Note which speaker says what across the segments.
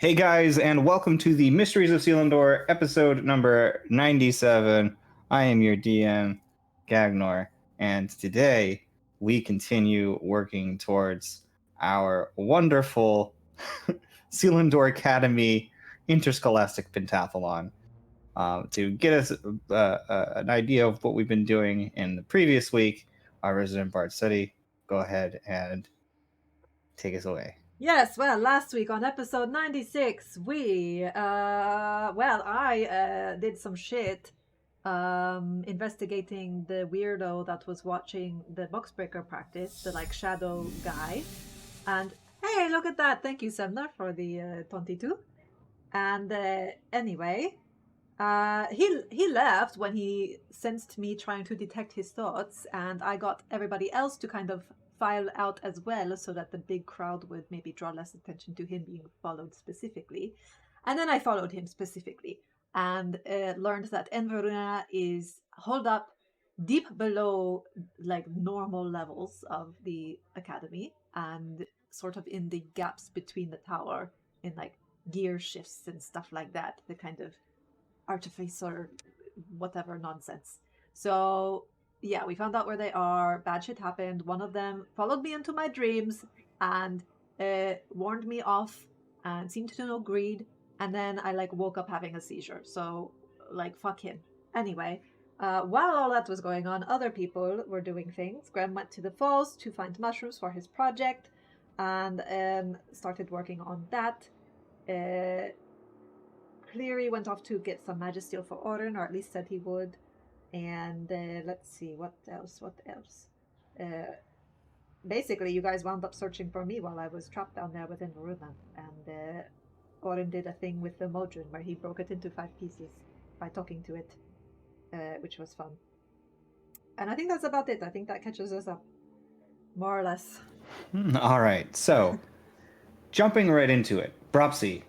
Speaker 1: Hey guys, and welcome to the Mysteries of Selindor, episode number 97. I am your DM, Gagnor, and today we continue working towards our wonderful Selindor Academy interscholastic pentathlon. To get us an idea of what we've been doing in the previous week, our resident bard study, go ahead and take us away.
Speaker 2: Yes, well, last week on episode 96, I did some shit investigating the weirdo that was watching the boxbreaker practice, the shadow guy. And hey, look at that. Thank you, Semner, for the 22. And anyway, he left when he sensed me trying to detect his thoughts, and I got everybody else to kind of file out as well so that the big crowd would maybe draw less attention to him being followed specifically. And then I followed him specifically and learned that Enveruna is holed up deep below normal levels of the academy and sort of in the gaps between the tower in gear shifts and stuff like that, the kind of artifice or whatever nonsense. So yeah, we found out where they are. Bad shit happened. One of them followed me into my dreams and warned me off and seemed to know greed. And then I woke up having a seizure. So fuck him. Anyway, while all that was going on, other people were doing things. Graham went to the falls to find mushrooms for his project and started working on that. Cleary went off to get some Magisteel for Orin, or at least said he would. And let's see, what else? Basically, you guys wound up searching for me while I was trapped down there within Veruna. And Orin did a thing with the Modron where he broke it into 5 pieces by talking to it, which was fun. And I think that's about it. I think that catches us up, more or less.
Speaker 1: All right, so jumping right into it, Bropsy.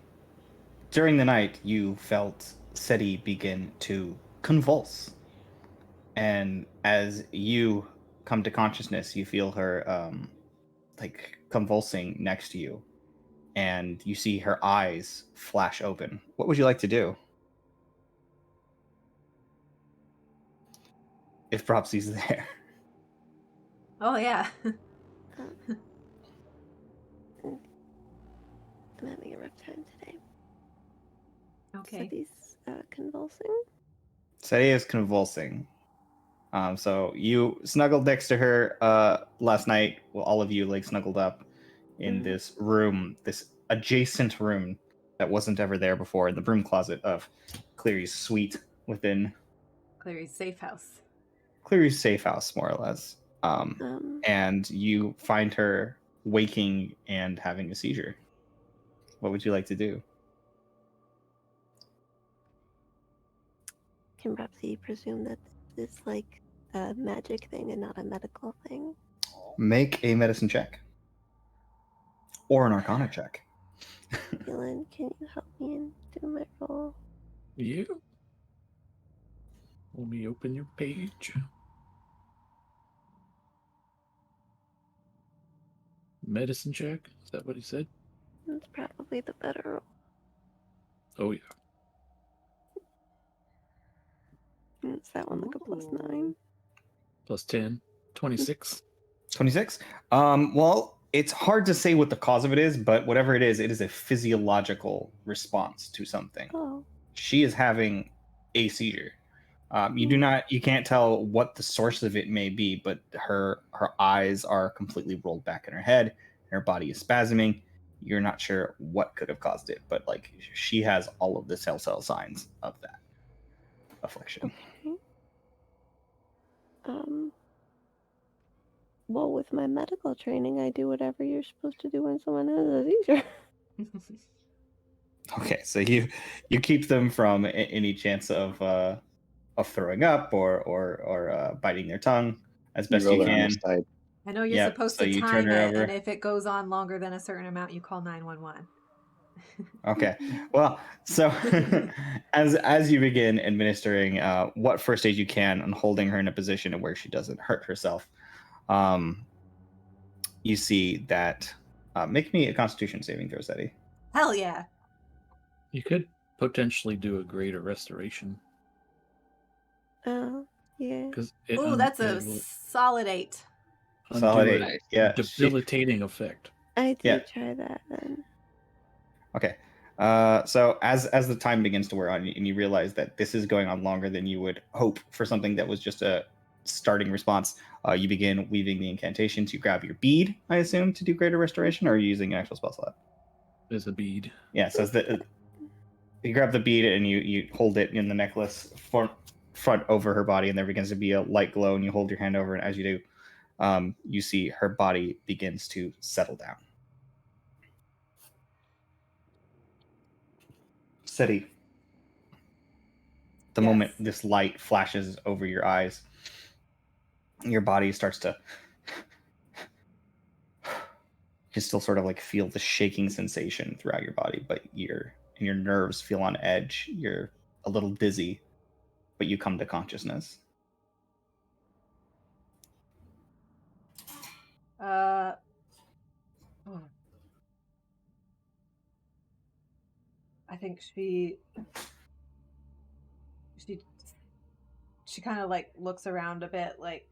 Speaker 1: During the night, you felt Seti begin to convulse. And as you come to consciousness, you feel her convulsing next to you. And you see her eyes flash open. What would you like to do? If Bropsy's there.
Speaker 2: Oh, yeah.
Speaker 3: I'm having a rough time today.
Speaker 2: Okay.
Speaker 3: Seti's convulsing.
Speaker 1: Seti is convulsing. So you snuggled next to her last night. Well, all of you snuggled up in this room, this adjacent room that wasn't ever there before, in the broom closet of Cleary's suite within
Speaker 2: Cleary's safe house.
Speaker 1: Cleary's safe house, more or less. And you find her waking and having a seizure. What would you like to do?
Speaker 3: Can Bropsy presume that this is a magic thing and not a medical thing?
Speaker 1: Make a medicine check. Or an arcana check.
Speaker 3: Dylan, can you help me and do my roll?
Speaker 4: Yeah. Let me open your page. Medicine check? Is that what he said?
Speaker 3: That's probably the better roll.
Speaker 4: Oh, yeah.
Speaker 3: It's that one like a +9.
Speaker 4: Plus 10. 26.
Speaker 1: 26? Well, it's hard to say what the cause of it is, but whatever it is a physiological response to something.
Speaker 3: Oh.
Speaker 1: She is having a seizure. You can't tell what the source of it may be, but her eyes are completely rolled back in her head. Her body is spasming. You're not sure what could have caused it, but she has all of the telltale signs of that affliction.
Speaker 3: Okay. Well, with my medical training, I do whatever you're supposed to do when someone has a seizure.
Speaker 1: Okay, so you keep them from any chance of throwing up or biting their tongue as best you can.
Speaker 2: I know you're supposed to
Speaker 1: you
Speaker 2: time
Speaker 1: turn her
Speaker 2: it,
Speaker 1: over.
Speaker 2: and if it goes on longer than a certain amount, you call 911.
Speaker 1: Okay, well, so as you begin administering what first aid you can and holding her in a position where she doesn't hurt herself, you see that make me a Constitution saving throw, Seti.
Speaker 2: Hell yeah.
Speaker 4: You could potentially do a greater restoration
Speaker 3: Oh, yeah.
Speaker 4: because it
Speaker 2: Oh, that's a
Speaker 4: it will
Speaker 2: solid 8.
Speaker 1: Solid
Speaker 4: undo
Speaker 1: 8.
Speaker 4: a
Speaker 1: Yeah.
Speaker 4: debilitating effect.
Speaker 3: I do
Speaker 1: Yeah.
Speaker 3: try that then.
Speaker 1: Okay. So as the time begins to wear on, and you realize that this is going on longer than you would hope for something that was just a starting response, you begin weaving the incantations. You grab your bead, I assume, to do greater restoration, or are you using an actual spell slot?
Speaker 4: There's a bead.
Speaker 1: Yeah. So you grab the bead and you hold it in the necklace front over her body, and there begins to be a light glow. And you hold your hand over, and as you do, you see her body begins to settle down. Steady. The moment
Speaker 2: Yes.
Speaker 1: this light flashes over your eyes, your body starts to. You still sort of like feel the shaking sensation throughout your body, but your nerves feel on edge. You're a little dizzy, but you come to consciousness.
Speaker 2: Oh. I think she kind of like looks around a bit, like,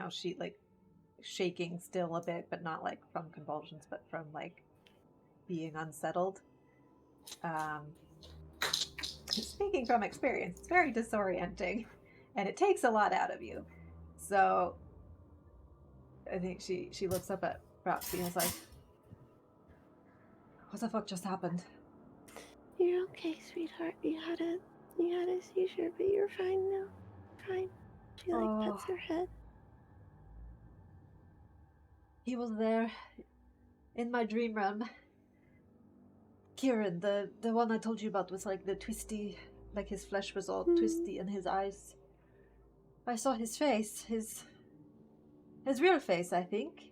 Speaker 2: she like shaking still a bit, but not like from convulsions, but from like being unsettled. Speaking from experience, it's very disorienting, and it takes a lot out of you. So I think she looks up at Roxy and is like, "What the fuck just happened?"
Speaker 3: You're okay, sweetheart. You had a seizure, but you're fine now. Fine. She like pets her head.
Speaker 2: He was there in my dream realm. Kieran, the one I told you about, was like the twisty, like his flesh was all twisty and his eyes. I saw his face, his real face, I think.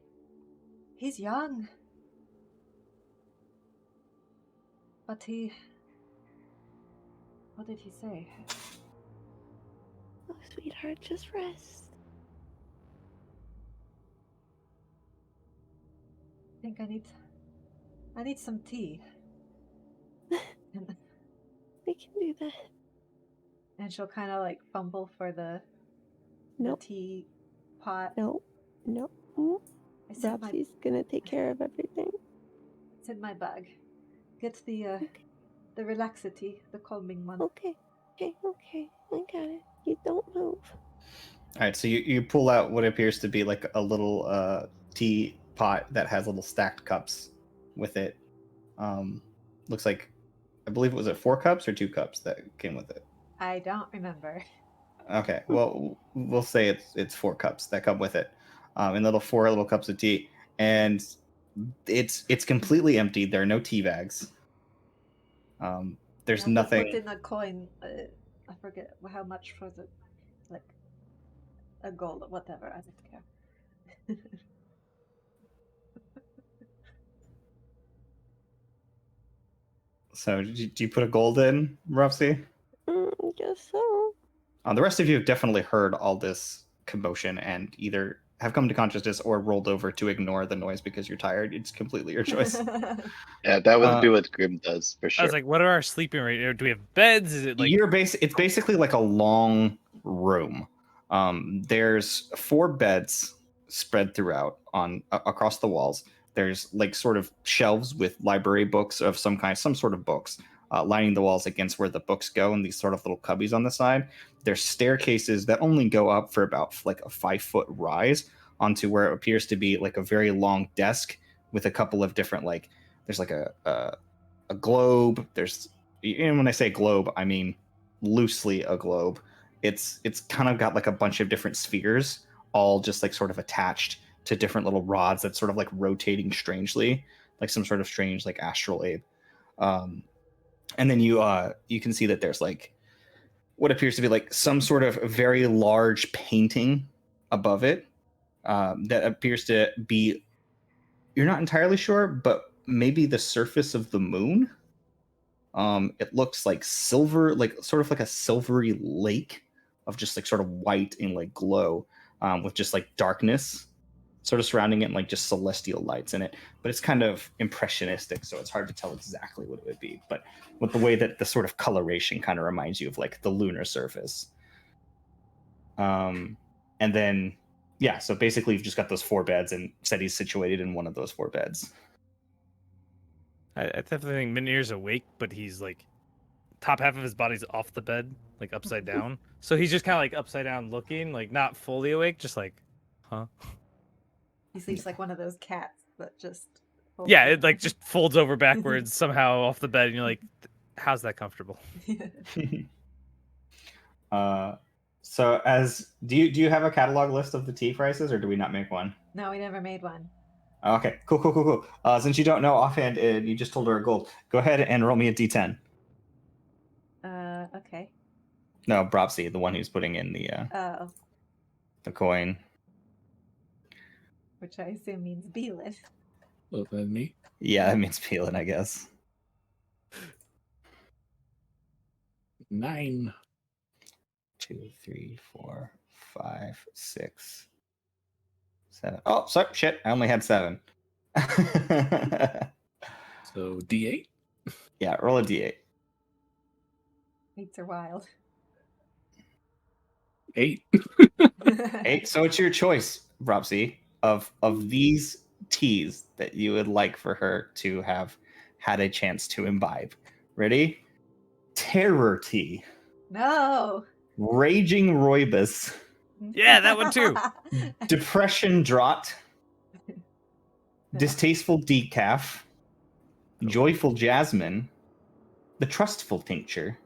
Speaker 2: He's young. But what did he say?
Speaker 3: Oh, sweetheart, just rest.
Speaker 2: I think I need some tea.
Speaker 3: We can do that.
Speaker 2: And she'll kind of like fumble for the tea pot.
Speaker 3: No. Roxy's gonna take care of everything.
Speaker 2: It's in my bag. Get the relaxity, the calming one.
Speaker 3: Okay. I got it. You don't move.
Speaker 1: All right, so you pull out what appears to be like a little tea pot that has little stacked cups with it. Looks like, I believe it was 4 cups or 2 cups that came with it.
Speaker 2: I don't remember.
Speaker 1: Okay, well we'll say it's 4 cups that come with it, and 4 little cups of tea, and it's completely empty. There are no tea bags. There's nothing.
Speaker 2: Put in a coin. I forget how much for the, like, a gold or whatever. I don't care.
Speaker 1: So do you put a gold in, Rupsy?
Speaker 3: Guess so.
Speaker 1: The rest of you have definitely heard all this commotion and either have come to consciousness or rolled over to ignore the noise because you're tired. It's completely your choice.
Speaker 5: Yeah, that would be what Grim does for
Speaker 6: I
Speaker 5: sure.
Speaker 6: was like, what are our sleeping rates? Do we have beds? Is it like
Speaker 1: It's basically like a long room. There's 4 beds spread throughout across the walls. There's like sort of shelves with library books of some kind, some sort of books, lining the walls against where the books go, and these sort of little cubbies on the side. There's staircases that only go up for about like a 5-foot rise onto where it appears to be like a very long desk with a couple of different, like, there's like a globe. There's, and when I say globe, I mean loosely a globe. It's kind of got like a bunch of different spheres, all just like sort of attached to different little rods that's sort of like rotating strangely, like some sort of strange like astral ape. And then you can see that there's like what appears to be like some sort of very large painting above it, that appears to be, you're not entirely sure, but maybe the surface of the moon. It looks like silver, like sort of like a silvery lake of just like sort of white and like glow, with just like darkness sort of surrounding it, and like just celestial lights in it. But it's kind of impressionistic, so it's hard to tell exactly what it would be. But with the way that the sort of coloration kind of reminds you of like the lunar surface. And then yeah, so basically you've just got those 4 beds, and said he's situated in one of those 4 beds.
Speaker 6: I definitely think Minir's awake, but he's like top half of his body's off the bed, like upside down. So he's just kind of like upside down looking, like not fully awake, just like, huh?
Speaker 2: He sleeps like one of those cats that just. folds
Speaker 6: Yeah,
Speaker 2: over.
Speaker 6: it like just folds over backwards somehow off the bed, and you're like, how's that comfortable?
Speaker 1: So as do you have a catalog list of the tea prices, or do we not make one?
Speaker 2: No, we never made one.
Speaker 1: Okay, cool. Since you don't know offhand, you just told her a gold. Go ahead and roll me a d10.
Speaker 2: Okay.
Speaker 1: No, Bropsy, the one who's putting in the coin.
Speaker 2: Which I assume means Beelin.
Speaker 4: Well, then me.
Speaker 1: Yeah, that means peeling, I guess.
Speaker 4: 9.
Speaker 1: 2, 3, 4, 5, 6, 7. Oh, sorry, shit! I only had 7.
Speaker 4: So D8.
Speaker 1: Yeah, roll a d8.
Speaker 2: Eights are wild.
Speaker 4: 8.
Speaker 1: 8. So it's your choice, Bropsy, of these teas that you would like for her to have had a chance to imbibe. Ready? Terror tea,
Speaker 2: No.
Speaker 1: raging rooibos,
Speaker 6: Yeah, that one too.
Speaker 1: depression draught, distasteful decaf, joyful jasmine, the trustful tincture,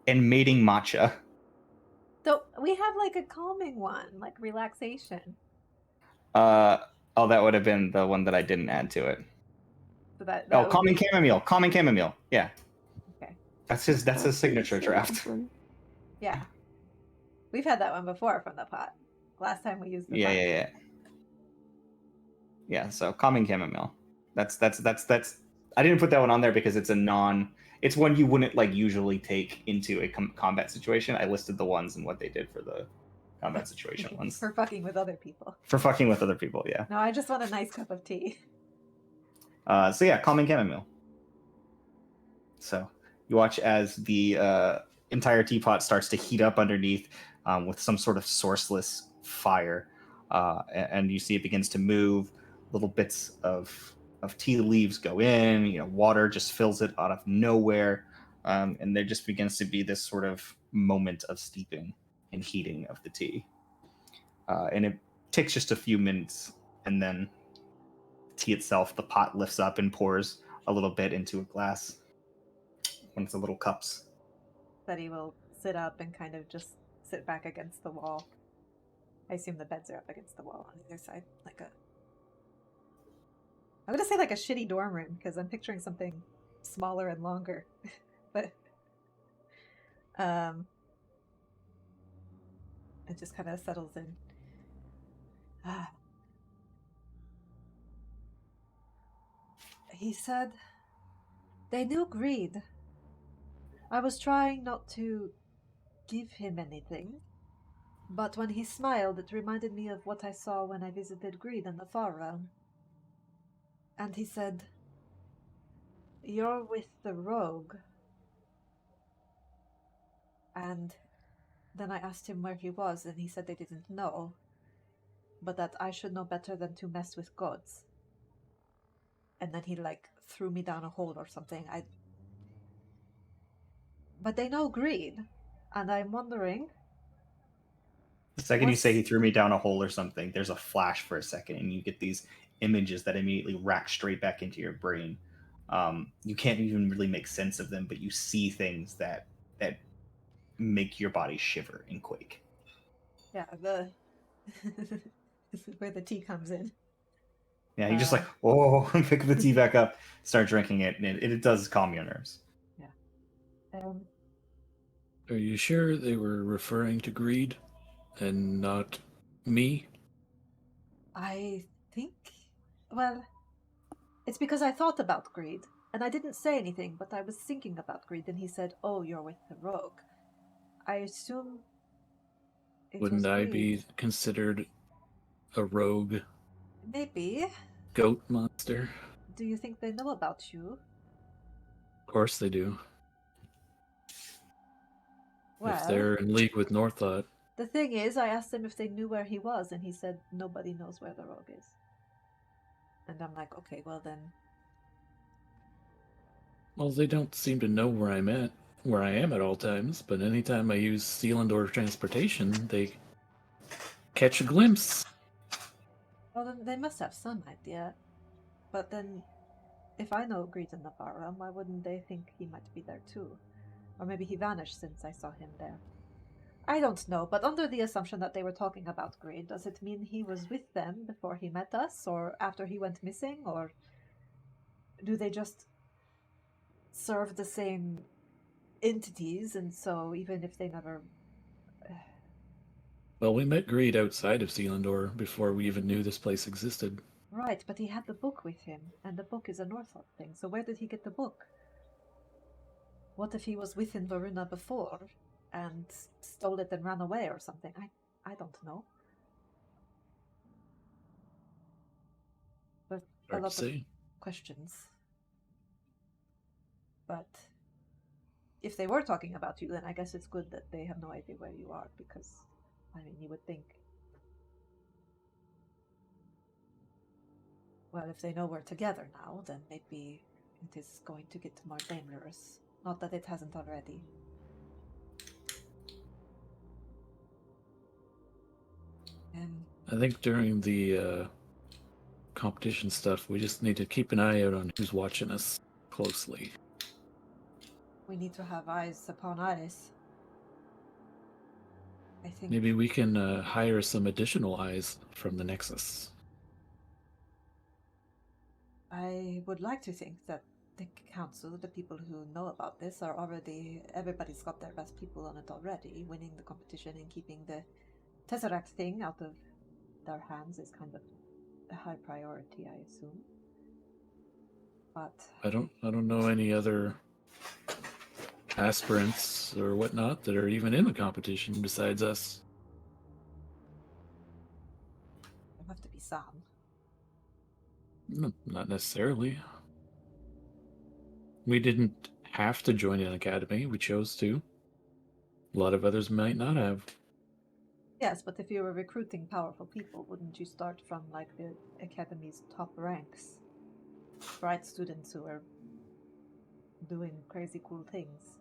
Speaker 1: and mating matcha.
Speaker 2: So we have like a calming one, like relaxation.
Speaker 1: Oh, that would have been the one that I didn't add to it.
Speaker 2: So that
Speaker 1: Oh,
Speaker 2: would
Speaker 1: calming
Speaker 2: be-
Speaker 1: chamomile. Calming chamomile. Yeah.
Speaker 2: Okay.
Speaker 1: That's his signature draft.
Speaker 2: Yeah. We've had that one before from the pot. Last time we used the pot.
Speaker 1: Yeah. Yeah, so calming chamomile. That's I didn't put that one on there because it's it's one you wouldn't like usually take into a combat situation. I listed the ones and what they did for the combat situation ones.
Speaker 2: For fucking with other people.
Speaker 1: For fucking with other people, yeah.
Speaker 2: No, I just want a nice cup of tea.
Speaker 1: So yeah, calming chamomile. So you watch as the entire teapot starts to heat up underneath with some sort of sourceless fire, and you see it begins to move. Little bits of tea leaves go in. Water just fills it out of nowhere, and there just begins to be this sort of moment of steeping and heating of the tea. And it takes just a few minutes, and then tea itself, the pot lifts up and pours a little bit into a glass. One of the little cups.
Speaker 2: That he will sit up and kind of just sit back against the wall. I assume the beds are up against the wall on either side. I'm going to say like a shitty dorm room because I'm picturing something smaller and longer. But it just kind of settles in. He said they knew greed. I was trying not to give him anything, but when he smiled, it reminded me of what I saw when I visited Greed in the Far Realm. And he said, "You're with the rogue." And then I asked him where he was, and he said they didn't know, but that I should know better than to mess with gods. And then he threw me down a hole or something. But they know greed, and I'm wondering.
Speaker 1: The second you say he threw me down a hole or something, there's a flash for a second, and you get these images that immediately rack straight back into your brain. You can't even really make sense of them, but you see things that make your body shiver and quake.
Speaker 2: Yeah, this is where the tea comes in.
Speaker 1: Yeah, you just pick the tea back up, start drinking it, and it does calm your nerves.
Speaker 2: Yeah.
Speaker 4: Are you sure they were referring to greed and not me?
Speaker 2: I think, well, it's because I thought about greed, and I didn't say anything, but I was thinking about greed, and he said, "Oh, you're with the rogue." I assume it
Speaker 4: Wouldn't
Speaker 2: was
Speaker 4: I
Speaker 2: greed.
Speaker 4: be considered a rogue
Speaker 2: Maybe.
Speaker 4: Goat monster.
Speaker 2: Do you think they know about you?
Speaker 4: Of course they do.
Speaker 2: Well,
Speaker 4: If they're in league with Northought.
Speaker 2: the thing is, I asked him if they knew where he was, and he said nobody knows where the rogue is. And I'm like, okay, well then.
Speaker 4: Well, they don't seem to know where I am at all times, but anytime I use Selindor transportation, they catch a glimpse.
Speaker 2: Well, then they must have some idea. But then, if I know Greed in the Far Realm, why wouldn't they think he might be there too? Or maybe he vanished since I saw him there. I don't know, but under the assumption that they were talking about Greed, does it mean he was with them before he met us, or after he went missing, or do they just serve the same entities, and so even if they never...
Speaker 4: Well, we met Greed outside of Selindor before we even knew this place existed.
Speaker 2: Right, but he had the book with him, and the book is a Northrop thing, so where did he get the book? What if he was within Varuna before, and stole it and ran away or something? I don't know. But a
Speaker 4: Hard to
Speaker 2: lot of
Speaker 4: say.
Speaker 2: questions. But if they were talking about you, then I guess it's good that they have no idea where you are, because, I mean, you would think... Well, if they know we're together now, then maybe it is going to get more dangerous. Not that it hasn't already.
Speaker 4: I think during the competition stuff, we just need to keep an eye out on who's watching us closely.
Speaker 2: We need to have eyes upon eyes. I think...
Speaker 4: Maybe we can hire some additional eyes from the Nexus.
Speaker 2: I would like to think that the council, the people who know about this, are already... Everybody's got their best people on it already. Winning the competition and keeping the Tesseract thing out of their hands is kind of a high priority, I assume. But...
Speaker 4: I don't know any other aspirants or whatnot that are even in the competition besides us.
Speaker 2: There have to be some.
Speaker 4: No, not necessarily. We didn't have to join an academy. We chose to. A lot of others might not have.
Speaker 2: Yes, but if you were recruiting powerful people, wouldn't you start from, like, the academy's top ranks? Bright students who are doing crazy cool things.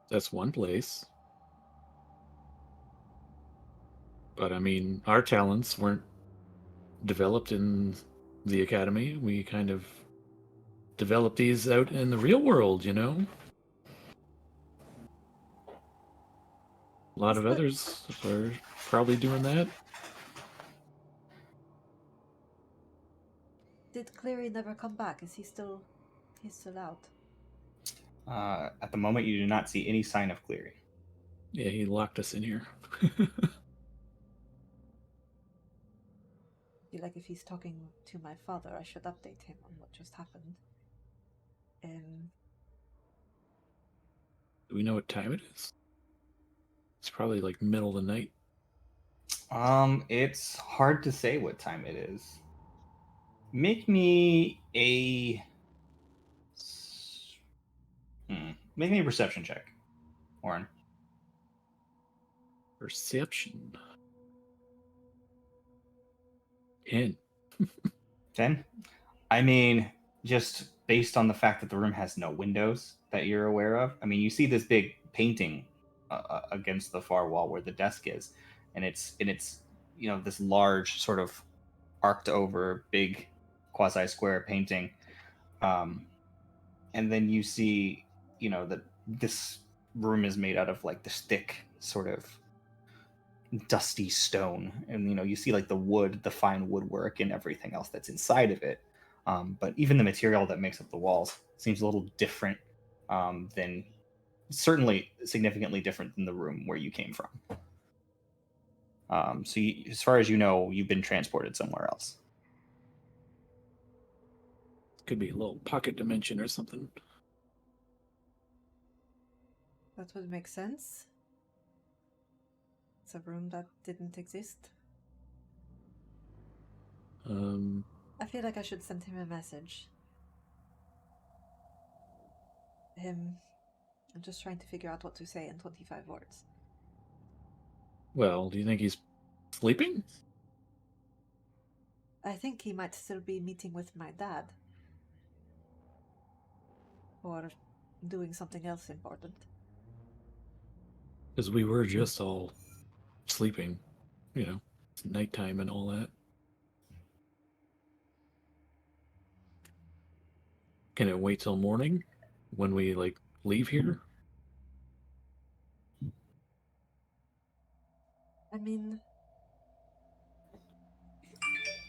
Speaker 4: That's one place. But I mean, our talents weren't developed in the academy. We kind of developed these out in the real world, you know? A lot of others are probably doing that.
Speaker 2: Did Cleary never come back? Is he still... He's still out?
Speaker 1: At the moment, you do not see any sign of Cleary.
Speaker 4: Yeah, he locked us in here.
Speaker 2: I feel like if he's talking to my father, I should update him on what just happened.
Speaker 4: Do we know what time it is? It's probably like middle of the night.
Speaker 1: It's hard to say what time it is. Make me a make me a perception check, Warren.
Speaker 4: Perception. 10.
Speaker 1: 10? I mean, just based on the fact that the room has no windows that you're aware of. I mean, you see this big painting against the far wall where the desk is, and it's this large sort of arced over big quasi square painting, and then you see that this room is made out of like this thick sort of dusty stone, and you see like the wood, the fine woodwork and everything else that's inside of it, but even the material that makes up the walls seems a little different, than certainly significantly different than the room where you came from. So as far as you know, you've been transported somewhere else.
Speaker 4: Could be a little pocket dimension or something.
Speaker 2: That would make sense. It's a room that didn't exist. I feel like I should send him a message. I'm just trying to figure out what to say in 25 words.
Speaker 4: Well, do you think he's sleeping?
Speaker 2: I think he might still be meeting with my dad. Or doing something else important.
Speaker 4: Because we were just all sleeping, it's nighttime and all that. Can it wait till morning when we leave here?
Speaker 2: I mean,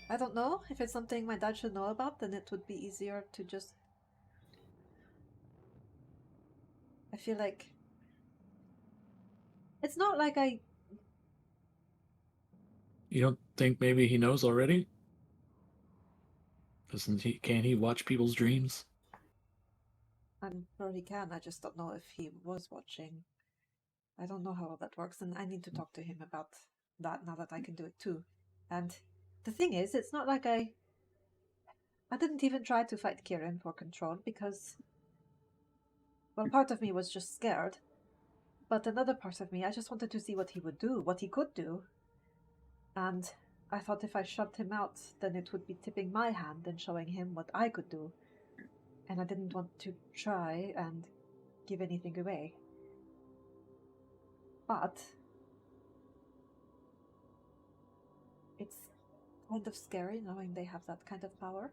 Speaker 2: I don't know. If it's something my dad should know about, then it would be easier to just... I feel like... It's not like I...
Speaker 4: You don't think maybe he knows already? Can't he watch people's dreams?
Speaker 2: I'm sure he can, I just don't know if he was watching. I don't know how all that works, and I need to talk to him about that now that I can do it too. And the thing is, it's not like I didn't even try to fight Kieran for control because, well, part of me was just scared. But another part of me, I just wanted to see what he would do, what he could do. And I thought if I shoved him out, then it would be tipping my hand and showing him what I could do. And I didn't want to try and give anything away. But it's kind of scary knowing they have that kind of power.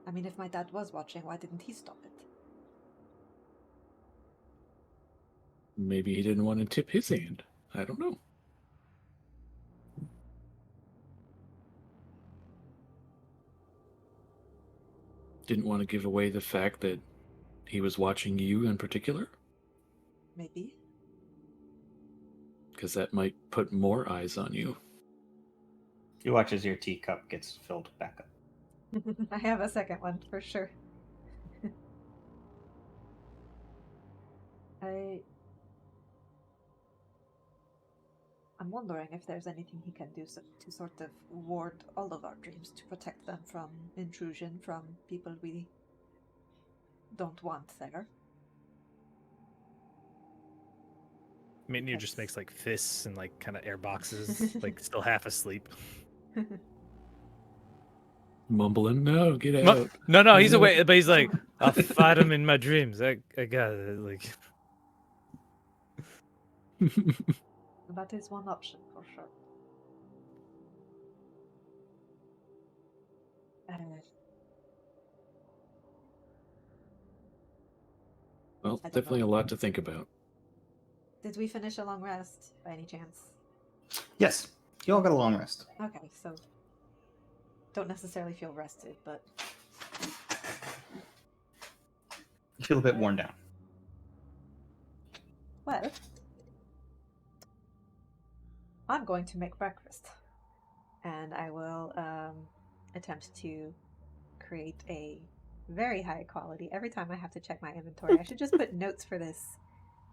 Speaker 2: I mean, if my dad was watching, why didn't he stop it?
Speaker 4: Maybe he didn't want to tip his hand. I don't know. Didn't want to give away the fact that he was watching you in particular?
Speaker 2: Maybe.
Speaker 4: Because that might put more eyes on you.
Speaker 1: You watch as your teacup gets filled back up.
Speaker 2: I have a second one for sure. I'm wondering if there's anything he can do to sort of ward all of our dreams, to protect them from intrusion from people we don't want there.
Speaker 6: Mitnir just makes fists and kind of air boxes, still half asleep.
Speaker 4: Mumbling, no, get out.
Speaker 6: No, he's awake, but he's like, I'll fight him in my dreams. I got it.
Speaker 2: That is one option for sure.
Speaker 4: Well, definitely a lot to think about.
Speaker 2: Did we finish a long rest by any chance?
Speaker 1: Yes, you all got a long rest.
Speaker 2: Okay, so don't necessarily feel rested, but
Speaker 1: You feel a bit worn down.
Speaker 2: well, I'm going to make breakfast, and I will attempt to create a very high quality. Every time I have to check my inventory, I should just put notes for this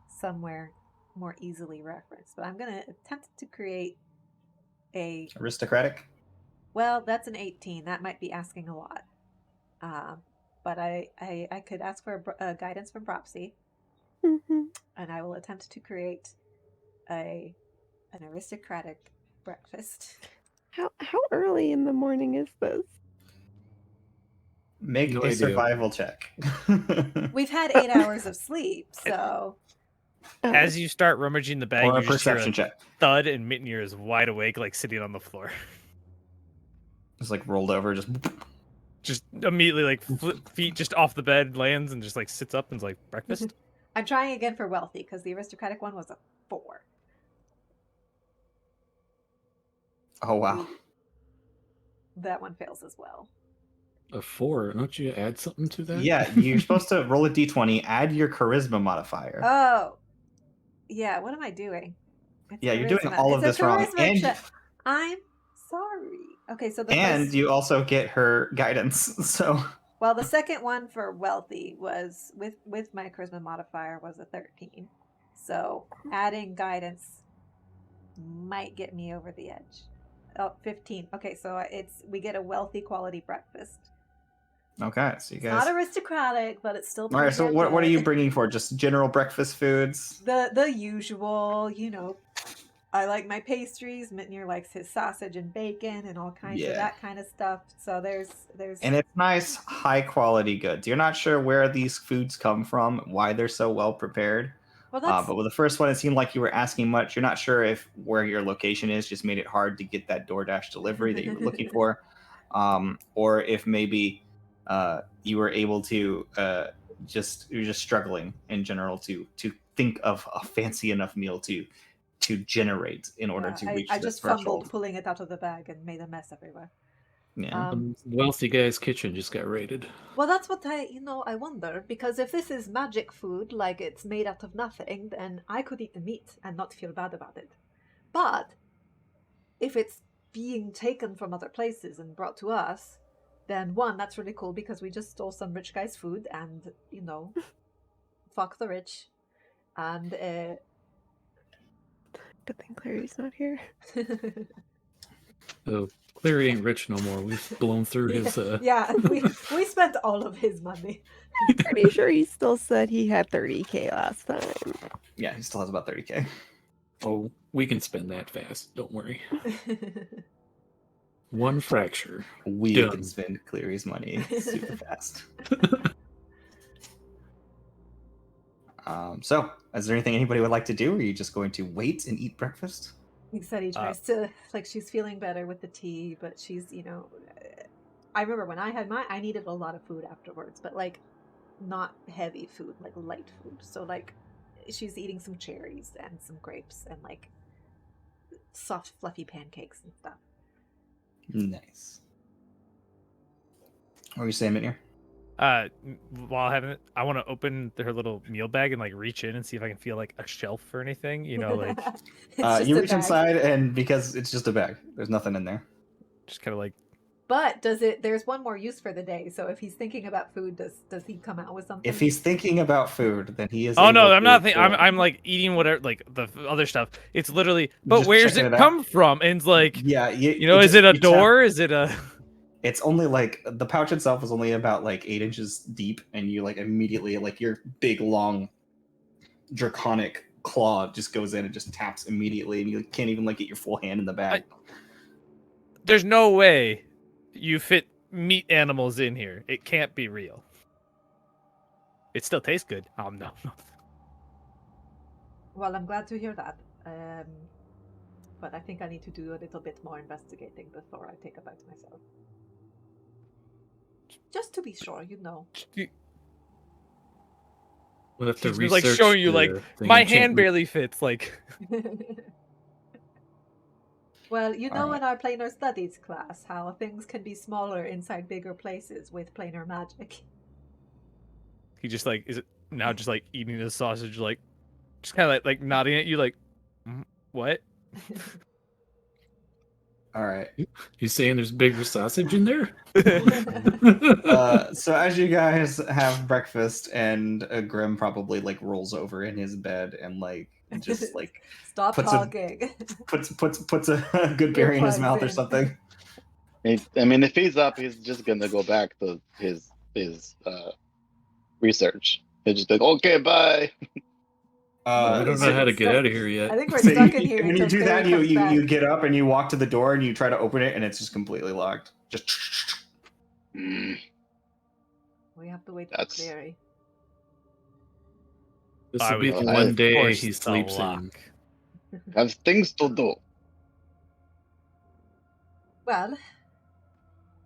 Speaker 2: somewhere more easily referenced. But I'm going to attempt to create a...
Speaker 1: Aristocratic?
Speaker 2: Well, that's an 18. That might be asking a lot. But I could ask for a guidance from Propsy, and I will attempt to create an aristocratic breakfast.
Speaker 3: How early in the morning is this?
Speaker 1: Make
Speaker 4: No
Speaker 1: a
Speaker 4: idea.
Speaker 1: survival check.
Speaker 2: We've had 8 hours of sleep, so...
Speaker 6: As you start rummaging the bag,
Speaker 1: Or a
Speaker 6: you just hear
Speaker 1: perception
Speaker 6: a
Speaker 1: check.
Speaker 6: thud, and Mitnir is wide awake, sitting on the floor.
Speaker 1: Just rolled over, just...
Speaker 6: Just immediately, feet just off the bed, lands, and just sits up and's breakfast.
Speaker 2: I'm trying again for wealthy, because the aristocratic one was a 4.
Speaker 1: Oh, wow.
Speaker 2: That one fails as well.
Speaker 4: A 4, don't you add something to that?
Speaker 1: Yeah, you're supposed to roll a d20, add your charisma modifier.
Speaker 2: Oh! Yeah, what am I doing? It's
Speaker 1: Yeah, you're doing
Speaker 2: charisma.
Speaker 1: all of
Speaker 2: It's
Speaker 1: this wrong.
Speaker 2: charisma
Speaker 1: And,
Speaker 2: check. I'm sorry. Okay, so the
Speaker 1: and
Speaker 2: first...
Speaker 1: you also get her guidance, so...
Speaker 2: Well, the second one for wealthy was, with my charisma modifier, was a 13. So, adding guidance might get me over the edge. Oh, 15. Okay, so we get a wealthy quality breakfast.
Speaker 1: Okay, so you
Speaker 2: It's
Speaker 1: guys.
Speaker 2: not aristocratic, but it's still
Speaker 1: All right,
Speaker 2: pretty
Speaker 1: so
Speaker 2: damn
Speaker 1: what are
Speaker 2: good.
Speaker 1: you bringing for? Just general breakfast foods?
Speaker 2: The usual, you know. I like my pastries. Mitnir likes his sausage and bacon and all kinds of
Speaker 1: Yeah.
Speaker 2: that kind of stuff. So there's
Speaker 1: And it's nice, high quality goods. You're not sure where these foods come from, why they're so well prepared.
Speaker 2: well that's
Speaker 1: But with the first one, it seemed like you were asking much. You're not sure if where your location is just made it hard to get that DoorDash delivery that you were looking for, or if maybe you were able to you're just struggling in general to think of a fancy enough meal to generate in order to reach
Speaker 2: I
Speaker 1: this
Speaker 2: just
Speaker 1: threshold.
Speaker 2: fumbled pulling it out of the bag and made a mess everywhere.
Speaker 1: Yeah.
Speaker 4: Wealthy guy's kitchen just got raided.
Speaker 2: Well, that's what I wonder, because if this is magic food, like it's made out of nothing, then I could eat the meat and not feel bad about it. But if it's being taken from other places and brought to us, then one, that's really cool because we just stole some rich guy's food and, fuck the rich. And,
Speaker 3: Good thing Clary's not here.
Speaker 4: Oh, Clary ain't rich no more. We've blown through his.
Speaker 2: Yeah, we spent all of his money.
Speaker 3: Pretty sure he still said he had 30K last time.
Speaker 1: Yeah, he still has about 30K.
Speaker 4: Oh, we can spend that fast. Don't worry. One fracture.
Speaker 1: We
Speaker 4: Done.
Speaker 1: can spend Cleary's money super fast. So, is there anything anybody would like to do? Or are you just going to wait and eat breakfast?
Speaker 2: He said he tries to, she's feeling better with the tea, but she's, I remember when I had mine, I needed a lot of food afterwards, but, not heavy food, light food. So, she's eating some cherries and some grapes and, soft, fluffy pancakes and stuff.
Speaker 1: Nice. What were you saying, Mitnir?
Speaker 6: While having it, I want to open her little meal bag and reach in and see if I can feel a shelf or anything.
Speaker 2: It's just
Speaker 1: You
Speaker 2: a
Speaker 1: reach
Speaker 2: bag.
Speaker 1: inside, and because it's just a bag, there's nothing in there.
Speaker 6: just kind of
Speaker 2: But there's one more use for the day, so if he's thinking about food, does he come out with something?
Speaker 1: If he's thinking about food, then he is.
Speaker 6: Oh no,
Speaker 1: able
Speaker 6: I'm not
Speaker 1: to-
Speaker 6: thinking. I'm eating whatever, the other stuff. It's literally, but
Speaker 1: Just
Speaker 6: where's
Speaker 1: checking
Speaker 6: it
Speaker 1: it out.
Speaker 6: come from? And it's
Speaker 1: Yeah,
Speaker 6: is it a door? Is it a?
Speaker 1: It's only the pouch itself is only about 8 inches deep, and you immediately your big long draconic claw just goes in and just taps immediately, and you can't even get your full hand in the bag.
Speaker 6: There's no way you fit meat animals in here. It can't be real. It still tastes good. No.
Speaker 2: Well, I'm glad to hear that. But I think I need to do a little bit more investigating before I take a bite myself. Just to be sure,
Speaker 4: We'll have to
Speaker 6: He's
Speaker 4: research
Speaker 6: showing you
Speaker 4: the
Speaker 6: my hand
Speaker 4: enchantment.
Speaker 6: barely fits.
Speaker 2: Well,
Speaker 1: All
Speaker 2: in
Speaker 1: right.
Speaker 2: our planar studies class, how things can be smaller inside bigger places with planar magic.
Speaker 6: He just is it now just eating the sausage just kind of nodding at you what?
Speaker 1: All right.
Speaker 4: You saying there's bigger sausage in there?
Speaker 1: So as you guys have breakfast, and Grim probably rolls over in his bed and just
Speaker 2: Stop
Speaker 1: puts
Speaker 2: talking.
Speaker 1: puts a good berry in his mouth or
Speaker 2: Earplugs in.
Speaker 1: something.
Speaker 5: If he's up, he's just gonna go back to his research. He'll just be like, okay, bye.
Speaker 4: I don't know how to get out of here
Speaker 2: I
Speaker 4: yet.
Speaker 2: think we're
Speaker 1: So
Speaker 2: stuck in here.
Speaker 1: when you
Speaker 2: until
Speaker 1: do that,
Speaker 2: Clary
Speaker 1: you
Speaker 2: comes back.
Speaker 1: get up and you walk to the door and you try to open it, and it's just completely locked. Just
Speaker 5: Mm,
Speaker 2: We have to wait
Speaker 5: That's-
Speaker 2: for Clary.
Speaker 4: This
Speaker 6: I
Speaker 4: will be
Speaker 6: would
Speaker 4: the one day
Speaker 6: force
Speaker 4: he
Speaker 6: the
Speaker 4: sleeps in.
Speaker 6: lock.
Speaker 5: have things to do.
Speaker 2: Well,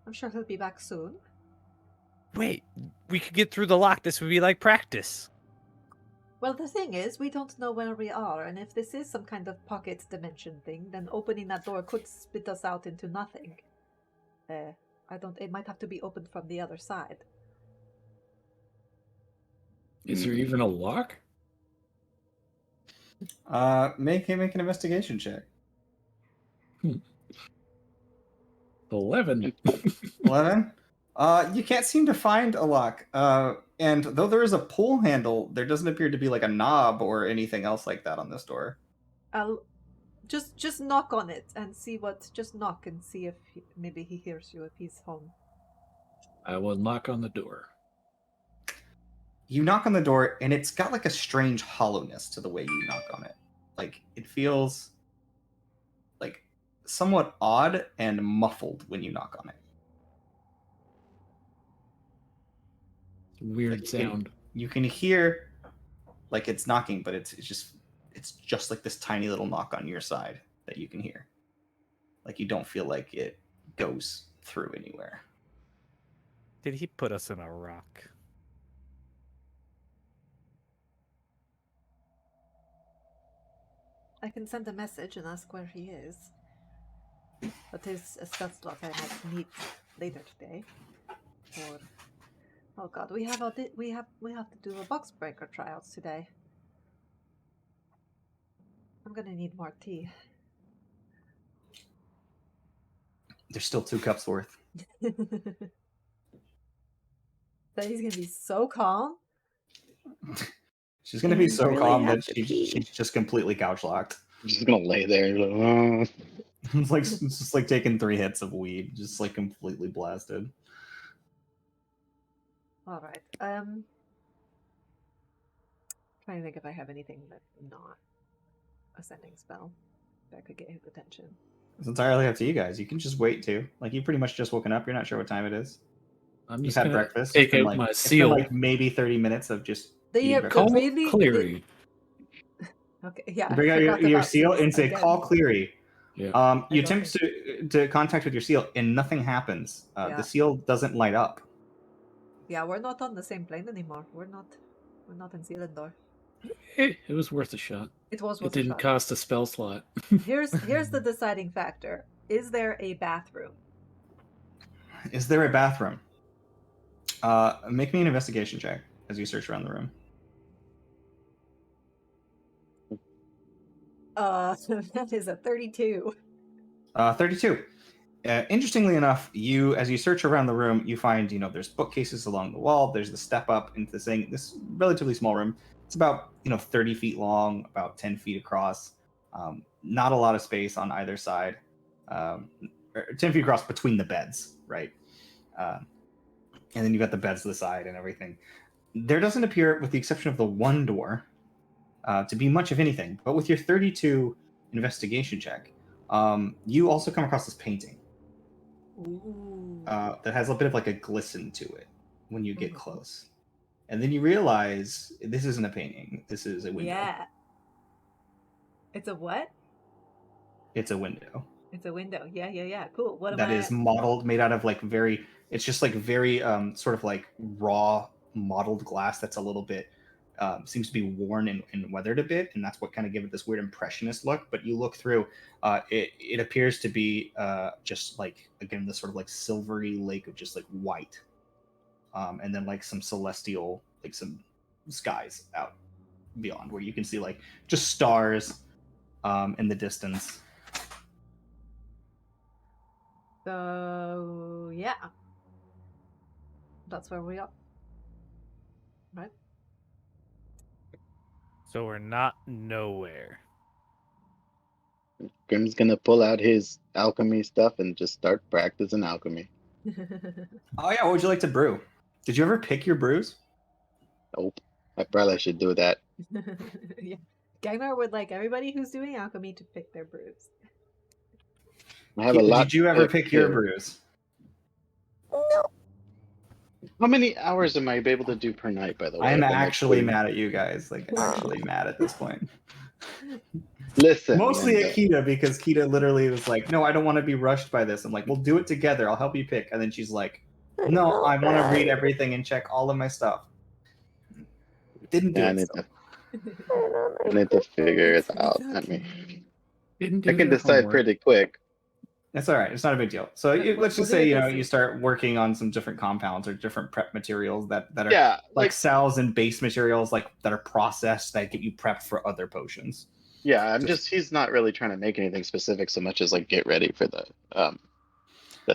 Speaker 2: I'm sure he'll be back soon.
Speaker 6: Wait, we could get through the lock. This would be like practice.
Speaker 2: Well, the thing is, we don't know where we are, and if this is some kind of pocket dimension thing, then opening that door could spit us out into nothing. It might have to be opened from the other side.
Speaker 4: Is there even a lock?
Speaker 1: make an investigation check.
Speaker 4: 11.
Speaker 1: 11. You can't seem to find a lock. And though there is a pull handle, there doesn't appear to be a knob or anything else like that on this door.
Speaker 2: Just knock on it and see what. Just knock and see if maybe he hears you if he's home.
Speaker 4: I will knock on the door.
Speaker 1: You knock on the door, and it's got like a strange hollowness to the way you knock on it. Like it feels like somewhat odd and muffled when you knock on it.
Speaker 4: Weird
Speaker 1: Like,
Speaker 4: sound.
Speaker 1: You can hear like it's knocking, but it's just like this tiny little knock on your side that you can hear. Like you don't feel like it goes through anywhere.
Speaker 6: Did he put us in a rock?
Speaker 2: I can send a message and ask where he is. But his stealth slot I might need later today. Or oh god, we have to do a box breaker trials today. I'm gonna need more tea.
Speaker 1: There's still 2 cups worth.
Speaker 2: But he's gonna be so calm.
Speaker 1: She's gonna be
Speaker 3: You
Speaker 1: so
Speaker 3: really
Speaker 1: calm
Speaker 3: have
Speaker 1: that
Speaker 3: to pee.
Speaker 1: she's just completely couch locked.
Speaker 5: I'm just gonna lay there. Like,
Speaker 1: It's just like taking 3 hits of weed, just like completely blasted.
Speaker 2: All right. Trying to think if I have anything that's not a sending spell that could get his attention.
Speaker 1: It's entirely up to you guys. You can just wait too. Like you pretty much just woken up. You're not sure what time it is.
Speaker 4: I'm
Speaker 1: You've
Speaker 4: just
Speaker 1: had
Speaker 4: gonna
Speaker 1: breakfast.
Speaker 4: take
Speaker 1: It's been
Speaker 4: out
Speaker 1: like,
Speaker 4: my
Speaker 1: it's been
Speaker 4: seal.
Speaker 1: like maybe 30 minutes of just
Speaker 2: The
Speaker 1: eating
Speaker 4: Call
Speaker 1: breakfast.
Speaker 2: really
Speaker 4: Cleary.
Speaker 2: okay, yeah.
Speaker 1: You bring
Speaker 2: I
Speaker 1: out
Speaker 2: forgot
Speaker 1: your
Speaker 2: about
Speaker 1: seal
Speaker 2: seals
Speaker 1: and say,
Speaker 2: again.
Speaker 1: "Call Cleary."
Speaker 4: Yeah.
Speaker 1: You
Speaker 2: don't
Speaker 1: attempt to contact with your seal, and nothing happens.
Speaker 2: Yeah.
Speaker 1: The seal doesn't light up.
Speaker 2: Yeah, we're not on the same plane anymore. We're not in Selindor.
Speaker 4: It was worth a shot.
Speaker 2: It was
Speaker 4: It
Speaker 2: worth a
Speaker 4: didn't
Speaker 2: shot.
Speaker 4: cost a spell slot.
Speaker 2: Here's the deciding factor. Is there a bathroom?
Speaker 1: Is there a bathroom? Make me an investigation check as you search around the room.
Speaker 2: That is a 32.
Speaker 1: 32. Interestingly enough, as you search around the room, you find there's bookcases along the wall. There's the step up into this relatively small room. It's about 30 feet long, about 10 feet across. Not a lot of space on either side. 10 feet across between the beds, right? And then you've got the beds to the side and everything. There doesn't appear, with the exception of the one door, to be much of anything. But with your 32 investigation check, you also come across this painting.
Speaker 2: Ooh.
Speaker 1: That has a bit of like a glisten to it when you get
Speaker 2: Mhm.
Speaker 1: close. And then you realize this isn't a painting. This is a window.
Speaker 2: Yeah. It's a what?
Speaker 1: It's a window.
Speaker 2: It's a window. Yeah. Cool. What am
Speaker 1: That
Speaker 2: I?
Speaker 1: is modeled, made out of like it's just like very sort of like raw modeled glass that's a little bit seems to be worn and weathered a bit, and that's what kind of gives it this weird impressionist look. But you look through, it appears to be just like, again, this sort of like silvery lake of just like white, and then like some celestial, like some skies out beyond where you can see like just stars in the distance.
Speaker 2: So yeah, that's where we are. Right.
Speaker 6: So we're not nowhere.
Speaker 5: Grim's gonna pull out his alchemy stuff and just start practicing alchemy.
Speaker 1: Oh yeah, what would you like to brew? Did you ever pick your brews?
Speaker 5: Nope. I probably should do that.
Speaker 2: Yeah. Gagnor would like everybody who's doing alchemy to pick their brews.
Speaker 5: I have a lot.
Speaker 1: Did you ever
Speaker 5: to
Speaker 1: pick your
Speaker 5: do.
Speaker 1: brews?
Speaker 3: No.
Speaker 5: How many hours am I able to do per night, by the way?
Speaker 1: I'm
Speaker 5: If
Speaker 1: actually
Speaker 5: like,
Speaker 1: mad at you guys. Like, actually mad at this point.
Speaker 5: Listen.
Speaker 1: Mostly
Speaker 5: Linda.
Speaker 1: at Kita, because Kita literally was like, "No, I don't want to be rushed by this." I'm like, "We'll do it together. I'll help you pick." And then she's like, "No, I want to read everything and check all of my stuff." Didn't do
Speaker 5: Yeah,
Speaker 1: it. So.
Speaker 5: I need to figure it out. I mean,
Speaker 4: Didn't do
Speaker 5: I can
Speaker 4: their
Speaker 5: decide
Speaker 4: homework.
Speaker 5: pretty quick.
Speaker 1: That's all right. It's not a big deal. So let's
Speaker 2: We'll
Speaker 1: just
Speaker 2: do
Speaker 1: say
Speaker 2: it this
Speaker 1: you
Speaker 2: week.
Speaker 1: start working on some different compounds or different prep materials that are
Speaker 5: Yeah,
Speaker 1: like cells and base materials like that are processed that get you prepped for other potions.
Speaker 5: yeah. He's not really trying to make anything specific so much as like get ready for the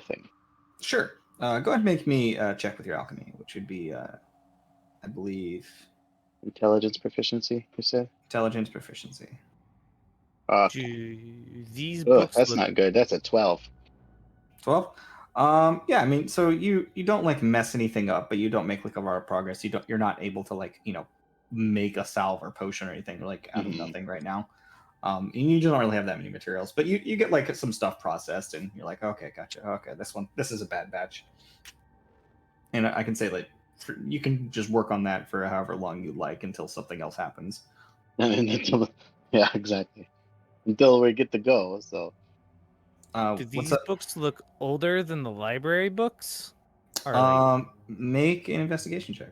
Speaker 5: thing.
Speaker 1: Sure. Go ahead and make me check with your alchemy, which would be, I believe,
Speaker 5: Intelligence proficiency, you said?
Speaker 1: intelligence proficiency.
Speaker 6: Do these
Speaker 5: Ugh,
Speaker 6: books
Speaker 5: that's
Speaker 6: look
Speaker 5: not good. That's a 12.
Speaker 1: 12. Yeah, I mean, so you don't like mess anything up, but you don't make like a lot of progress. You're not able to like make a salve or potion or anything like out of
Speaker 5: Mhm.
Speaker 1: nothing right now. And you don't really have that many materials, but you get like some stuff processed, and you're like, okay, gotcha. Okay, this is a bad batch, and I can say like you can just work on that for however long you like until something else happens.
Speaker 5: And then yeah, exactly. Until we get to go. So
Speaker 6: do
Speaker 1: What's
Speaker 6: these
Speaker 1: up?
Speaker 6: books look older than the library books? Or like
Speaker 1: Make an investigation check.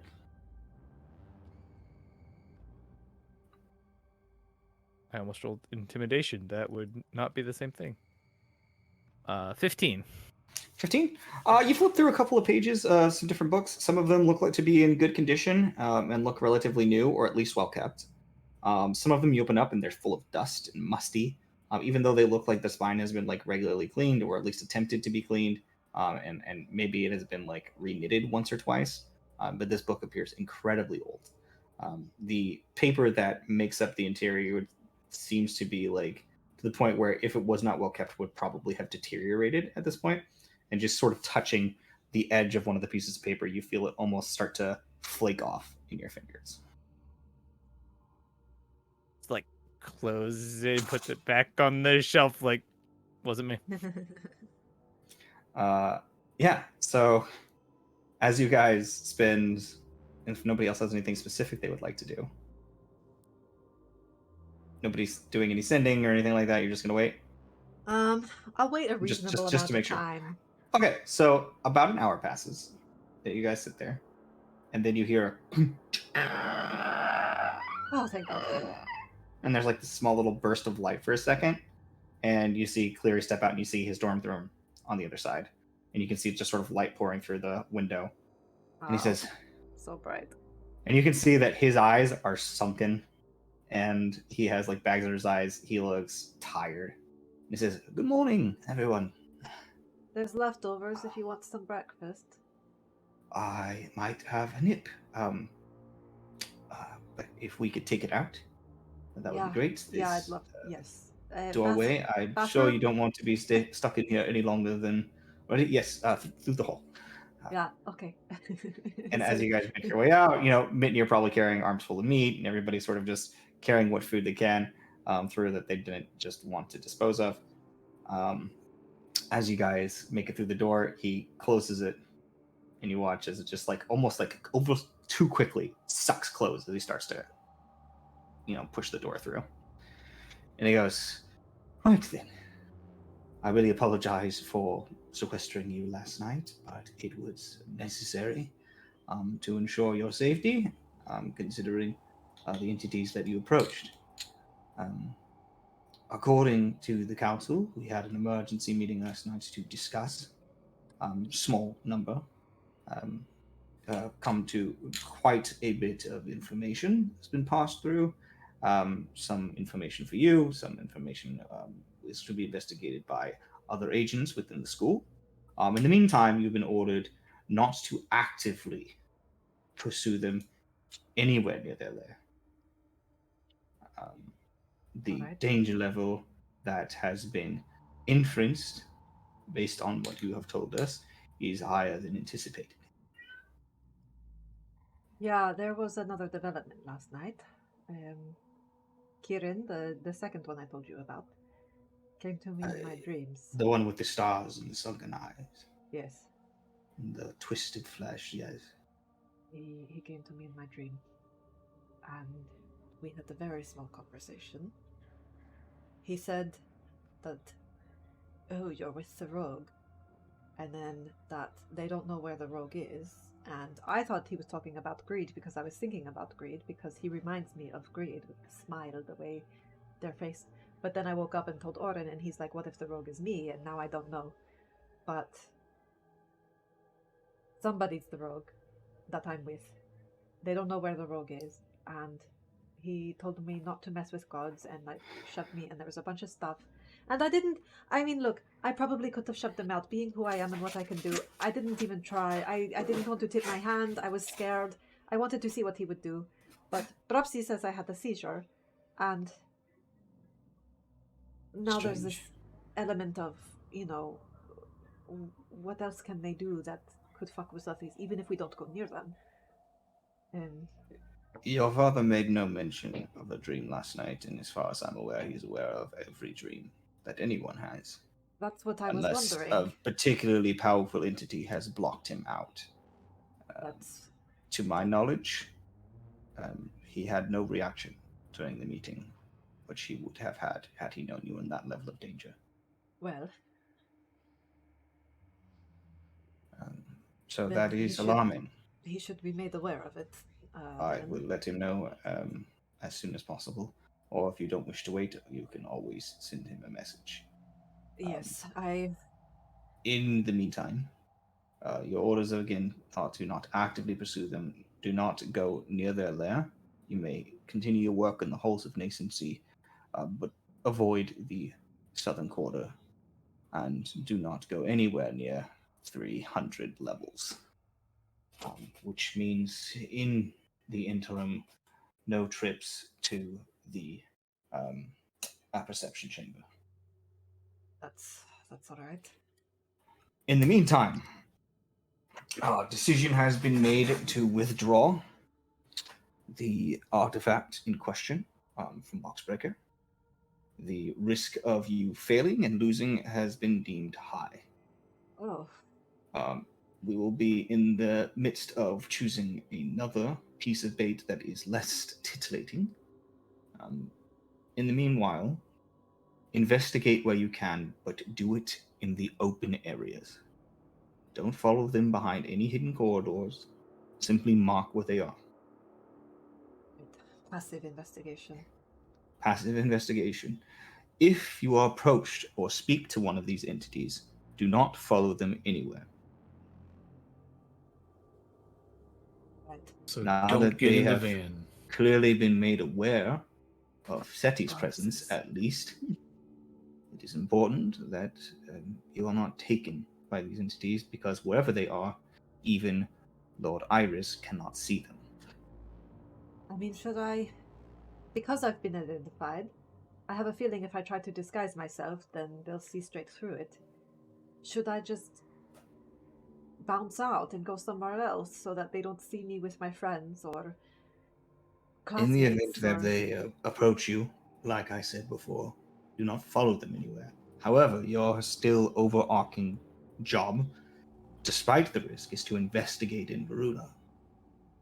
Speaker 6: I almost rolled intimidation. That would not be the same thing. 15.
Speaker 1: 15. You flip through a couple of pages, some different books. Some of them look like to be in good condition and look relatively new, or at least well kept. Some of them you open up and they're full of dust and musty, even though they look like the spine has been like regularly cleaned or at least attempted to be cleaned, and maybe it has been like reknitted once or twice. But this book appears incredibly old. The paper that makes up the interior seems to be like to the point where if it was not well kept would probably have deteriorated at this point, and just sort of touching the edge of one of the pieces of paper, you feel it almost start to flake off in your fingers.
Speaker 6: It's like closes it, puts it back on the shelf like wasn't me.
Speaker 1: Yeah, so as you guys spend, if nobody else has anything specific they would like to do, nobody's doing any sending or anything like that, you're just gonna wait.
Speaker 2: I'll wait a
Speaker 1: Just-
Speaker 2: reasonable
Speaker 1: just
Speaker 2: amount
Speaker 1: to make
Speaker 2: of
Speaker 1: sure.
Speaker 2: time.
Speaker 1: Okay, so about an hour passes that you guys sit there, and then you hear
Speaker 2: Oh, thank God.
Speaker 1: and there's like this small little burst of light for a second, and you see Cleary step out and you see his dorm room on the other side, and you can see just sort of light pouring through the window, and he
Speaker 2: Oh,
Speaker 1: says,
Speaker 2: so bright.
Speaker 1: and you can see that his eyes are sunken, and he has like bags under his eyes. He looks tired. He says, "Good morning, everyone.
Speaker 2: There's leftovers if you want some breakfast.
Speaker 1: I might have a nip. But if we could take it out, that would be great.
Speaker 2: Yeah, I'd
Speaker 1: This
Speaker 2: love. Yes.
Speaker 1: doorway. I'm sure
Speaker 2: bathroom?
Speaker 1: you don't want to be stuck in here any longer than. Ready? Yes, through the hall.
Speaker 2: Yeah. Okay.
Speaker 1: And
Speaker 2: So-
Speaker 1: as you guys make your way out, Mitten, you're probably carrying arms full of meat, and everybody's sort of just carrying what food they can through that they didn't just want to dispose of. As you guys make it through the door, he closes it, and you watch as it just like almost too quickly sucks closed as he starts to, push the door through. And he goes, "Right then. I really apologize for sequestering you last night, but it was necessary to ensure your safety, considering the entities that you approached. Um, According to the council, we had an emergency meeting last night to discuss small number. Come to quite a bit of information has been passed through. Some information for you, some information is to be investigated by other agents within the school. In the meantime, you've been ordered not to actively pursue them anywhere near their lair. The
Speaker 2: Alright.
Speaker 1: danger level that has been inferenced based on what you have told us is higher than anticipated."
Speaker 2: Yeah, there was another development last night. Kirin, the second one I told you about, came to me in my dreams.
Speaker 1: The one with the stars and the sunken eyes,
Speaker 2: Yes,
Speaker 1: and the twisted flesh, yes.
Speaker 2: he came to me in my dream, and we had a very small conversation. He said that, oh, you're with the rogue, and then that they don't know where the rogue is. And I thought he was talking about Greed because I was thinking about Greed because he reminds me of Greed with the smile, the way their face. But then I woke up and told Oren, and he's like, what if the rogue is me? And now I don't know. But somebody's the rogue that I'm with. They don't know where the rogue is. And he told me not to mess with gods and like shoved me, and there was a bunch of stuff. And I mean, look, I probably could have shoved them out, being who I am and what I can do. I didn't even try. I didn't want to tip my hand. I was scared. I wanted to see what he would do. But Dropsy says I had a seizure. And now there's
Speaker 1: Strange.
Speaker 2: this element of, what else can they do that could fuck with us, even if we don't go near them?
Speaker 1: Your father made no mention of a dream last night, and as far as I'm aware, he's aware of every dream that anyone has.
Speaker 2: That's what I was
Speaker 1: Unless
Speaker 2: wondering.
Speaker 1: a particularly powerful entity has blocked him out.
Speaker 2: That's
Speaker 1: To my knowledge, he had no reaction during the meeting, which he would have had he known you in that level of danger.
Speaker 2: well.
Speaker 1: So
Speaker 2: Then
Speaker 1: that
Speaker 2: he
Speaker 1: is
Speaker 2: should-
Speaker 1: alarming.
Speaker 2: He should be made aware of it.
Speaker 1: I
Speaker 2: then.
Speaker 1: will let him know as soon as possible. Or if you don't wish to wait, you can always send him a message.
Speaker 2: Yes,
Speaker 1: In the meantime, your orders again are to not actively pursue them. Do not go near their lair. You may continue your work in the halls of nascency, but avoid the southern quarter and do not go anywhere near 300 levels. Which means in the interim, no trips to the apperception chamber.
Speaker 2: that's all right.
Speaker 1: In the meantime, our decision has been made to withdraw the artifact in question from Boxbreaker. The risk of you failing and losing has been deemed high.
Speaker 2: Oh,
Speaker 1: We will be in the midst of choosing another piece of bait that is less titillating. In the meanwhile, investigate where you can, but do it in the open areas. Don't follow them behind any hidden corridors. Simply mark where they are.
Speaker 2: passive investigation.
Speaker 1: Passive investigation. If you are approached or speak to one of these entities, do not follow them anywhere.
Speaker 2: Right.
Speaker 4: So
Speaker 1: Now
Speaker 4: don't
Speaker 1: that
Speaker 4: get
Speaker 1: they
Speaker 4: in the
Speaker 1: have
Speaker 4: van.
Speaker 1: clearly been made aware of Seti's presence,
Speaker 2: Boxes.
Speaker 1: at least, it is important that you are not taken by these entities, because wherever they are, even Lord Iris cannot see them.
Speaker 2: I mean, should I? Because I've been identified, I have a feeling if I try to disguise myself, then they'll see straight through it. Should I just bounce out and go somewhere else so that they don't see me with my friends or
Speaker 1: In the event
Speaker 2: classmates?
Speaker 1: that they approach you, like I said before, do not follow them anywhere. However, your still overarching job, despite the risk, is to investigate in Varuna.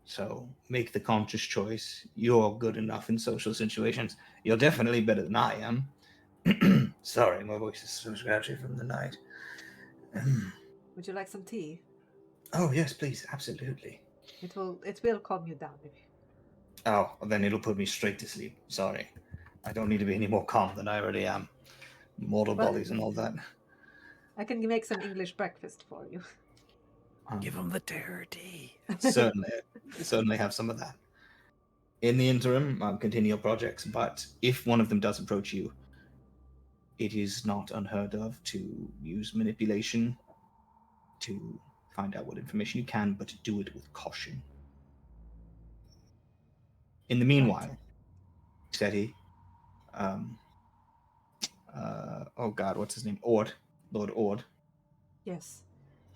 Speaker 1: So make the conscious choice. You're good enough in social situations. You're definitely better than I am. Sorry, my voice is so scratchy from the night.
Speaker 2: Would you like some tea?
Speaker 1: Oh, yes, please, absolutely.
Speaker 2: It will calm you down.
Speaker 1: Oh, then it'll put me straight to sleep. Sorry. I don't need to be any more calm than I already am. Mortal
Speaker 2: Well-
Speaker 1: bodies and all that.
Speaker 2: I can make some English breakfast for you.
Speaker 6: Give him the terror tea.
Speaker 1: Certainly have some of that. In the interim, continue your projects, but if one of them does approach you, it is not unheard of to use manipulation to find out what information you can, but do it with caution. In the meanwhile, Seti, oh god, what's his name? Lord Ord,
Speaker 2: Yes.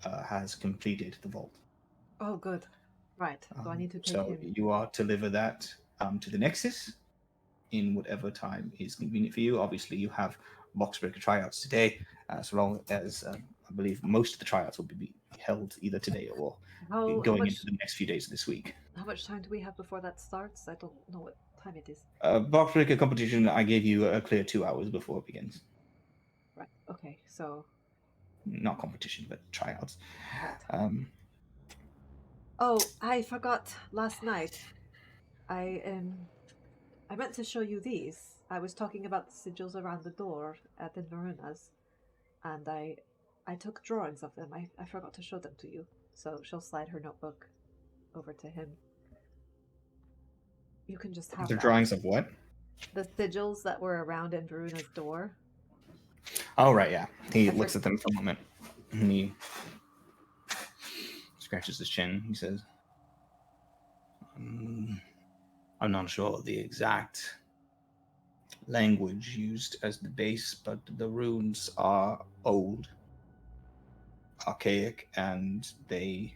Speaker 1: has completed the vault.
Speaker 2: Oh, good. Right. So I need to take
Speaker 1: So
Speaker 2: him.
Speaker 1: you are to deliver that to the Nexus in whatever time is convenient for you. Obviously, you have Boxbreaker tryouts today, so long as I believe most of the tryouts will be held either today or going into the next few days of this week.
Speaker 2: How much time do we have before that starts? I don't know what time it is.
Speaker 1: Boxbreaker competition, I gave you a clear 2 hours before it begins.
Speaker 2: Right. Okay. So.
Speaker 1: Not competition, but tryouts.
Speaker 2: Right. Oh, I forgot last night. I meant to show you these. I was talking about the sigils around the door at Inveruna's, and I took drawings of them. I forgot to show them to you. So she'll slide her notebook over to him. You can just have
Speaker 1: The
Speaker 2: that.
Speaker 1: drawings of what?
Speaker 2: The sigils that were around Inveruna's door.
Speaker 1: Oh, right, yeah. He
Speaker 2: I
Speaker 1: looks at them for a moment, and he scratches his chin. He says, I'm not sure the exact language used as the base, but the runes are old, archaic, and they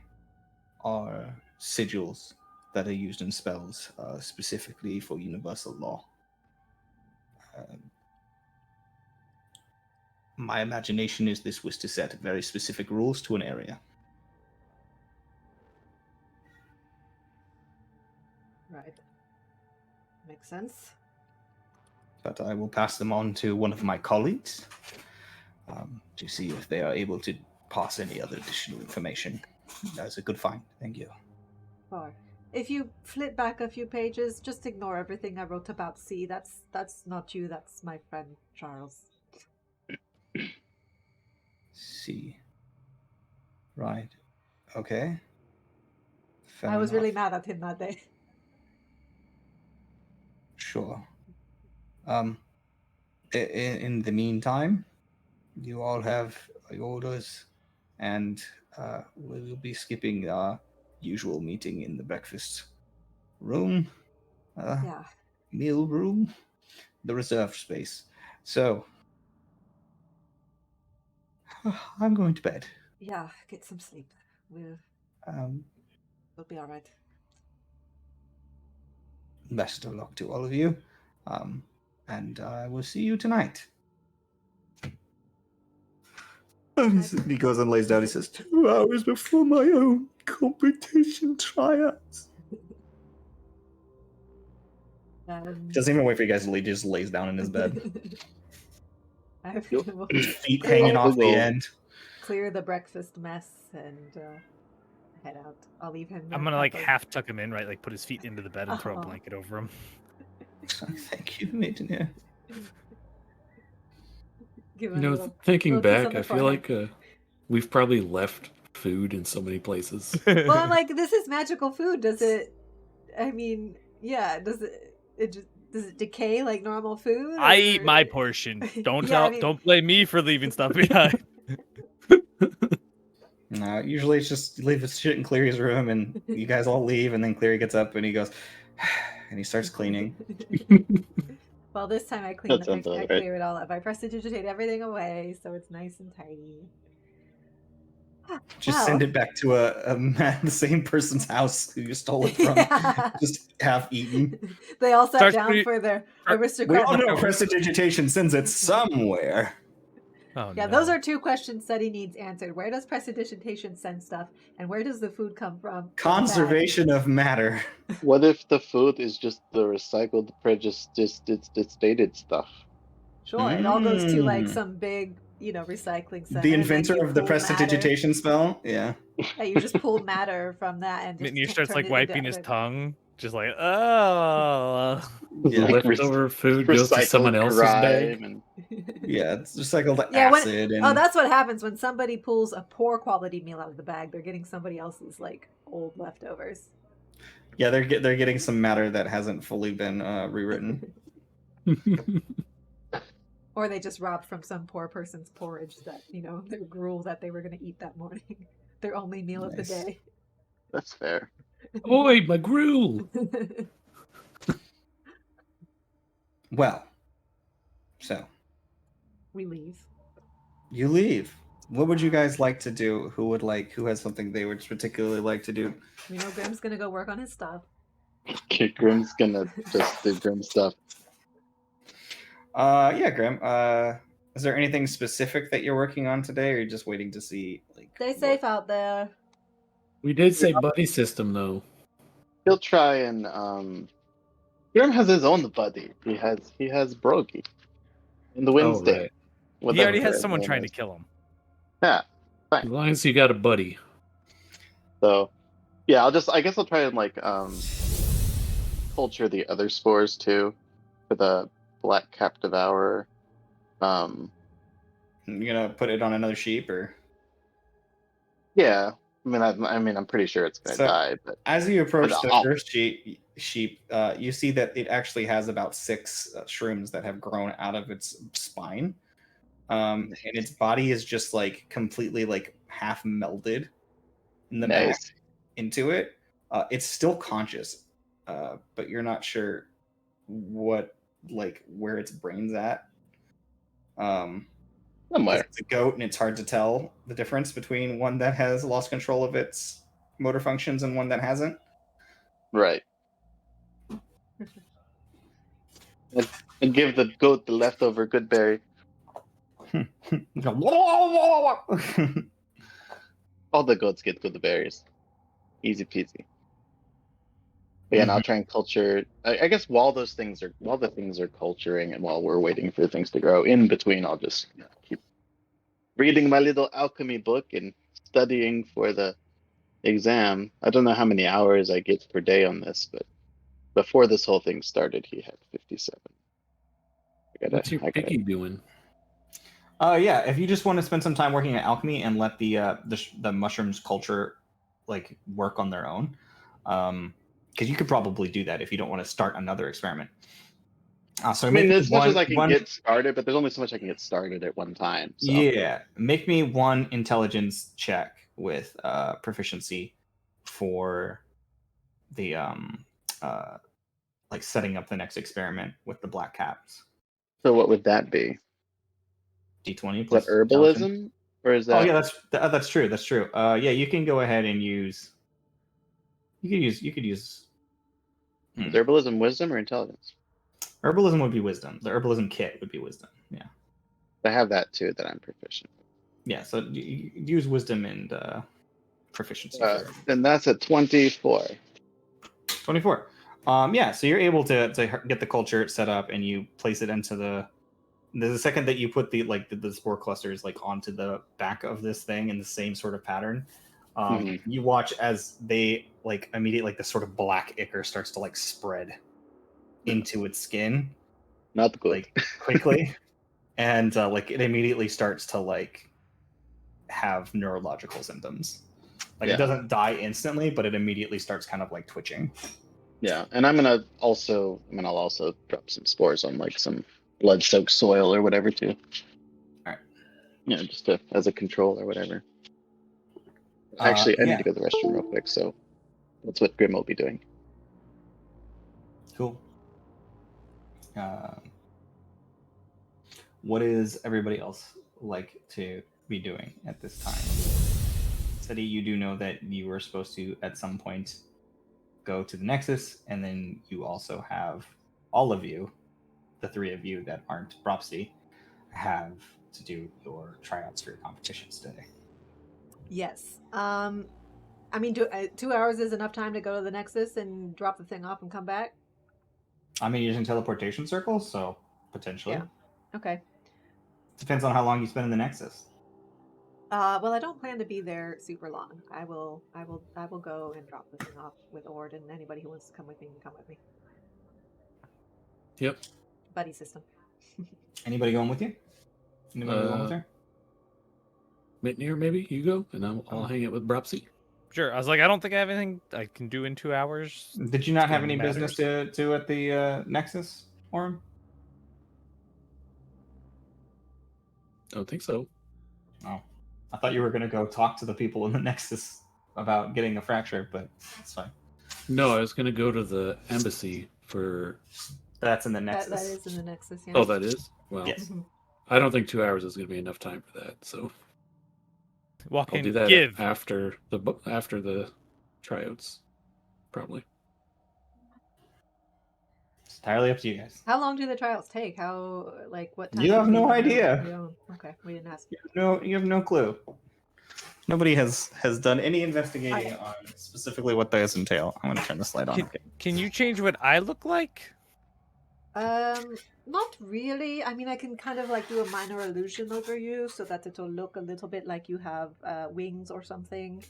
Speaker 1: are sigils that are used in spells specifically for universal law. My imagination is this was to set very specific rules to an area.
Speaker 2: Right. Makes sense.
Speaker 1: But I will pass them on to one of my colleagues to see if they are able to pass any other additional information. That's a good find. Thank you.
Speaker 2: Or if you flip back a few pages, just ignore everything I wrote about C. That's not you. That's my friend Charles.
Speaker 1: See. Right. Okay. Fair
Speaker 2: I was really
Speaker 1: enough.
Speaker 2: mad at him that day.
Speaker 1: Sure. In the meantime, you all have your orders, and we will be skipping our usual meeting in the breakfast room,
Speaker 2: Yeah.
Speaker 1: meal room, the reserved space. So, I'm going to bed.
Speaker 2: Yeah. Get some sleep. We'll
Speaker 1: Um,
Speaker 2: be all right.
Speaker 1: Best of luck to all of you, and I will see you tonight. He goes and lays down. He says, 2 hours before my own competition tryouts. Doesn't even wait for you guys to leave. Just lays down in his bed. His feet hanging off the end.
Speaker 2: Clear the breakfast mess and head out. I'll leave him.
Speaker 6: I'm gonna like half tuck him in, right? Like put his feet into the bed and throw a blanket over him.
Speaker 1: Thank you, Maiden.
Speaker 4: Thinking back, I feel like we've probably left food in so many places.
Speaker 2: Well, I'm like, this is magical food. Does it? I mean, yeah. Does it decay like normal food?
Speaker 6: I eat my portion. Don't
Speaker 2: Yeah, I mean-
Speaker 6: don't blame me for leaving stuff behind.
Speaker 1: No, usually it's just leave his shit in Cleary's room, and you guys all leave, and then Cleary gets up and he goes, and he starts cleaning.
Speaker 2: Well, this time I
Speaker 5: That sounds
Speaker 2: I
Speaker 5: about right.
Speaker 2: clear it all up. I prestidigitate everything away, so it's nice and tidy.
Speaker 1: Just send it back to the same person's house who you stole it from.
Speaker 2: Yeah.
Speaker 1: Just half eaten.
Speaker 2: They all sat
Speaker 6: Starts
Speaker 2: down
Speaker 6: pretty-
Speaker 2: for their
Speaker 1: We
Speaker 2: aristocratic.
Speaker 1: all know prestidigitation sends it somewhere.
Speaker 6: Oh,
Speaker 2: Yeah,
Speaker 6: no.
Speaker 2: those are 2 questions Study needs answered. Where does prestidigitation send stuff, and where does the food come from?
Speaker 1: Conservation of matter.
Speaker 5: What if the food is just the recycled, it's dated stuff?
Speaker 2: Sure, it all goes to like
Speaker 1: Mm.
Speaker 2: some big, recycling center.
Speaker 1: The
Speaker 2: and then
Speaker 1: inventor
Speaker 2: you
Speaker 1: of the
Speaker 2: pull matter.
Speaker 1: prestidigitation spell? Yeah.
Speaker 2: Yeah, you just pull matter from that and just
Speaker 6: Mitnir starts
Speaker 2: turn
Speaker 6: like
Speaker 2: it into
Speaker 6: wiping his
Speaker 2: other-
Speaker 6: like, oh.
Speaker 1: Yeah.
Speaker 5: Like
Speaker 4: Leftover food goes to
Speaker 5: recycled
Speaker 4: someone else's bag.
Speaker 5: grime
Speaker 1: Yeah, it's recycled
Speaker 2: Yeah,
Speaker 1: acid. And
Speaker 2: that's what happens when somebody pulls a poor quality meal out of the bag. They're getting somebody else's like old leftovers.
Speaker 1: yeah, they're getting some matter that hasn't fully been rewritten.
Speaker 2: Or they just robbed from some poor person's porridge that, their gruel that they were going to eat that morning. Their only meal of the
Speaker 1: Nice.
Speaker 2: day.
Speaker 5: That's fair.
Speaker 4: Oi, my gruel!
Speaker 1: Well, so
Speaker 2: We leave.
Speaker 1: you leave. What would you guys like to do? Who has something they would particularly like to do?
Speaker 2: We know Grim's going to go work on his stuff.
Speaker 5: Okay, Grim's gonna just do Grim stuff.
Speaker 1: Yeah, Grim. Is there anything specific that you're working on today, or are you just waiting to see
Speaker 2: Stay safe out there.
Speaker 4: We did say buddy system, though.
Speaker 5: He'll try and Grim has his own buddy. He has Brogy in the Wednesday.
Speaker 4: right.
Speaker 6: He already
Speaker 5: Whatever
Speaker 6: has someone
Speaker 5: his
Speaker 6: trying
Speaker 5: name
Speaker 6: to kill him.
Speaker 5: is. Yeah.
Speaker 4: As long as you got a buddy.
Speaker 5: So yeah, I guess I'll try and like culture the other spores too for the Black Cap Devourer.
Speaker 1: You're gonna put it on another sheep, or
Speaker 5: Yeah. I mean, I'm pretty sure it's gonna
Speaker 1: So-
Speaker 5: die, but
Speaker 1: as you approach the
Speaker 5: I'll-
Speaker 1: first sheep, you see that it actually has about 6 shrooms that have grown out of its spine, and its body is just like completely like half melded in the back
Speaker 5: nice.
Speaker 1: into it. It's still conscious, but you're not sure what like where its brain's at. 'Cause
Speaker 5: Somewhere.
Speaker 1: it's a goat, and it's hard to tell the difference between one that has lost control of its motor functions and one that hasn't.
Speaker 5: Right. And give the goat the leftover good berry. All the goats get good berries. Easy peasy. But yeah, and I'll try and culture. I guess while the things are culturing, and while we're waiting for things to grow, in between, I'll just keep reading my little alchemy book and studying for the exam. I don't know how many hours I get per day on this, but before this whole thing started, he had 57.
Speaker 4: What's your piggy doing?
Speaker 1: Yeah, if you just want to spend some time working at alchemy and let the mushrooms culture like work on their own, because you could probably do that if you don't want to start another experiment. So
Speaker 5: I mean, as much as I can get started, but there's only so much I can get started at one time. So.
Speaker 1: Yeah, make me one intelligence check with proficiency for the like setting up the next experiment with the black caps.
Speaker 5: So what would that be?
Speaker 1: D20
Speaker 5: Is
Speaker 1: plus
Speaker 5: that herbalism, or is that?
Speaker 1: Oh yeah, that's true. That's true. Yeah, you can go ahead and use. You could use.
Speaker 5: Is herbalism wisdom or intelligence?
Speaker 1: Herbalism would be wisdom. The herbalism kit would be wisdom. Yeah.
Speaker 5: I have that too. That I'm proficient.
Speaker 1: Yeah. So you use wisdom and proficiency.
Speaker 5: And that's a 24.
Speaker 1: 24. Yeah. So you're able to get the culture set up, and you place it into the second that you put the spore clusters like onto the back of this thing in the same sort of pattern. You watch as they like immediately like this sort of black ichor starts to like spread into its skin,
Speaker 5: not good,
Speaker 1: like quickly, and like it immediately starts to like have neurological symptoms. Like it doesn't die instantly, but it immediately starts kind of like twitching.
Speaker 5: Yeah, and I'll also drop some spores on like some blood-soaked soil or whatever too.
Speaker 1: All right.
Speaker 5: Yeah, just as a control or whatever. Actually, I need to go to the restroom real quick, so that's what Grim will be doing.
Speaker 1: Cool. What is everybody else like to be doing at this time? Seti, you do know that you were supposed to, at some point, go to the Nexus, and then you also have all of you, the three of you that aren't Propsy, have to do your tryouts for your competitions today.
Speaker 2: Yes. I mean, 2 hours is enough time to go to the Nexus and drop the thing off and come back?
Speaker 1: I mean, using teleportation circles, so potentially.
Speaker 2: Yeah. Okay.
Speaker 1: Depends on how long you spend in the Nexus.
Speaker 2: Well, I don't plan to be there super long. I will go and drop the thing off with Ord, and anybody who wants to come with me can come with me.
Speaker 4: Yep.
Speaker 2: Buddy system.
Speaker 1: Anybody going with you? Anybody going with her?
Speaker 4: Mitnir, maybe you go, and I'll hang out with Bropsy.
Speaker 6: Sure. I was like, I don't think I have anything I can do in 2 hours.
Speaker 1: Did you not have any business to at the Nexus, Orm?
Speaker 4: I don't think so.
Speaker 1: Oh, I thought you were going to go talk to the people in the Nexus about getting a fracture, but it's fine.
Speaker 4: No, I was going to go to the embassy for...
Speaker 1: That's in the Nexus.
Speaker 2: That is in the Nexus, yeah.
Speaker 4: Oh, that is? Well,
Speaker 1: yes.
Speaker 4: I don't think 2 hours is going to be enough time for that, so...
Speaker 6: I'll
Speaker 4: do that after the tryouts, probably.
Speaker 1: It's entirely up to you guys.
Speaker 2: How long do the trials take? What time?
Speaker 1: You have no idea.
Speaker 2: Okay, we didn't ask.
Speaker 1: You have no clue. Nobody has done any investigating on specifically what those entail. I'm going to turn this light on.
Speaker 6: Can you change what I look like?
Speaker 2: Not really. I mean, I can kind of like do a minor illusion over you so that it'll look a little bit like you have wings or something.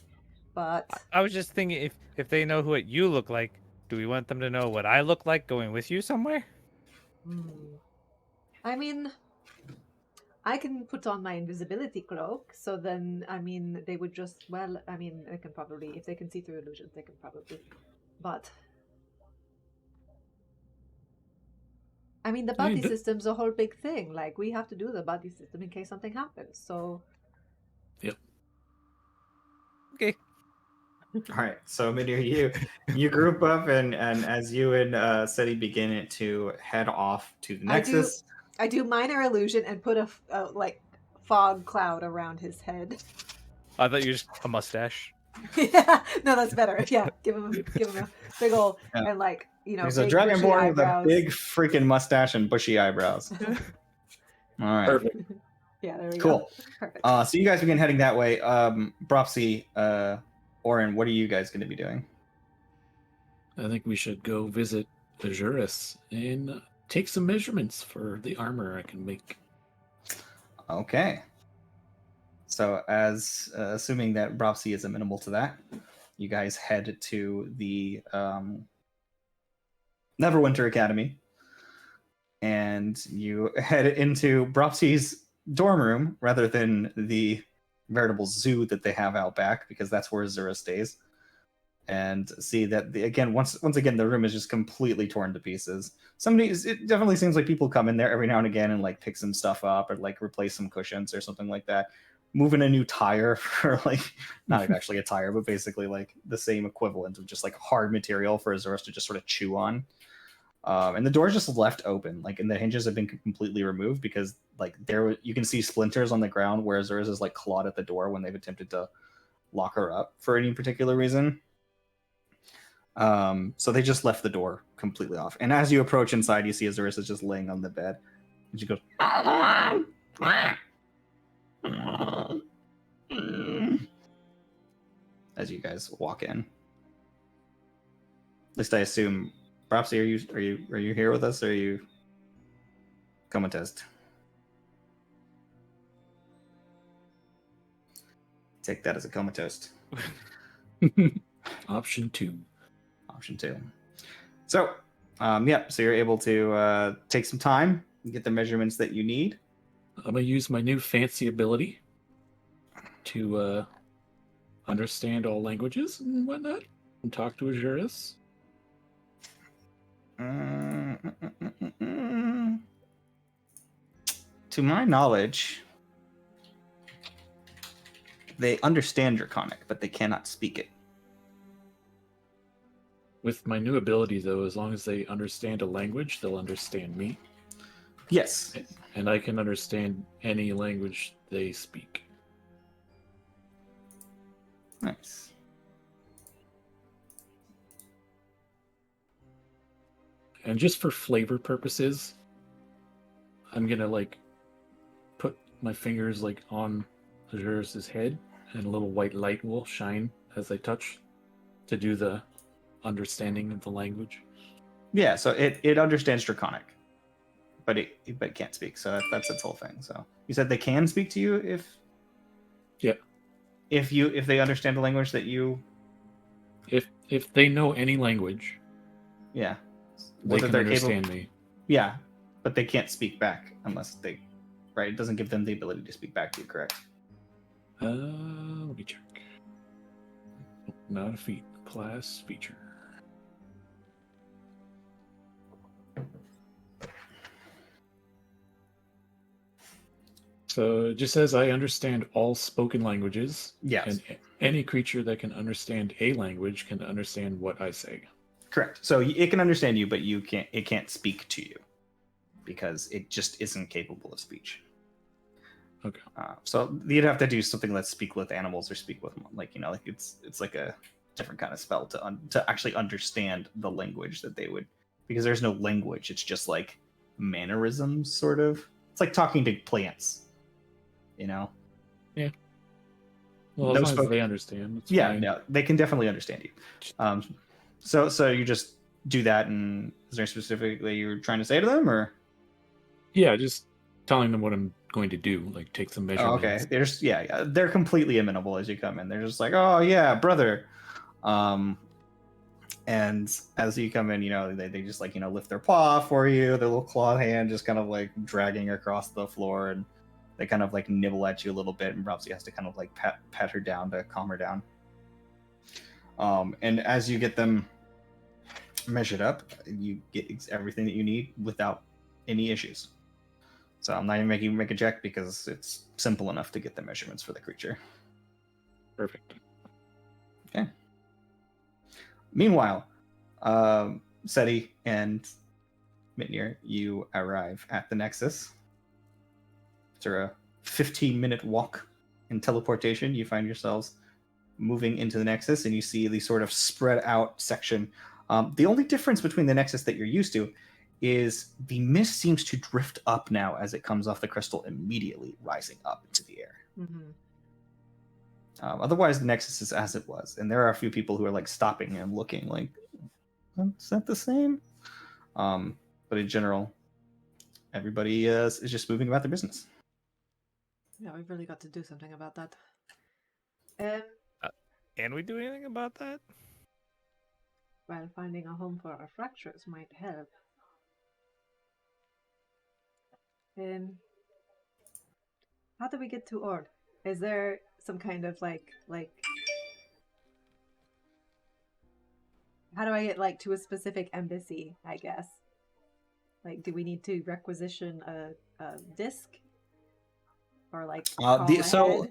Speaker 2: But
Speaker 6: I was just thinking, if they know what you look like, do we want them to know what I look like going with you somewhere?
Speaker 2: I mean, I can put on my invisibility cloak, so then, I mean, they would just, well, I mean, they can probably, if they can see through illusions, they can probably, but... I mean, the buddy system's a whole big thing. Like, we have to do the buddy system in case something happens, so...
Speaker 4: Yep.
Speaker 6: Okay.
Speaker 1: All right, so Midir, you group up, and as you and Seti begin to head off to the Nexus.
Speaker 2: I do minor illusion and put a like fog cloud around his head.
Speaker 6: I thought you were just a mustache.
Speaker 2: Yeah, no, that's better. Yeah, give him a big ol'
Speaker 1: Yeah.
Speaker 2: and like
Speaker 1: There's a
Speaker 2: big bushy
Speaker 1: dragonborn with a
Speaker 2: eyebrows.
Speaker 1: big freaking mustache and bushy eyebrows. All right,
Speaker 4: Perfect.
Speaker 2: Yeah, there we
Speaker 1: cool.
Speaker 2: go. Perfect.
Speaker 1: So you guys begin heading that way. Bropsy, Orin, what are you guys going to be doing?
Speaker 4: I think we should go visit Azuris and take some measurements for the armor I can make.
Speaker 1: Okay. So, as assuming that Bropsy is amenable to that, you guys head to the Neverwinter Academy, and you head into Bropsy's dorm room rather than the veritable zoo that they have out back, because that's where Zura stays. And see that once again the room is just completely torn to pieces. It definitely seems like people come in there every now and again and like pick some stuff up or like replace some cushions or something like that. Moving a new tire for like not actually a tire, but basically like the same equivalent of just like hard material for Azurus to just sort of chew on. And the door's just left open, like, and the hinges have been completely removed because like you can see splinters on the ground where Azurus is like clawed at the door when they've attempted to lock her up for any particular reason. So they just left the door completely off. And as you approach inside, you see Azurus is just laying on the bed. And she goes, as you guys walk in. At least I assume. Propsy, are you here with us, or are you comatose? Take that as a comatose.
Speaker 4: Option 2.
Speaker 1: Option 2. So, so you're able to take some time and get the measurements that you need.
Speaker 4: I'm going to use my new fancy ability to understand all languages and whatnot and talk to Azuris.
Speaker 1: To my knowledge, they understand Draconic, but they cannot speak it.
Speaker 4: With my new ability, though, as long as they understand a language, they'll understand me.
Speaker 1: Yes.
Speaker 4: And I can understand any language they speak.
Speaker 1: Nice.
Speaker 4: And just for flavor purposes, I'm gonna like put my fingers like on Azuris' head, and a little white light will shine as I touch to do the understanding of the language.
Speaker 1: Yeah, so it understands Draconic, but it can't speak. So that's its whole thing. So you said they can speak to you if they understand the language that you.
Speaker 4: If they know any language,
Speaker 1: Yeah.
Speaker 4: they can understand me.
Speaker 1: Yeah, but they can't speak back unless they. Right, it doesn't give them the ability to speak back to you, correct?
Speaker 4: Let me check. Not a feat, class feature. So it just says I understand all spoken languages.
Speaker 1: Yes.
Speaker 4: And any creature that can understand a language can understand what I say.
Speaker 1: Correct. So it can understand you, but it can't speak to you because it just isn't capable of speech.
Speaker 4: Okay.
Speaker 1: So you'd have to do something like speak with animals or speak with it's like a different kind of spell to actually understand the language that they would, because there's no language. It's just like mannerisms, sort of. It's like talking to plants.
Speaker 4: Yeah.
Speaker 1: No
Speaker 4: Well, as long
Speaker 1: spoken.
Speaker 4: as they understand. It's
Speaker 1: Yeah,
Speaker 4: fine.
Speaker 1: no, they can definitely understand you. So you just do that, and is there specifically you're trying to say to them, or?
Speaker 4: Yeah, just telling them what I'm going to do, like take some measurements.
Speaker 1: Oh, okay. They're completely amenable as you come in. They're just like, oh yeah, brother. And as you come in, they just like lift their paw for you, their little clawed hand just kind of like dragging across the floor, and they kind of like nibble at you a little bit, and Bropsy has to kind of like pat her down to calm her down. And as you get them measured up, you get everything that you need without any issues. So I'm not even making you make a check because it's simple enough to get the measurements for the creature.
Speaker 4: Perfect.
Speaker 1: Okay. Meanwhile, Seti and Mitnir, you arrive at the Nexus. After a 15-minute walk in teleportation, you find yourselves moving into the Nexus, and you see the sort of spread out section. The only difference between the Nexus that you're used to is the mist seems to drift up now as it comes off the crystal, immediately rising up into the air.
Speaker 2: Mm-hmm.
Speaker 1: Otherwise, the Nexus is as it was, and there are a few people who are like stopping and looking, like, is that the same? But in general, everybody is just moving about their business.
Speaker 2: Yeah, we've really got to do something about that.
Speaker 6: Can we do anything about that?
Speaker 2: Well, finding a home for our fractures might help. How do we get to Ord? Is there some kind of like how do I get like to a specific embassy, I guess? Like, do we need to requisition a disc? Or like
Speaker 1: so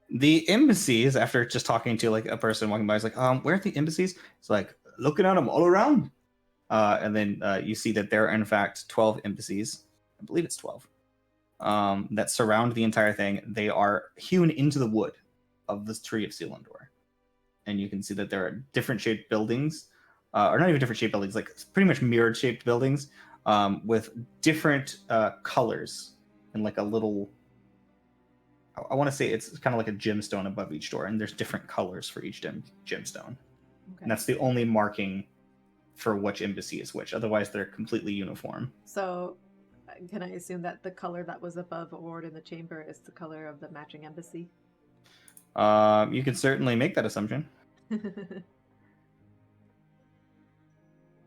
Speaker 1: the embassies, after just talking to like a person walking by, is like, where are the embassies? It's like looking at them all around. And then you see that there are in fact 12 embassies. I believe it's 12. That surround the entire thing. They are hewn into the wood of this tree of Selindor. And you can see that there are different shaped buildings, or not even different shaped buildings, like pretty much mirrored shaped buildings, with different colors and like a little, I want to say it's kind of like a gemstone above each door, and there's different colors for each gemstone.
Speaker 2: Okay.
Speaker 1: And that's the only marking for which embassy is which. Otherwise, they're completely uniform.
Speaker 2: So, can I assume that the color that was above Ord in the chamber is the color of the matching embassy?
Speaker 1: You can certainly make that assumption.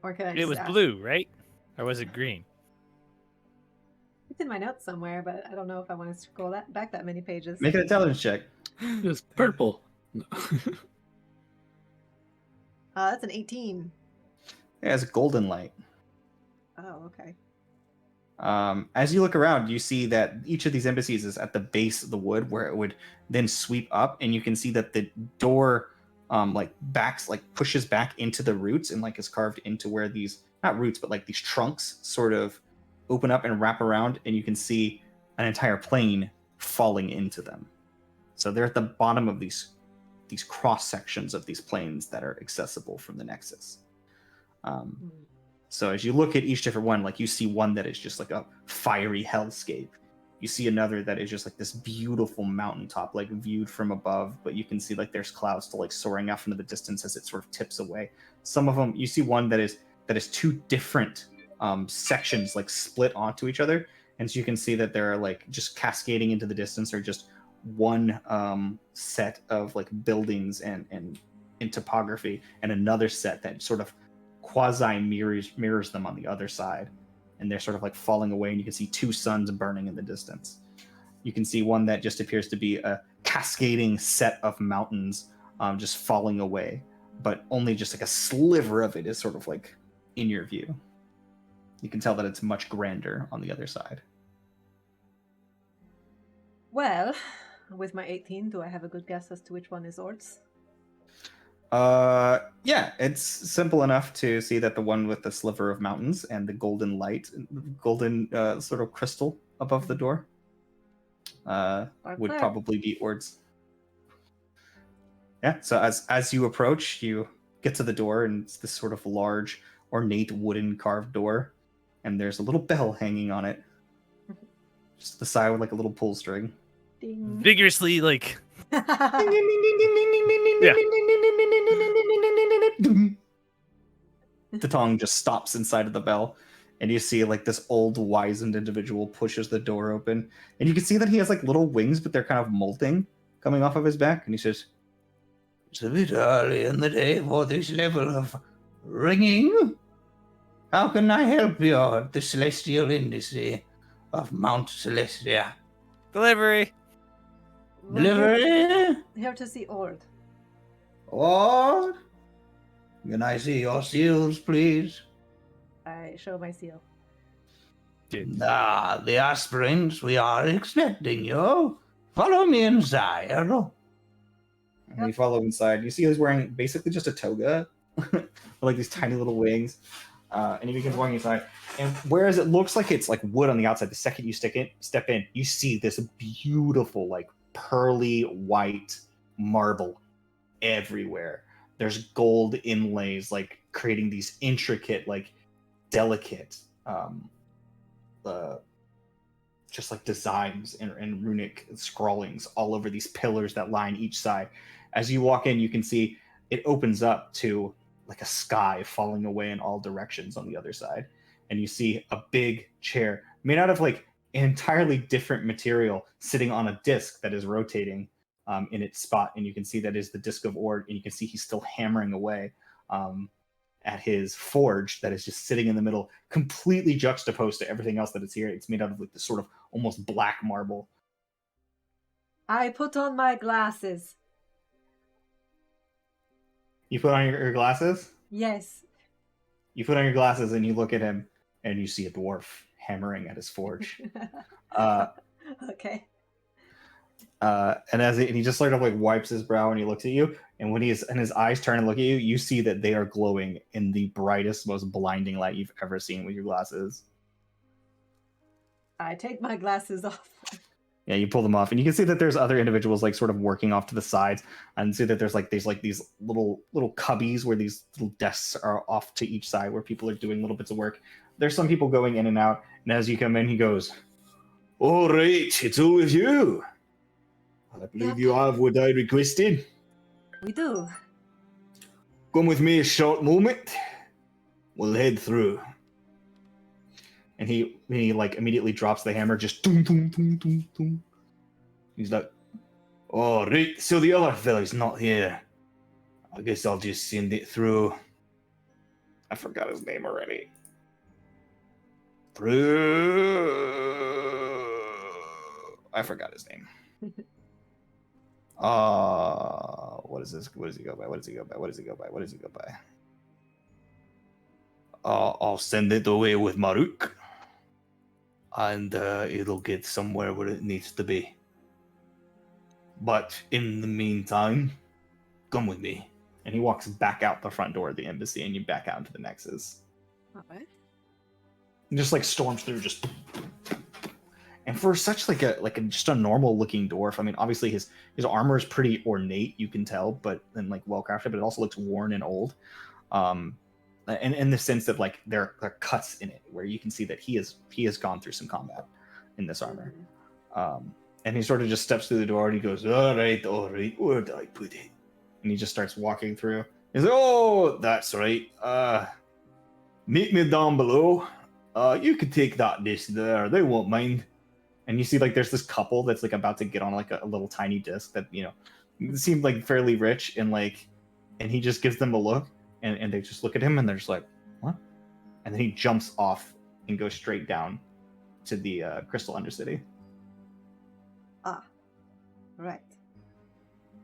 Speaker 2: Or can I
Speaker 6: It
Speaker 2: just
Speaker 6: was
Speaker 2: ask?
Speaker 6: blue, right? Or was it green?
Speaker 2: It's in my notes somewhere, but I don't know if I want to scroll back that many pages.
Speaker 1: Make an intelligence check.
Speaker 4: It was purple.
Speaker 2: That's an 18.
Speaker 1: It has a golden light.
Speaker 2: Oh, okay.
Speaker 1: As you look around, you see that each of these embassies is at the base of the wood, where it would then sweep up, and you can see that the door pushes back into the roots and like is carved into where these, not roots, but like these trunks sort of open up and wrap around, and you can see an entire plane falling into them. So they're at the bottom of these cross sections of these planes that are accessible from the Nexus. So as you look at each different one, like you see one that is just like a fiery hellscape. You see another that is just like this beautiful mountaintop, like viewed from above, but you can see like there's clouds still like soaring off into the distance as it sort of tips away. Some of them, you see one that is two different sections like split onto each other, and so you can see that there are like just cascading into the distance, or just one set of like buildings and in topography, and another set that sort of quasi mirrors them on the other side, and they're sort of like falling away, and you can see two suns burning in the distance. You can see one that just appears to be a cascading set of mountains just falling away, but only just like a sliver of it is sort of like in your view. You can tell that it's much grander on the other side.
Speaker 2: Well, with my 18, do I have a good guess as to which one is Ord's?
Speaker 1: Yeah, it's simple enough to see that the one with the sliver of mountains and the golden light, golden sort of crystal above the door, would
Speaker 2: there.
Speaker 1: probably be Ord's. Yeah, so as you approach, you get to the door, and it's this sort of large, ornate wooden carved door, and there's a little bell hanging on it, just the side with like a little pull string.
Speaker 2: Ding.
Speaker 6: Vigorously, like.
Speaker 1: The tongue just stops inside of the bell, and you see like this old wizened individual pushes the door open, and you can see that he has like little wings, but they're kind of molting coming off of his back, and he says, "It's a bit early in the day for this level of ringing. How can I help you at the Celestial Embassy of Mount Celestia?
Speaker 6: Delivery.
Speaker 1: Delivery?
Speaker 2: Here to see Ord.
Speaker 1: What? Can I see your seals, please?"
Speaker 2: I show my seal.
Speaker 1: The aspirants, we are expecting you. Follow me inside. And you follow inside. You see he's wearing basically just a toga like these tiny little wings. And he begins walking inside. And whereas it looks like it's like wood on the outside, the second you step in, you see this beautiful, like pearly white marble everywhere. There's gold inlays, like creating these intricate, like delicate, just like designs and runic scrawlings all over these pillars that line each side. As you walk in, you can see it opens up to like a sky falling away in all directions on the other side. And you see a big chair made out of like an entirely different material sitting on a disc that is rotating in its spot. And you can see that is the disc of ore. And you can see he's still hammering away at his forge that is just sitting in the middle, completely juxtaposed to everything else that is here. It's made out of like this sort of almost black marble.
Speaker 2: I put on my glasses.
Speaker 1: You put on your glasses?
Speaker 2: Yes.
Speaker 1: You put on your glasses and you look at him and you see a dwarf hammering at his forge.
Speaker 2: Okay.
Speaker 1: And he just sort of like wipes his brow and he looks at you. And when his eyes turn and look at you, you see that they are glowing in the brightest, most blinding light you've ever seen with your glasses.
Speaker 2: I take my glasses off.
Speaker 1: Yeah, you pull them off, and you can see that there's other individuals like sort of working off to the sides, and see that there's like these little cubbies where these little desks are off to each side where people are doing little bits of work. There's some people going in and out, and as you come in, he goes, "All right, it's all with you. I believe you have what I requested.
Speaker 2: We do.
Speaker 1: Come with me a short moment. We'll head through." And he like immediately drops the hammer, just doom, doom, doom, doom, doom. He's like, "Oh, right, so the other fella's not here. I guess I'll just send it through." I forgot his name already. I forgot his name. What is this? What does he go by? What does he go by? What does he go by? What does he go by? I'll send it away with Maruk. And it'll get somewhere where it needs to be. But in the meantime, come with me. And he walks back out the front door of the embassy, and you back out into the Nexus.
Speaker 2: All right.
Speaker 1: And just like storms through, just. And for such like a just a normal looking dwarf, I mean, obviously his armor is pretty ornate, you can tell, but then like well crafted, but it also looks worn and old. And in the sense that like there are cuts in it where you can see that he has gone through some combat in this armor. And he sort of just steps through the door and he goes, all right, where did I put it? And he just starts walking through. He's like, "Oh, that's right. Meet me down below. You can take that disc there. They won't mind." And you see like there's this couple that's like about to get on like a little tiny disc that, you know, seemed like fairly rich, and he just gives them a look. And they just look at him and they're just like, "What?" And then he jumps off and goes straight down to the Crystal Undercity.
Speaker 2: Ah, right.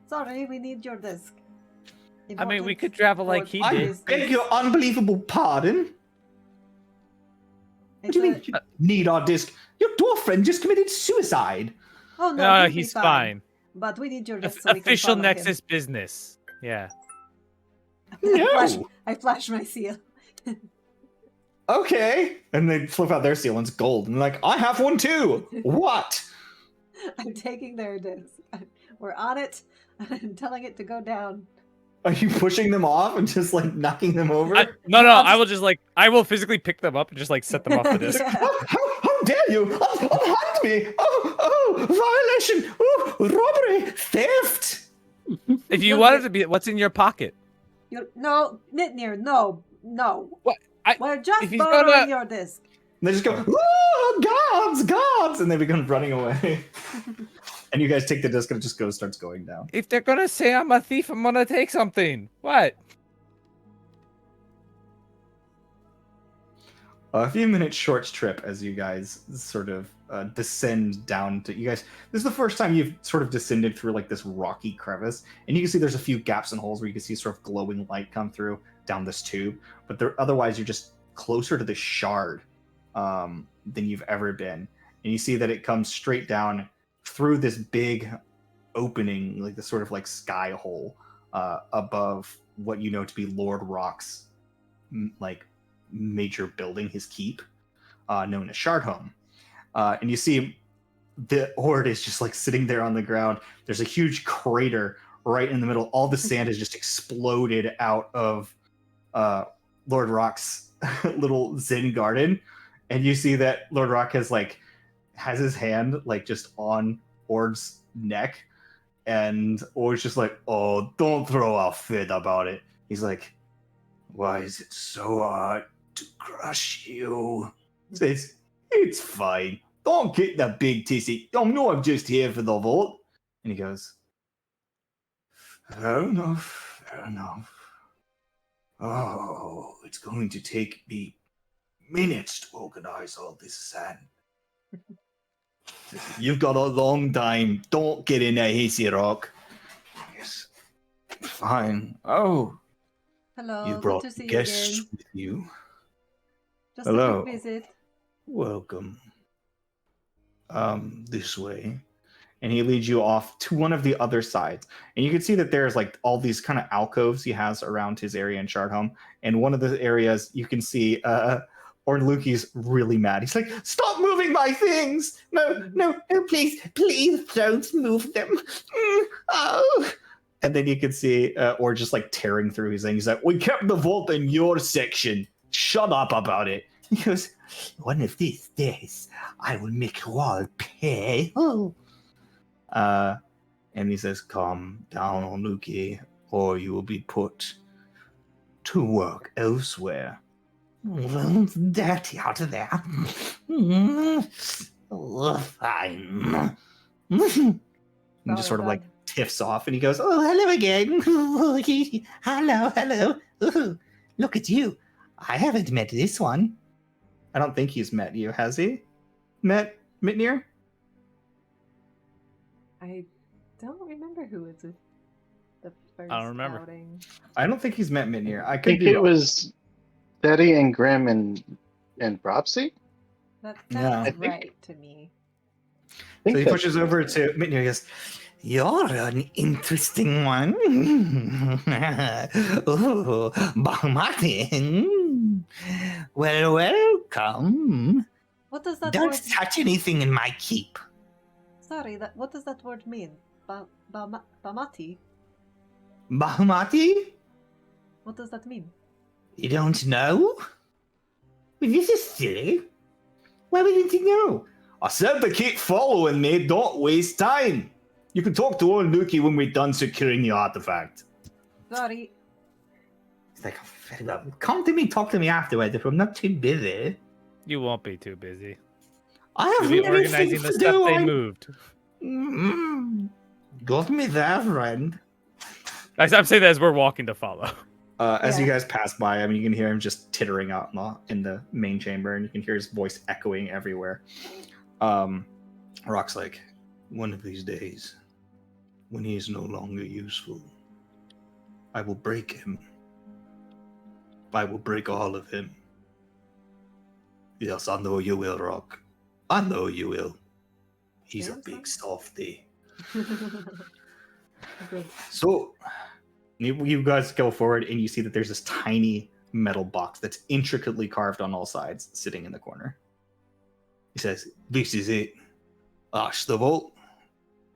Speaker 2: Sorry, we need your disc.
Speaker 6: I mean, we could travel like he
Speaker 1: I
Speaker 6: did.
Speaker 1: beg your unbelievable pardon? What do you mean you need our disc? Your dwarf friend just committed suicide.
Speaker 2: Oh no,
Speaker 6: No,
Speaker 2: he'll be
Speaker 6: he's fine.
Speaker 2: But we need your disc so we can
Speaker 6: Official
Speaker 2: follow
Speaker 6: Nexus business. Yeah.
Speaker 2: him.
Speaker 1: No.
Speaker 2: I flash my seal.
Speaker 1: Okay. And they flip out their seal and it's gold. And they're like, "I have one too." What?
Speaker 2: I'm taking their disc. We're on it. I'm telling it to go down.
Speaker 1: Are you pushing them off and just like knocking them over?
Speaker 6: No,
Speaker 2: I'll
Speaker 6: I will just like, I will physically pick them up and just like set them off the disc.
Speaker 2: Yeah.
Speaker 1: How dare you? Unhand me! Violation! Oh, robbery! Theft!
Speaker 6: If you wanted to be, what's in your pocket?
Speaker 2: No, Nitnir, no.
Speaker 6: What?
Speaker 2: We're just
Speaker 6: if he's
Speaker 2: borrowing
Speaker 6: gonna-
Speaker 2: your disc.
Speaker 1: And they just go, "Oh, gods! And they begin running away. And you guys take the disc and it just starts going down.
Speaker 6: If they're gonna say I'm a thief, I'm gonna take something. What?
Speaker 1: A few minutes short trip as you guys sort of descend down to you guys. This is the first time you've sort of descended through like this rocky crevice, and you can see there's a few gaps and holes where you can see sort of glowing light come through down this tube. But otherwise, you're just closer to the shard than you've ever been, and you see that it comes straight down through this big opening, like this sort of like sky hole above what you know to be Lord Rock's like major building, his keep, known as Shardhome. And you see the Ord is just like sitting there on the ground. There's a huge crater right in the middle. All the sand has just exploded out of Lord Rock's little Zen garden. And you see that Lord Rock has his hand like just on Ord's neck. And Ord's just like, oh, don't throw a fit about it. He's like, why is it so hard to crush you? He says, it's fine. Don't get the big tissy. I'm just here for the vault. And he goes, fair enough, fair enough. Oh, it's going to take me minutes to organize all this sand. You've got a long time. Don't get in a hissy rock. Yes, fine. Oh,
Speaker 2: Hello,
Speaker 1: you
Speaker 2: good
Speaker 1: brought
Speaker 2: to see you
Speaker 1: guests
Speaker 2: again.
Speaker 1: with you.
Speaker 2: Just
Speaker 1: Hello.
Speaker 2: a quick visit.
Speaker 1: Welcome. This way. And he leads you off to one of the other sides. And you can see that there's like all these kind of alcoves he has around his area in Shardhome. And one of the areas you can see Orlukey's really mad. He's like, stop moving my things! No, please don't move them. Oh. And then you can see Or just like tearing through his thing. He's like, we kept the vault in your section. Shut up about it. He goes, one of these days, I will make you all pay. Oh. And he says, calm down, Orlukey, or you will be put to work elsewhere. Well, dirty out of there. Oh, fine. And just sort of like tiffs off, and he goes, oh, hello again. Hello. Ooh, look at you. I haven't met this one. I don't think he's met you, has he? Met Mitnir?
Speaker 2: I don't remember who was it. The first
Speaker 6: I don't remember.
Speaker 2: outing.
Speaker 1: I don't think he's met Mitnir. I
Speaker 5: I
Speaker 1: could
Speaker 5: think
Speaker 1: be
Speaker 5: it
Speaker 1: wrong.
Speaker 5: was Daddy and Grim and Propsy.
Speaker 2: That
Speaker 1: Yeah.
Speaker 2: sounds
Speaker 5: I think-
Speaker 2: right to me.
Speaker 1: So he pushes over to Mitnir and goes, you're an interesting one. Oh, Bahmati. Well, welcome.
Speaker 2: What does that
Speaker 1: Don't
Speaker 2: word?
Speaker 1: touch anything in my keep.
Speaker 2: Sorry, what does that word mean? Bamati.
Speaker 1: Bahmati?
Speaker 2: What does that mean?
Speaker 1: You don't know? Well, this is silly. Why wouldn't you know? I said to keep following me, don't waste time. You can talk to Orlukey when we're done securing the artifact.
Speaker 2: Sorry.
Speaker 1: He's like, very well. Come to me, talk to me afterwards if I'm not too busy.
Speaker 6: You won't be too busy.
Speaker 1: I
Speaker 6: You'll
Speaker 1: have
Speaker 6: be
Speaker 1: many
Speaker 6: organizing
Speaker 1: things
Speaker 6: the
Speaker 1: to
Speaker 6: stuff
Speaker 1: do.
Speaker 6: they moved.
Speaker 1: Got me there, friend.
Speaker 6: I'm saying that as we're walking to follow.
Speaker 1: As you
Speaker 2: Yeah.
Speaker 1: guys pass by, I mean, you can hear him just tittering out in the main chamber, and you can hear his voice echoing everywhere. Rock's like, one of these days, when he is no longer useful, I will break him. I will break all of him. Yes, I know you will, Rock. I know you will. He's a
Speaker 2: Yes,
Speaker 1: big
Speaker 2: sir.
Speaker 1: softy.
Speaker 2: Good.
Speaker 1: So, you guys go forward, and you see that there's this tiny metal box that's intricately carved on all sides, sitting in the corner. He says, this is it. Ash the vault.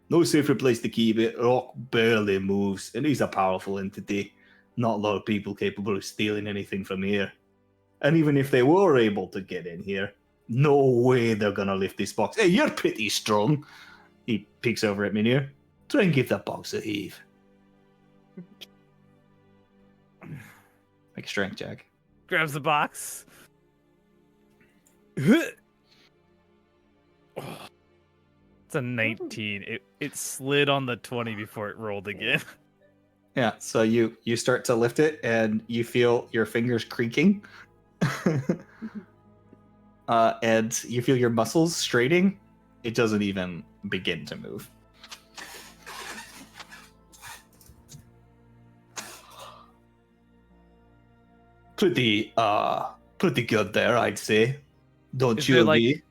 Speaker 1: No safer place to keep it. Rock barely moves, and he's a powerful entity. Not a lot of people capable of stealing anything from here. And even if they were able to get in here, no way they're gonna lift this box. Hey, you're pretty strong. He peeks over at Minir. Try and give that box a heave. Make a strength check.
Speaker 6: Grabs the box. It's a 19. It slid on the 20 before it rolled again.
Speaker 1: Yeah, so you start to lift it, and you feel your fingers creaking. And you feel your muscles straining. It doesn't even begin to move. Pretty good there, I'd say. Don't
Speaker 6: Is
Speaker 1: you
Speaker 6: there, like-
Speaker 1: agree?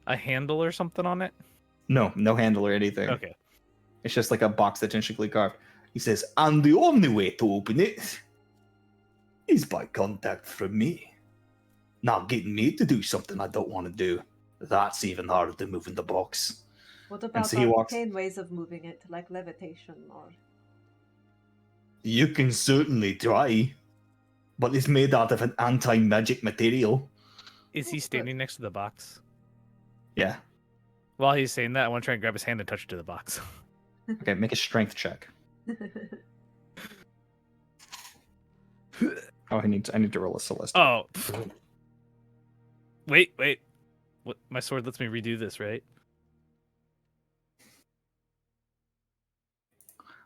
Speaker 6: A handle or something on it?
Speaker 1: No handle or anything.
Speaker 6: Okay.
Speaker 1: It's just like a box that's intricately carved. He says, and the only way to open it
Speaker 7: is by contact from me. Not getting me to do something I don't want to do. That's even harder than moving the box.
Speaker 2: What about
Speaker 1: so he walks-
Speaker 2: arcane ways of moving it, like levitation or...
Speaker 7: You can certainly try, but it's made out of an anti-magic material.
Speaker 6: Is he standing next to the box?
Speaker 7: Yeah.
Speaker 6: While he's saying that, I want to try and grab his hand and touch it to the box.
Speaker 1: Okay, make a strength check. Oh, I need to roll a celestial.
Speaker 6: Oh. Wait. What? My sword lets me redo this, right?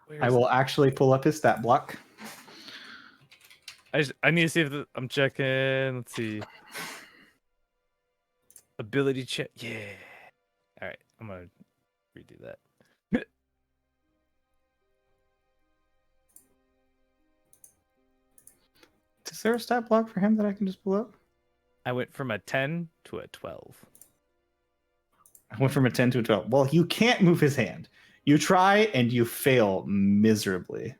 Speaker 6: Where
Speaker 1: I
Speaker 6: is
Speaker 1: will
Speaker 6: it?
Speaker 1: actually pull up his stat block.
Speaker 6: I need to see if I'm checking. Let's see. Ability check. Yeah. All right. I'm gonna redo that.
Speaker 1: Is there a stat block for him that I can just pull up?
Speaker 6: I went from a 10 to a 12.
Speaker 1: I went from a 10 to a 12. Well, you can't move his hand. You try and you fail miserably.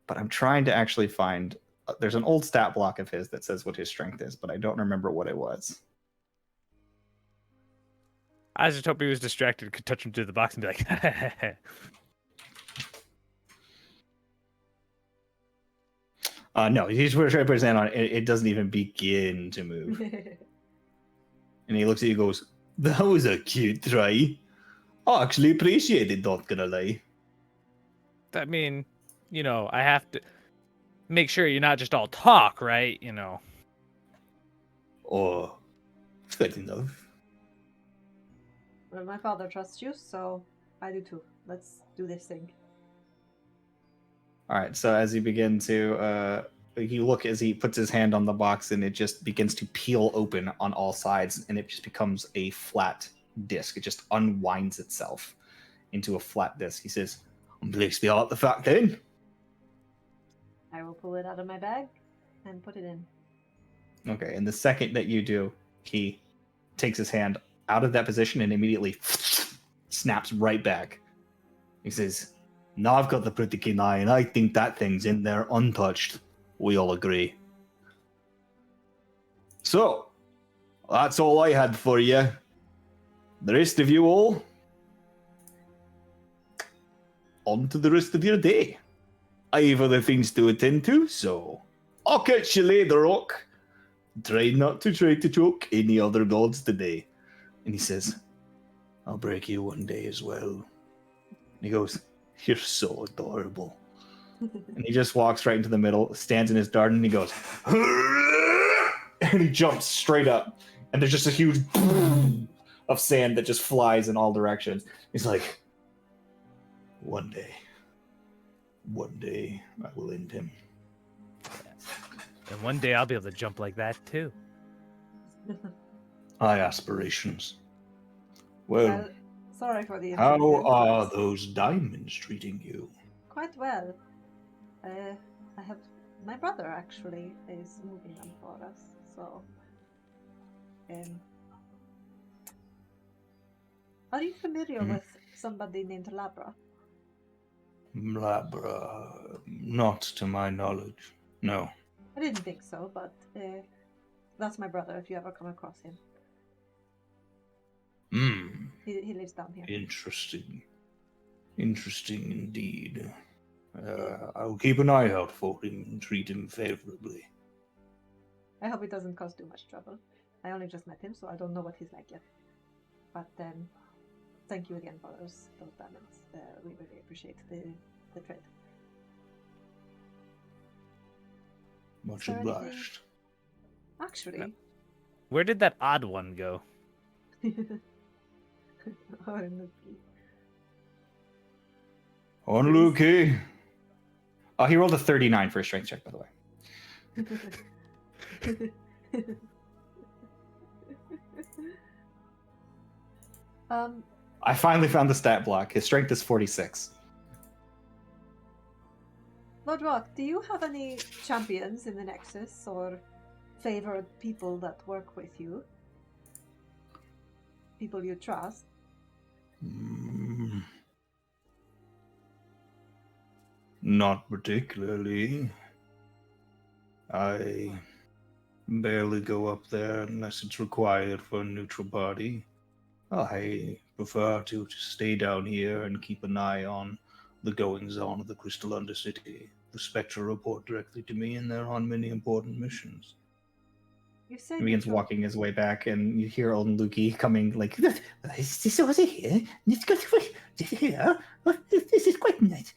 Speaker 1: But I'm trying to actually find. There's an old stat block of his that says what his strength is, but I don't remember what it was.
Speaker 6: I just hope he was distracted, could touch him to the box and be like,
Speaker 1: No, he's trying to put his hand on it. It doesn't even begin to move. And he looks at you and goes, "That was a cute try. I actually appreciate it, not gonna lie."
Speaker 6: I mean, you know, I have to make sure you're not just all talk, right? You know.
Speaker 7: Oh, fair enough.
Speaker 2: Well, my father trusts you, so I do too. Let's do this thing.
Speaker 1: All right, so as you begin to, you look as he puts his hand on the box, and it just begins to peel open on all sides, and it just becomes a flat disc. It just unwinds itself into a flat disc. He says,
Speaker 7: Place the artifact then.
Speaker 2: I will pull it out of my bag and put it in.
Speaker 1: Okay, and the second that you do, he takes his hand out of that position and immediately snaps right back.
Speaker 7: He says, "Now I've got the pretty keen eye, and I think that thing's in there untouched. We all agree. So, that's all I had for you. The rest of you all, on to the rest of your day. I have other things to attend to, so I'll catch you later, Rock. Try not to try to choke any other gods today." And he says, "I'll break you one day as well." And he goes, "You're so adorable."
Speaker 1: And he just walks right into the middle, stands in his dart, and he goes, and he jumps straight up. And there's just a huge of sand that just flies in all directions. He's like,
Speaker 7: One day, I will end him.
Speaker 6: And one day I'll be able to jump like that too.
Speaker 7: High aspirations. Well,
Speaker 2: Sorry for the
Speaker 7: how
Speaker 2: inconvenience.
Speaker 7: are those diamonds treating you?
Speaker 2: Quite well. I have my brother actually is moving them for us. So, are you familiar
Speaker 7: Mhm.
Speaker 2: with somebody named Labra?
Speaker 7: Labra, not to my knowledge. No.
Speaker 2: I didn't think so, but that's my brother. If you ever come across him,
Speaker 7: Hmm.
Speaker 2: he lives down here.
Speaker 7: Interesting. Interesting indeed. I'll keep an eye out for him and treat him favorably.
Speaker 2: I hope it doesn't cause too much trouble. I only just met him, so I don't know what he's like yet. But thank you again for those diamonds. We really appreciate the trade.
Speaker 7: Much
Speaker 2: Is there anything-
Speaker 7: obliged.
Speaker 2: Actually,
Speaker 6: Where did that odd one go?
Speaker 7: Unlucky.
Speaker 1: he rolled a 39 for a strength check, by the way. I finally found the stat block. His strength is 46.
Speaker 2: Lord Rock, do you have any champions in the Nexus or favored people that work with you? People you trust?
Speaker 7: Hmm. Not particularly. I barely go up there unless it's required for a neutral party. I prefer to just stay down here and keep an eye on the goings-on of the Crystal Undercity. The Spectre report directly to me, and they're on many important missions.
Speaker 2: You say
Speaker 1: He begins
Speaker 2: neutral-
Speaker 1: walking his way back, and you hear old Lukey coming, like, "Is this over here? Let's go here. This is quite nice."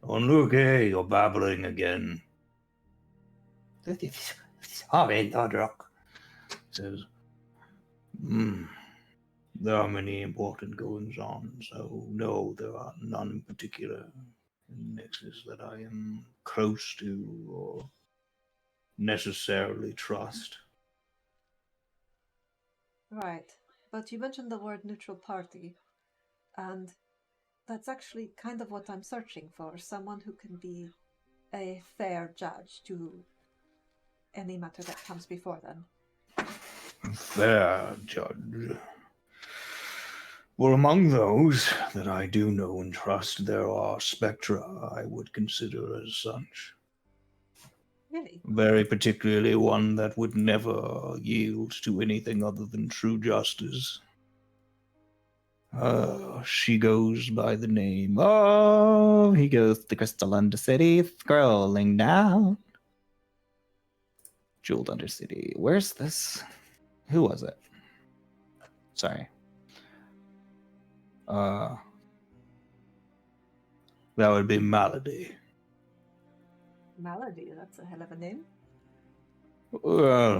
Speaker 7: Oh, look, hey, you're babbling again.
Speaker 1: Sorry, Lord Rock.
Speaker 7: Says, there are many important goings-on, so no, there are none in particular in Nexus that I am close to or necessarily trust.
Speaker 2: Right. But you mentioned the word neutral party, and that's actually kind of what I'm searching for. Someone who can be a fair judge to any matter that comes before them.
Speaker 7: Fair judge. Well, among those that I do know and trust, there are Spectra I would consider as such.
Speaker 2: Really?
Speaker 7: Very particularly one that would never yield to anything other than true justice. She goes by the name.
Speaker 1: Oh, he goes to the Crystal Undercity, scrolling down. Jeweled Undercity. Where's this? Who was it? Sorry.
Speaker 7: That would be Malady.
Speaker 2: Malady, that's a hell of a name.
Speaker 7: Well,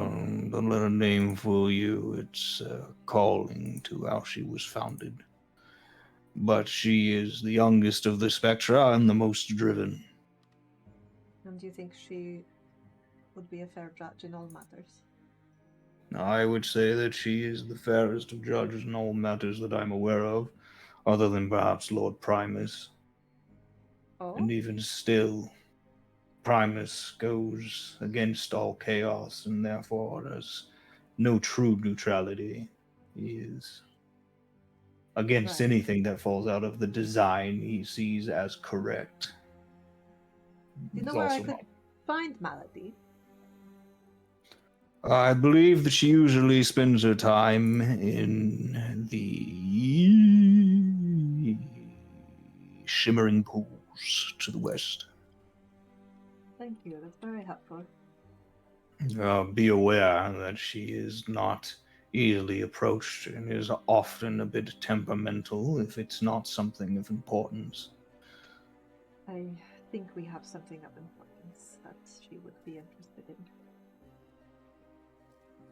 Speaker 7: don't let a name fool you. It's calling to how she was founded. But she is the youngest of the Spectra and the most driven.
Speaker 2: And do you think she would be a fair judge in all matters?
Speaker 7: I would say that she is the fairest of judges in all matters that I'm aware of, other than perhaps Lord Primus.
Speaker 2: Oh?
Speaker 7: And even still, Primus goes against all chaos, and therefore has no true neutrality. He is against
Speaker 2: Right.
Speaker 7: anything that falls out of the design he sees as correct.
Speaker 2: Do you know
Speaker 7: He's
Speaker 2: where I
Speaker 7: also
Speaker 2: could find Malady?
Speaker 7: I believe that she usually spends her time in the shimmering pools to the west.
Speaker 2: Thank you, that's very helpful.
Speaker 7: Be aware that she is not easily approached and is often a bit temperamental if it's not something of importance.
Speaker 2: I think we have something of importance that she would be interested in.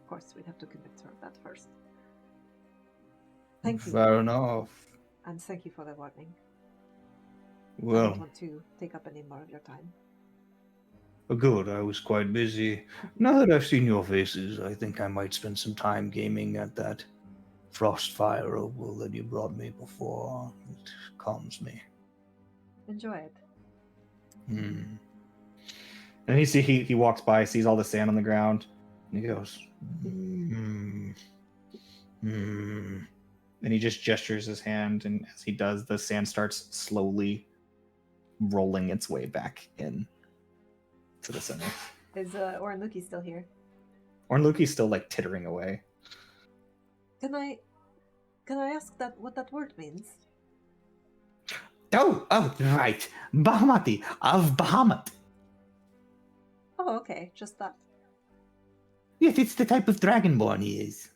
Speaker 2: Of course, we'd have to convince her of that first. Thank you.
Speaker 7: Fair enough.
Speaker 2: And thank you for the warning. I
Speaker 7: Well,
Speaker 2: don't want to take up any more of your time.
Speaker 7: good. I was quite busy. Now that I've seen your faces, I think I might spend some time gaming at that Frostfire oval that you brought me before. It calms me.
Speaker 2: Enjoy it.
Speaker 1: And he walks by, sees all the sand on the ground, and he goes, And he just gestures his hand, and as he does, the sand starts slowly rolling its way back in to the center.
Speaker 2: Is Oranuki still here?
Speaker 1: Ornluki's still like tittering away.
Speaker 2: Can I ask what that word means?
Speaker 1: Oh, right. Bahamati of Bahamut.
Speaker 2: Oh, okay, just that.
Speaker 1: Yes, it's the type of dragonborn he is.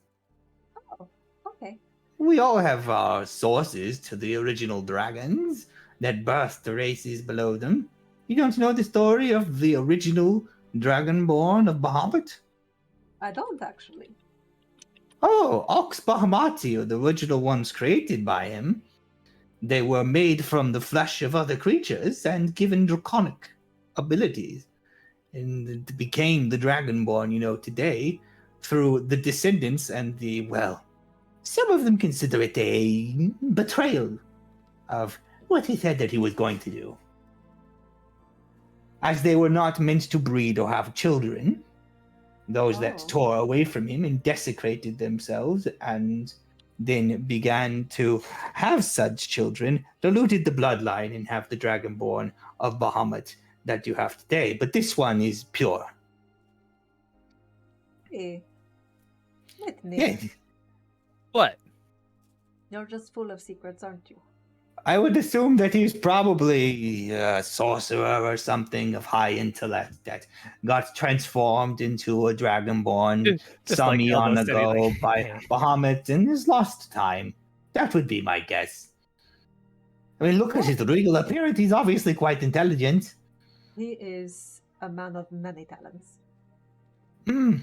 Speaker 2: Oh, okay.
Speaker 1: We all have our sources to the original dragons that birthed the races below them. You don't know the story of the original dragonborn of Bahamut?
Speaker 2: I don't actually.
Speaker 1: Oh, Ox Bahamati are the original ones created by him. They were made from the flesh of other creatures and given draconic abilities. And became the dragonborn you know today through the descendants and some of them consider it a betrayal of what he said that he was going to do. As they were not meant to breed or have children, those that
Speaker 2: Oh.
Speaker 1: tore away from him and desecrated themselves and then began to have such children, diluted the bloodline and have the dragonborn of Bahamut that you have today. But this one is pure.
Speaker 2: Hey,
Speaker 1: Yeah,
Speaker 6: What?
Speaker 2: you're just full of secrets, aren't you?
Speaker 7: I would assume that he's probably a sorcerer or something of high intellect that got transformed into a dragonborn
Speaker 6: Just
Speaker 7: some
Speaker 6: like
Speaker 7: eon
Speaker 6: elbow steady,
Speaker 7: ago
Speaker 6: like,
Speaker 7: by
Speaker 6: hey.
Speaker 7: Bahamut and has lost time. That would be my guess. I mean, look at his regal appearance. He's obviously quite intelligent.
Speaker 2: He is a man of many talents.
Speaker 7: Hmm.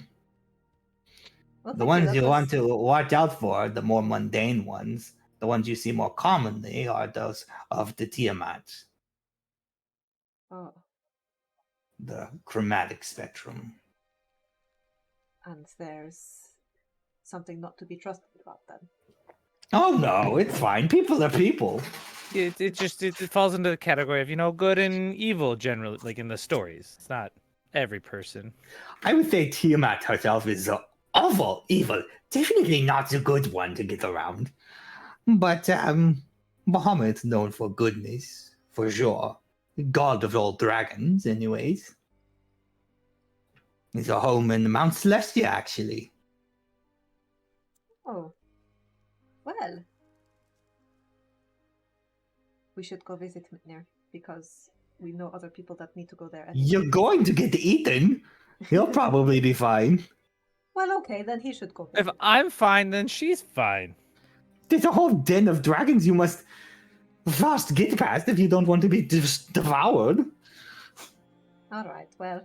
Speaker 2: Well,
Speaker 7: The
Speaker 2: thank you.
Speaker 7: ones
Speaker 2: That
Speaker 7: you
Speaker 2: was...
Speaker 7: want to watch out for, the more mundane ones, the ones you see more commonly, are those of the Tiamat,
Speaker 2: Oh,
Speaker 7: the chromatic spectrum.
Speaker 2: and there's something not to be trusted about them.
Speaker 7: Oh no, it's fine. People are people.
Speaker 6: It falls into the category of good and evil generally, like in the stories. It's not every person.
Speaker 7: I would say Tiamat herself is awful, evil. Definitely not a good one to get around. But Bahamut's known for goodness, for sure. God of all dragons, anyways. He's a home in Mount Celestia, actually.
Speaker 2: Oh, well. We should go visit Mitnir because we know other people that need to go there. Anyway.
Speaker 7: You're going to get eaten. He'll probably be fine.
Speaker 2: Well, okay, then he should go
Speaker 6: If
Speaker 2: visit.
Speaker 6: I'm fine, then she's fine.
Speaker 7: There's a whole den of dragons you must first get past if you don't want to be devoured.
Speaker 2: All right, well,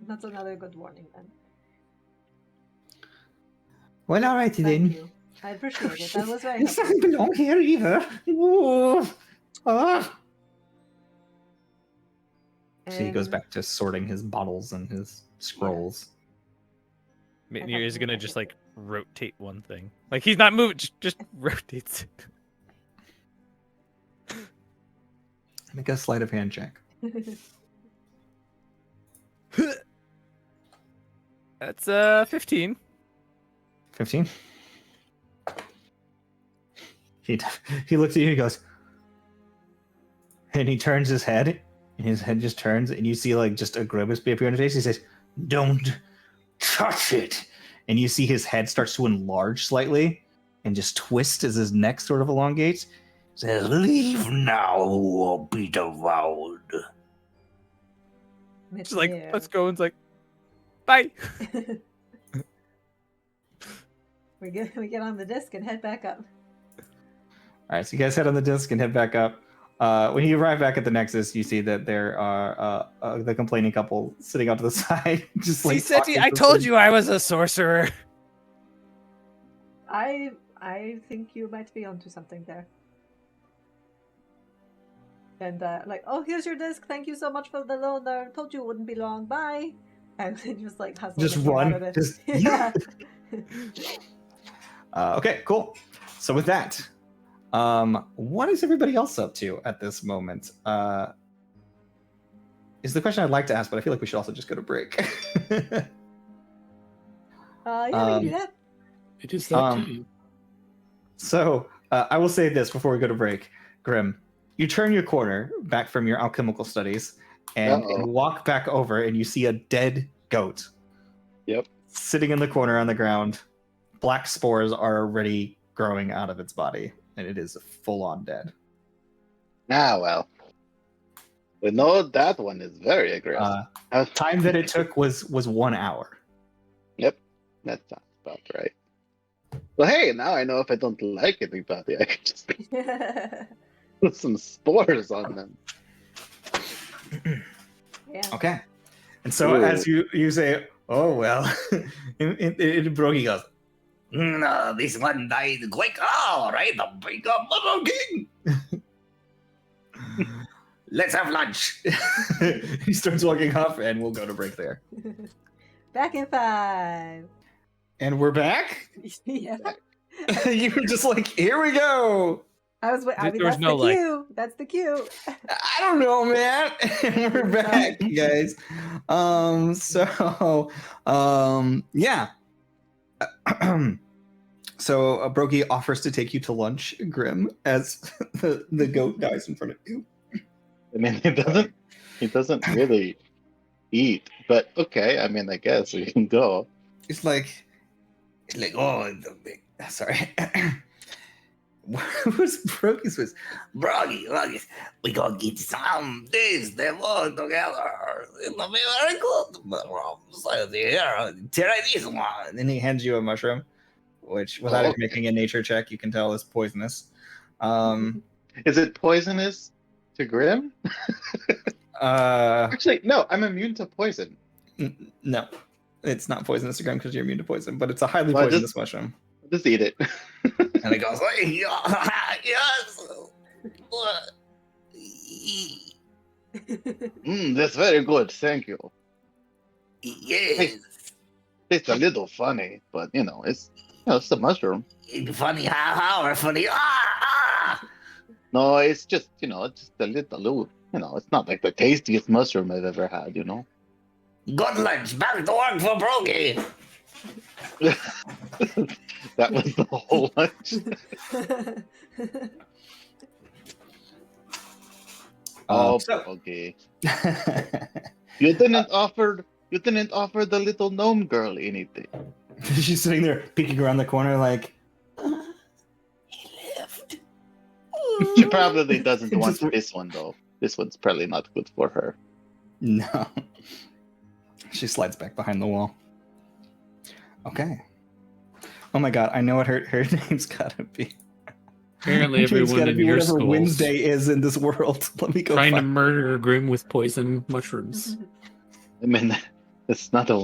Speaker 2: that's another good warning then.
Speaker 7: Well, all right
Speaker 2: Thank
Speaker 7: then.
Speaker 2: you. I appreciate it. That was very
Speaker 7: This
Speaker 2: helpful.
Speaker 7: doesn't belong here either. Ooh. Ah. So he goes back to sorting his bottles and his scrolls.
Speaker 6: Mitnir is gonna just like rotate one thing. Like he's not moving, just rotates it.
Speaker 1: Make a sleight of hand check.
Speaker 6: That's 15.
Speaker 1: 15. He looks at you. He goes, and he turns his head, and his head just turns, and you see like just a grimace appear on his face. He says, "Don't touch it." And you see his head starts to enlarge slightly, and just twist as his neck sort of elongates. He says, "Leave now, or be devoured."
Speaker 6: Just like let's go, and it's like, bye.
Speaker 2: we get on the disc and head back up.
Speaker 1: All right, so you guys head on the disc and head back up. When you arrive back at the Nexus, you see that there are the complaining couple sitting out to the side, just like.
Speaker 6: See, Seti, I told you I was a sorcerer.
Speaker 2: I think you might be onto something there. And like, oh, here's your disc. Thank you so much for the loan. I told you it wouldn't be long. Bye. And then just like hustle.
Speaker 1: Just run. Just
Speaker 2: yeah.
Speaker 1: Okay, cool. So with that, what is everybody else up to at this moment? Is the question I'd like to ask, but I feel like we should also just go to break.
Speaker 2: Yeah, we can do that.
Speaker 4: It is that time.
Speaker 1: So I will say this before we go to break, Grim. You turn your corner back from your alchemical studies and walk back over, and you see a dead goat.
Speaker 5: Yep.
Speaker 1: Sitting in the corner on the ground. Black spores are already growing out of its body, and it is full-on dead.
Speaker 5: Well. We know that one is very aggressive.
Speaker 1: Time that it took was 1 hour.
Speaker 5: Yep, that sounds about right. Well, hey, now I know if I don't like anybody, I can just put some spores on them.
Speaker 2: Yeah.
Speaker 1: Okay. And so as you say, oh, well, Brogy goes,
Speaker 7: No, this one died quick. All right, the big Mother King. Let's have lunch.
Speaker 1: He starts walking off, and we'll go to break there.
Speaker 2: Back in 5.
Speaker 1: And we're back?
Speaker 2: Yeah.
Speaker 1: You were just like, here we go.
Speaker 2: I mean,
Speaker 6: There was
Speaker 2: that's
Speaker 6: no,
Speaker 2: the
Speaker 6: like-
Speaker 2: cue. That's the cue.
Speaker 1: I don't know, man. And we're back, guys. Yeah. So Brogy offers to take you to lunch, Grim, as the goat dies in front of you.
Speaker 5: I mean, he doesn't really eat, but okay. I mean, I guess we can go.
Speaker 1: It's like, oh, sorry. Who's Broggy's was? Broggy, we gonna get some things that work together. It's gonna be very good. So here, try this one. And he hands you a mushroom, which, without it making a nature check, you can tell is poisonous.
Speaker 5: Is it poisonous to Grim? Actually, no. I'm immune to poison.
Speaker 1: No, it's not poisonous to Grim because you're immune to poison, but it's a highly
Speaker 5: Well,
Speaker 1: poisonous mushroom.
Speaker 5: Just eat it.
Speaker 1: And it goes, yes.
Speaker 5: That's very good. Thank you.
Speaker 1: Yes.
Speaker 5: It's a little funny, but it's it's a mushroom.
Speaker 1: Funny how funny.
Speaker 5: No, it's just it's just a little. It's not like the tastiest mushroom I've ever had.
Speaker 1: Good lunch. Back to work for Broggy.
Speaker 5: That was the whole lunch. Okay. You didn't offer the little gnome girl anything.
Speaker 1: She's sitting there peeking around the corner like, he left.
Speaker 5: She probably doesn't want this one though. This one's probably not good for her.
Speaker 1: No. She slides back behind the wall. Okay. Oh my god, I know what her name's gotta be.
Speaker 4: Apparently,
Speaker 1: Her name's
Speaker 4: everyone
Speaker 1: gotta
Speaker 4: in
Speaker 1: be
Speaker 4: your
Speaker 1: whatever
Speaker 4: schools
Speaker 1: Wednesday is in this world. Let me go
Speaker 4: trying to
Speaker 1: find.
Speaker 4: murder Grim with poison mushrooms.
Speaker 5: I mean, it's not a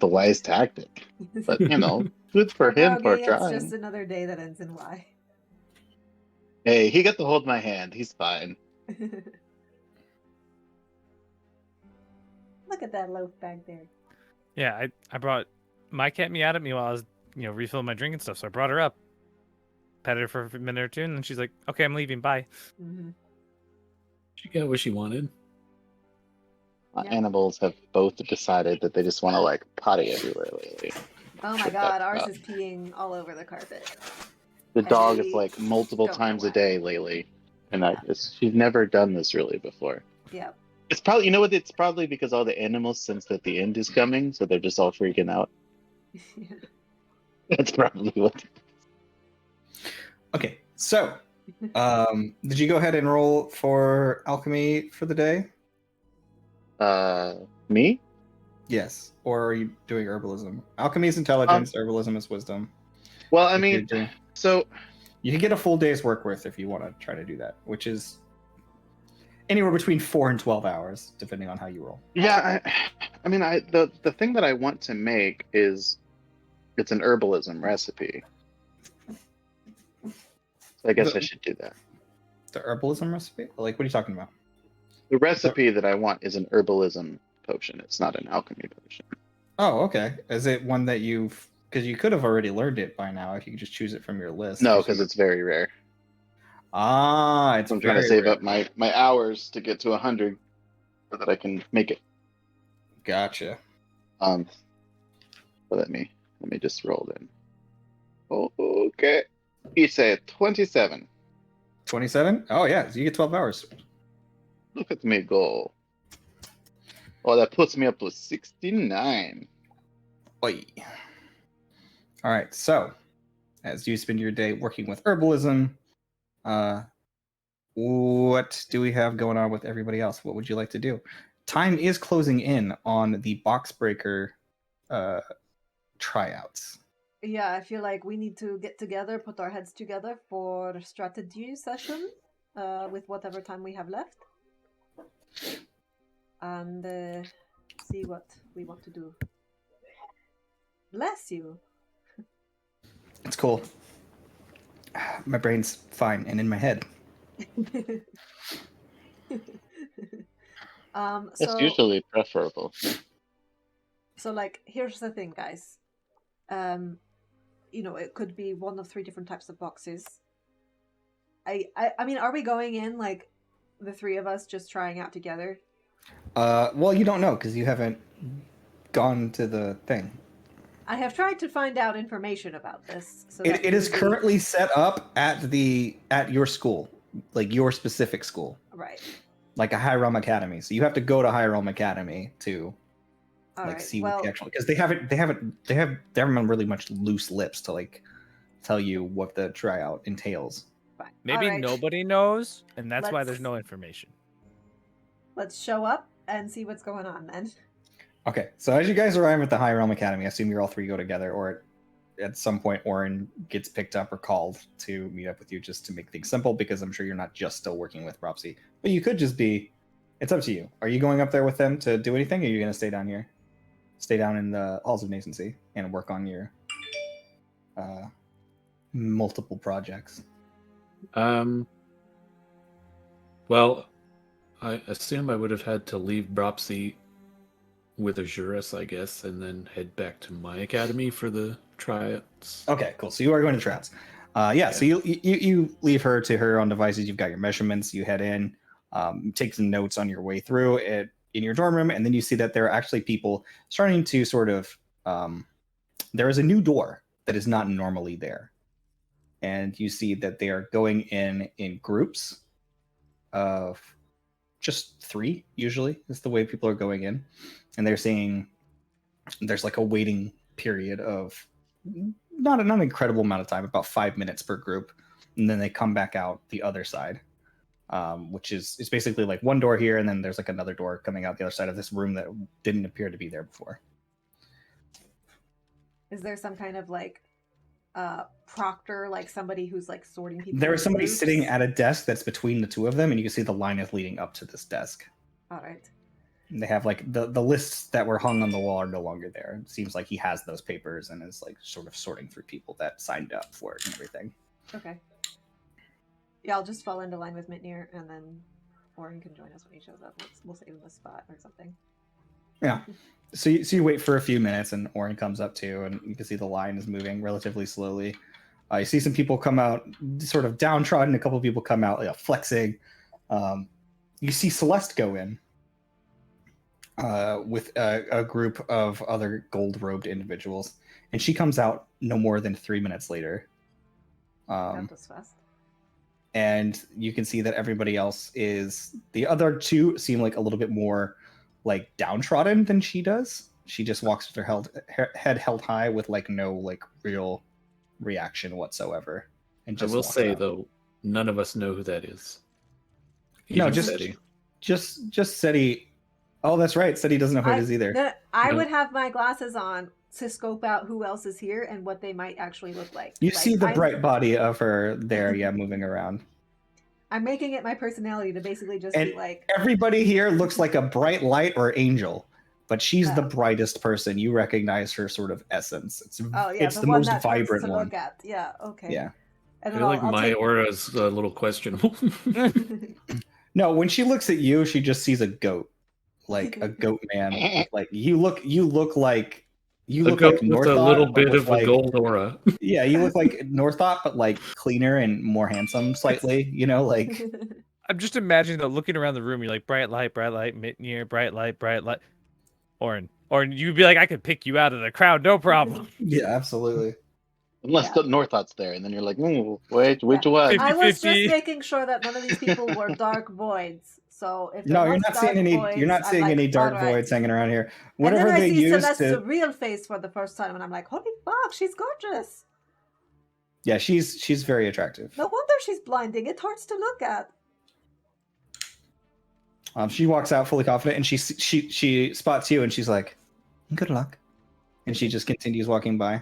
Speaker 5: wise tactic, but good for him for
Speaker 2: Broggy,
Speaker 5: trying.
Speaker 2: it's just another day that ends in Y.
Speaker 5: Hey, he got to hold my hand. He's fine.
Speaker 2: Look at that loaf back there.
Speaker 6: Yeah, I brought my cat meowed at me while I was refilling my drink and stuff. So I brought her up, petted her for a minute or two, and then she's like, "Okay, I'm leaving. Bye."
Speaker 2: Mm-hmm.
Speaker 4: She got what she wanted.
Speaker 2: Yeah.
Speaker 5: Animals have both decided that they just want to potty everywhere lately.
Speaker 2: Oh my god, ours is peeing all over the carpet.
Speaker 5: The dog is
Speaker 2: we
Speaker 5: multiple
Speaker 2: don't know
Speaker 5: times a
Speaker 2: why.
Speaker 5: day lately, and
Speaker 2: Yeah.
Speaker 5: she's never done this really before.
Speaker 2: Yep.
Speaker 5: It's probably it's probably because all the animals sense that the end is coming, so they're just all freaking out. That's probably what.
Speaker 1: Okay, so did you go ahead and roll for alchemy for the day?
Speaker 5: Me?
Speaker 1: Yes. Or are you doing herbalism? Alchemy is intelligence, herbalism is wisdom.
Speaker 5: Well, I
Speaker 1: If you're
Speaker 5: mean,
Speaker 1: doing-
Speaker 5: so
Speaker 1: You can get a full day's work worth if you want to try to do that, which is anywhere between 4 and 12 hours, depending on how you roll.
Speaker 5: yeah, I mean, the thing that I want to make it's an herbalism recipe. So I guess I should do that.
Speaker 1: The herbalism recipe? Like, what are you talking about?
Speaker 5: The recipe that I want is an herbalism potion. It's not an alchemy potion.
Speaker 1: Oh, okay. Is it one that because you could have already learned it by now if you could just choose it from your list.
Speaker 5: No, because it's very rare.
Speaker 1: It's
Speaker 5: I'm trying to
Speaker 1: very
Speaker 5: save
Speaker 1: rare.
Speaker 5: up my hours to get to 100 so that I can make it.
Speaker 1: Gotcha.
Speaker 5: So let me just roll in. Okay. You say 27.
Speaker 1: 27? Oh, yeah. So you get 12 hours.
Speaker 5: Look at me go. Oh, that puts me up to 69.
Speaker 1: Oi. All right. So, as you spend your day working with herbalism, what do we have going on with everybody else? What would you like to do? Time is closing in on the box breaker tryouts.
Speaker 2: Yeah, I feel like we need to get together, put our heads together for a strategy session with whatever time we have left. And see what we want to do. Bless you.
Speaker 1: It's cool. My brain's fine and in my head.
Speaker 5: That's usually preferable.
Speaker 2: So, here's the thing, guys. It could be one of 3 different types of boxes. I mean, are we going in the 3 of us just trying out together?
Speaker 1: Well, you don't know because you haven't gone to the thing.
Speaker 2: I have tried to find out information about this. So
Speaker 1: It is currently set up at your school, like your specific school,
Speaker 2: right,
Speaker 1: like a High Realm Academy. So you have to go to High Realm Academy to
Speaker 2: All
Speaker 1: like
Speaker 2: right.
Speaker 1: see
Speaker 2: Well,
Speaker 1: what the actual, because they haven't really much loose lips to like tell you what the tryout entails.
Speaker 2: fine.
Speaker 6: Maybe
Speaker 2: All right.
Speaker 6: nobody knows, and that's why there's
Speaker 2: Let's-
Speaker 6: no information.
Speaker 2: Let's show up and see what's going on then.
Speaker 1: Okay, so as you guys arrive at the High Realm Academy, I assume you're all three go together, or at some point Orin gets picked up or called to meet up with you, just to make things simple, because I'm sure you're not just still working with Propsy. But you could just be, it's up to you. Are you going up there with them to do anything, or are you going to stay down here? Stay down in the Halls of Nascency and work on your multiple projects.
Speaker 4: Well, I assume I would have had to leave Bropsy with Azurus, I guess, and then head back to my academy for the tryouts.
Speaker 1: Okay, cool. So you are going to tryouts. So you leave her to her own devices. You've got your measurements. You head in, take some notes on your way through it in your dorm room, and then you see that there are actually people starting to sort of. There is a new door that is not normally there, and you see that they are going in groups of just 3. Usually, is the way people are going in, and they're seeing there's like a waiting period of not an incredible amount of time, about 5 minutes per group, and then they come back out the other side, which is it's basically like one door here, and then there's like another door coming out the other side of this room that didn't appear to be there before.
Speaker 2: Is there some kind of like proctor, like somebody who's like sorting people?
Speaker 1: There is
Speaker 2: into
Speaker 1: somebody
Speaker 2: groups?
Speaker 1: sitting at a desk that's between the two of them, and you can see the line is leading up to this desk.
Speaker 2: All right.
Speaker 1: And they have like the lists that were hung on the wall are no longer there. It seems like he has those papers and is like sort of sorting through people that signed up for it and everything.
Speaker 2: Okay. Yeah, I'll just fall into line with Mitnir, and then Orin can join us when he shows up. We'll save him a spot or something.
Speaker 1: Yeah. So you wait for a few minutes, and Orin comes up too, and you can see the line is moving relatively slowly. You see some people come out sort of downtrodden. A couple of people come out flexing. You see Celeste go in with a group of other gold-robed individuals, and she comes out no more than 3 minutes later.
Speaker 2: That was fast.
Speaker 1: And you can see that everybody else is, the other two seem like a little bit more like downtrodden than she does. She just walks with her head held high with like no like real reaction whatsoever. And
Speaker 4: I
Speaker 1: just
Speaker 4: will
Speaker 1: walks
Speaker 4: say
Speaker 1: out.
Speaker 4: though, none of us know who that is.
Speaker 1: No,
Speaker 4: Even
Speaker 1: just
Speaker 4: Seti.
Speaker 1: just Seti. Oh, that's right. Seti doesn't know who it is either.
Speaker 2: I
Speaker 4: No.
Speaker 2: would have my glasses on to scope out who else is here and what they might actually look like.
Speaker 1: You
Speaker 2: Like,
Speaker 1: see the
Speaker 2: I'm-
Speaker 1: bright body of her there, yeah, moving around.
Speaker 2: I'm making it my personality to basically just
Speaker 1: And
Speaker 2: be like,
Speaker 1: everybody here looks like a bright light or angel, but she's the
Speaker 2: Oh.
Speaker 1: brightest person. You recognize her sort of essence. It's
Speaker 2: oh yeah,
Speaker 1: it's
Speaker 2: the,
Speaker 1: the
Speaker 2: one
Speaker 1: most
Speaker 2: that's
Speaker 1: vibrant
Speaker 2: to
Speaker 1: one.
Speaker 2: look at. Yeah, okay.
Speaker 1: Yeah.
Speaker 2: And
Speaker 4: I
Speaker 2: then
Speaker 4: feel like
Speaker 2: I'll
Speaker 4: my
Speaker 2: take...
Speaker 4: aura is a little questionable.
Speaker 1: No, when she looks at you, she just sees a goat, like a goat man. Like you look like you
Speaker 4: A
Speaker 1: look
Speaker 4: goat
Speaker 1: like
Speaker 4: with
Speaker 1: Northot,
Speaker 4: a little
Speaker 1: but
Speaker 4: bit
Speaker 1: with,
Speaker 4: of
Speaker 1: like,
Speaker 4: a gold aura.
Speaker 1: Yeah, you look like Northot, but like cleaner and more handsome, slightly. You know, like
Speaker 6: I'm just imagining that looking around the room, you're like bright light, Mitnir, bright light, Orin, you'd be like, I could pick you out of the crowd, no problem.
Speaker 1: yeah, absolutely.
Speaker 5: Unless
Speaker 2: Yeah.
Speaker 5: the Northot's there, and then you're like, wait, which
Speaker 2: Yeah.
Speaker 5: one?
Speaker 2: I was just
Speaker 6: 50-50.
Speaker 2: making sure that none of these people were dark voids. So if
Speaker 1: No,
Speaker 2: they're
Speaker 1: you're not
Speaker 2: dark
Speaker 1: seeing any.
Speaker 2: voids,
Speaker 1: You're not
Speaker 2: I'm
Speaker 1: seeing
Speaker 2: like,
Speaker 1: any dark
Speaker 2: "All right."
Speaker 1: voids hanging around here.
Speaker 2: And then
Speaker 1: Whatever
Speaker 2: I
Speaker 1: they
Speaker 2: see
Speaker 1: use
Speaker 2: Celeste's
Speaker 1: to.
Speaker 2: real face for the first time, and I'm like, holy fuck, she's gorgeous.
Speaker 1: Yeah, she's very attractive.
Speaker 2: No wonder she's blinding. It hurts to look at.
Speaker 1: She walks out fully confident, and she spots you, and she's like, "Good luck," and she just continues walking by.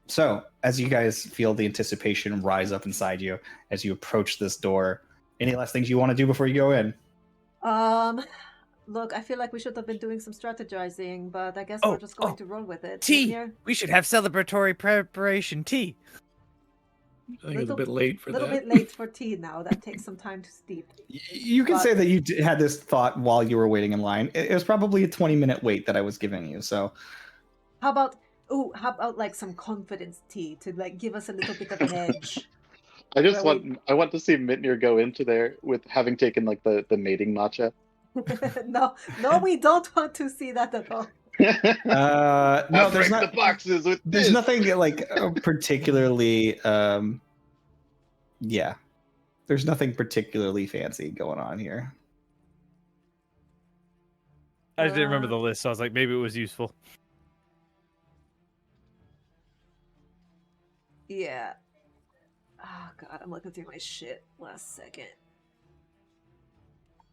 Speaker 1: So as you guys feel the anticipation rise up inside you as you approach this door, any last things you want to do before you go in?
Speaker 2: Look, I feel like we should have been doing some strategizing, but I guess
Speaker 6: Oh,
Speaker 2: we're just going
Speaker 6: oh,
Speaker 2: to roll with it.
Speaker 6: Tea.
Speaker 2: Mitnir?
Speaker 6: We should have celebratory preparation tea.
Speaker 4: I think it's a bit late for
Speaker 2: A little
Speaker 4: that.
Speaker 2: bit late for tea now. That takes some time to steep.
Speaker 1: You can
Speaker 2: But-
Speaker 1: say that you had this thought while you were waiting in line. It was probably a 20-minute wait that I was giving you. So
Speaker 2: How about like some confidence tea to like give us a little bit of an edge?
Speaker 5: I just
Speaker 2: Where
Speaker 5: I want to see Mitnir go into there with having taken like the mating matcha.
Speaker 2: no, we don't want to see that at all.
Speaker 1: no,
Speaker 5: I'll
Speaker 1: there's
Speaker 5: break
Speaker 1: not.
Speaker 5: the boxes with
Speaker 1: There's
Speaker 5: this.
Speaker 1: nothing like particularly. Yeah, there's nothing particularly fancy going on here.
Speaker 6: I just didn't remember
Speaker 2: Uh,
Speaker 6: the list, so I was like, maybe it was useful.
Speaker 2: Yeah. Oh god, I'm looking through my shit. Last second.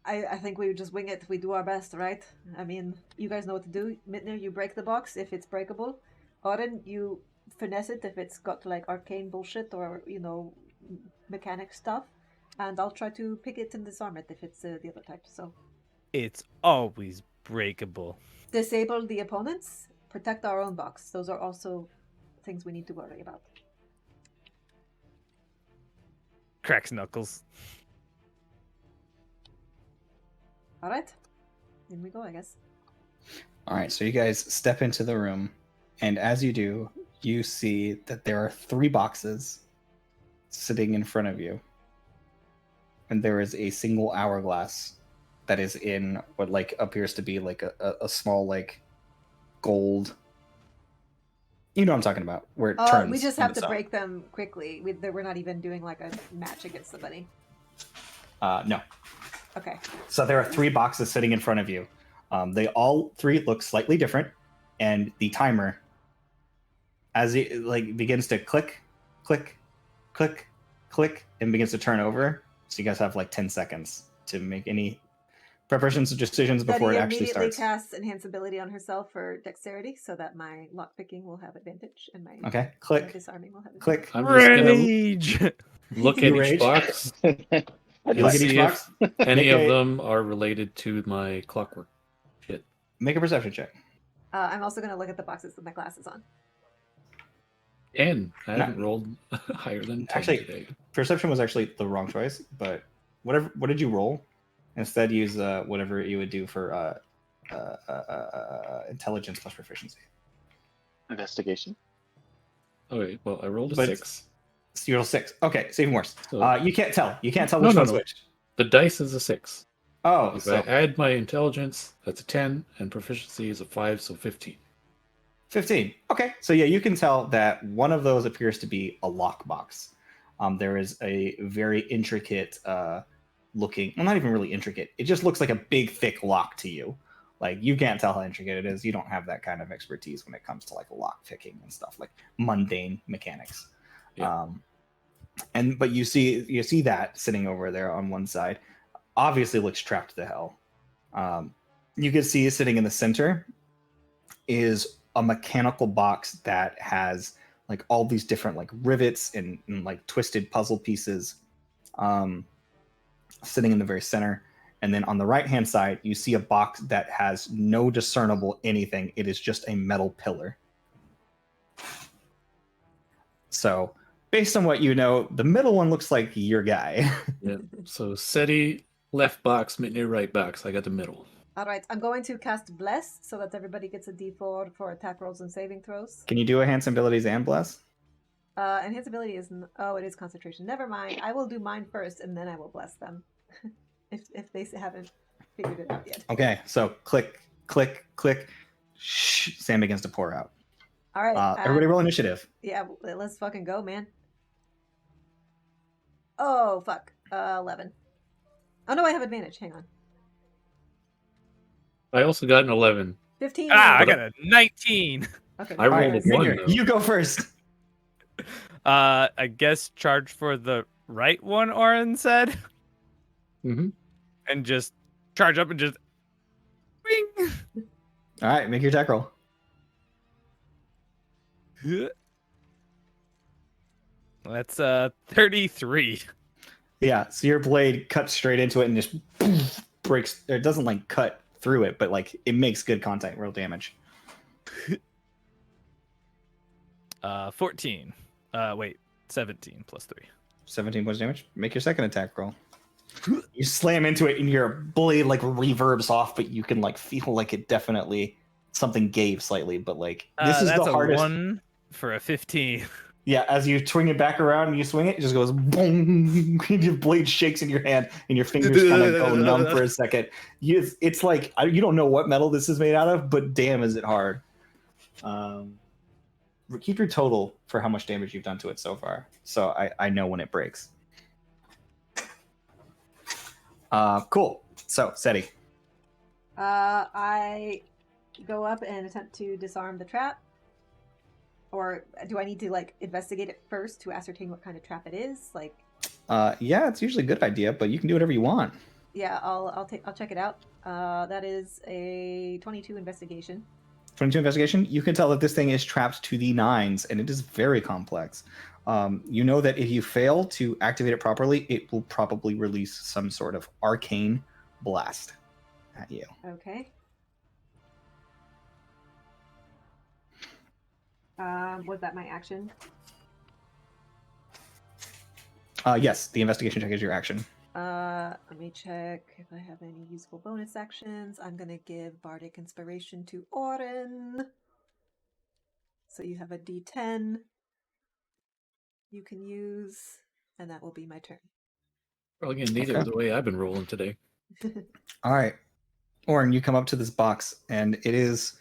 Speaker 2: I think we would just wing it. We do our best, right? I mean, you guys know what to do. Mitner, you break the box if it's breakable. Oren, you finesse it if it's got like arcane bullshit or mechanic stuff. And I'll try to pick it and disarm it if it's the other type. So
Speaker 6: It's always breakable.
Speaker 2: disable the opponents, protect our own box. Those are also things we need to worry about.
Speaker 6: Cracks knuckles.
Speaker 2: All right, in we go, I guess.
Speaker 1: All right, so you guys step into the room, and as you do, you see that there are 3 boxes sitting in front of you, and there is a single hourglass that is in what like appears to be like a small like gold. You know what I'm talking about, where it turns.
Speaker 2: We just
Speaker 1: on
Speaker 2: have to
Speaker 1: its own.
Speaker 2: break them quickly. We're not even doing like a match against somebody.
Speaker 1: No.
Speaker 2: Okay.
Speaker 1: So there are 3 boxes sitting in front of you. They all 3 look slightly different, and the timer, as it like begins to click, click, click, click, and begins to turn over. So you guys have like 10 seconds to make any preparations or decisions before it
Speaker 2: Betty
Speaker 1: actually
Speaker 2: immediately
Speaker 1: starts.
Speaker 2: casts enhance ability on herself for dexterity, so that my lockpicking will have advantage and my
Speaker 1: Okay, click,
Speaker 2: disarming will have advantage.
Speaker 1: click.
Speaker 4: I'm just gonna
Speaker 6: Rage!
Speaker 4: look at
Speaker 1: You
Speaker 4: each
Speaker 1: rage?
Speaker 4: box.
Speaker 5: I'd
Speaker 1: You look
Speaker 5: like-
Speaker 1: at each
Speaker 4: see
Speaker 1: box.
Speaker 4: Any
Speaker 1: Make
Speaker 4: of
Speaker 1: a-
Speaker 4: them are related to my clockwork shit.
Speaker 1: Make a perception check.
Speaker 2: I'm also going to look at the boxes with my glasses on.
Speaker 4: And I
Speaker 1: No.
Speaker 4: haven't rolled higher than 10
Speaker 1: Actually,
Speaker 4: today.
Speaker 1: Perception was actually the wrong choice, but whatever. What did you roll? Instead, use whatever you would do for intelligence plus proficiency.
Speaker 5: Investigation.
Speaker 4: Okay, well, I rolled a
Speaker 1: But-
Speaker 4: 6.
Speaker 1: So you roll 6. Okay, so even worse.
Speaker 4: So
Speaker 1: You can't tell. You can't tell
Speaker 4: No,
Speaker 1: which
Speaker 4: no,
Speaker 1: one's
Speaker 4: no.
Speaker 1: which.
Speaker 4: the dice is a 6.
Speaker 1: Oh,
Speaker 4: If
Speaker 1: so
Speaker 4: I add my intelligence, that's a 10, and proficiency is a 5, so 15.
Speaker 1: 15. Okay, so yeah, you can tell that one of those appears to be a lockbox. There is a very intricate looking, well, not even really intricate. It just looks like a big, thick lock to you. Like, you can't tell how intricate it is. You don't have that kind of expertise when it comes to like lock picking and stuff, like mundane mechanics.
Speaker 4: Yeah.
Speaker 1: But you see that sitting over there on one side. Obviously looks trapped to hell. You can see sitting in the center is a mechanical box that has like all these different like rivets and like twisted puzzle pieces sitting in the very center. And then on the right hand side, you see a box that has no discernible anything. It is just a metal pillar. So based on what you know, the middle one looks like your guy.
Speaker 4: Yeah. So SETI, left box, Mitney, right box. I got the middle.
Speaker 2: All right, I'm going to cast Bless so that everybody gets a d4 for attack rolls and saving throws.
Speaker 1: Can you do enhance abilities and bless?
Speaker 2: Enhance ability is it is concentration. Never mind. I will do mine first, and then I will bless them if they haven't figured it out yet.
Speaker 1: Okay, so click, click, click. Shh, Sam begins to pour out.
Speaker 2: All right,
Speaker 1: Everybody roll initiative.
Speaker 2: Yeah, let's fucking go, man. Oh fuck, 11. Oh no, I have advantage. Hang on,
Speaker 4: I also got an 11.
Speaker 2: 15.
Speaker 6: I got a 19.
Speaker 2: Okay,
Speaker 4: I rolled
Speaker 1: Alright,
Speaker 4: a
Speaker 2: guys.
Speaker 4: 1,
Speaker 1: Minior,
Speaker 4: though.
Speaker 1: you go first.
Speaker 6: I guess charge for the right one, Oren said,
Speaker 4: Mm-hmm.
Speaker 6: and just charge up and just. Bing!
Speaker 1: All right, make your attack roll.
Speaker 6: That's 33.
Speaker 1: Yeah, so your blade cuts straight into it and just breaks. It doesn't like cut through it, but like it makes good contact, real damage.
Speaker 6: 14. Wait, 17 plus 3.
Speaker 1: 17 points of damage. Make your second attack roll. You slam into it and your blade like reverbs off, but you can like feel like it definitely something gave slightly, but like this is
Speaker 6: that's
Speaker 1: the
Speaker 6: a
Speaker 1: hardest.
Speaker 6: 1 for a 15.
Speaker 1: Yeah, as you swing it back around and you swing it, it just goes boom. Your blade shakes in your hand and your fingers kind of go numb for a second. It's like you don't know what metal this is made out of, but damn, is it hard. Keep your total for how much damage you've done to it so far, so I know when it breaks. Cool. So, SETI.
Speaker 2: I go up and attempt to disarm the trap. Or do I need to like investigate it first to ascertain what kind of trap it is? Like,
Speaker 1: Yeah, it's usually a good idea, but you can do whatever you want.
Speaker 2: yeah, I'll check it out. That is a 22 investigation.
Speaker 1: 22 investigation. You can tell that this thing is trapped to the nines, and it is very complex. You know that if you fail to activate it properly, it will probably release some sort of arcane blast at you.
Speaker 2: Okay. Was that my action?
Speaker 1: Yes, the investigation check is your action.
Speaker 2: Let me check if I have any useful bonus actions. I'm gonna give Bardic Inspiration to Orin. So you have a D10 you can use, and that will be my turn.
Speaker 4: Probably gonna need it with the way I've been rolling today.
Speaker 1: All right. Orin, you come up to this box, and it is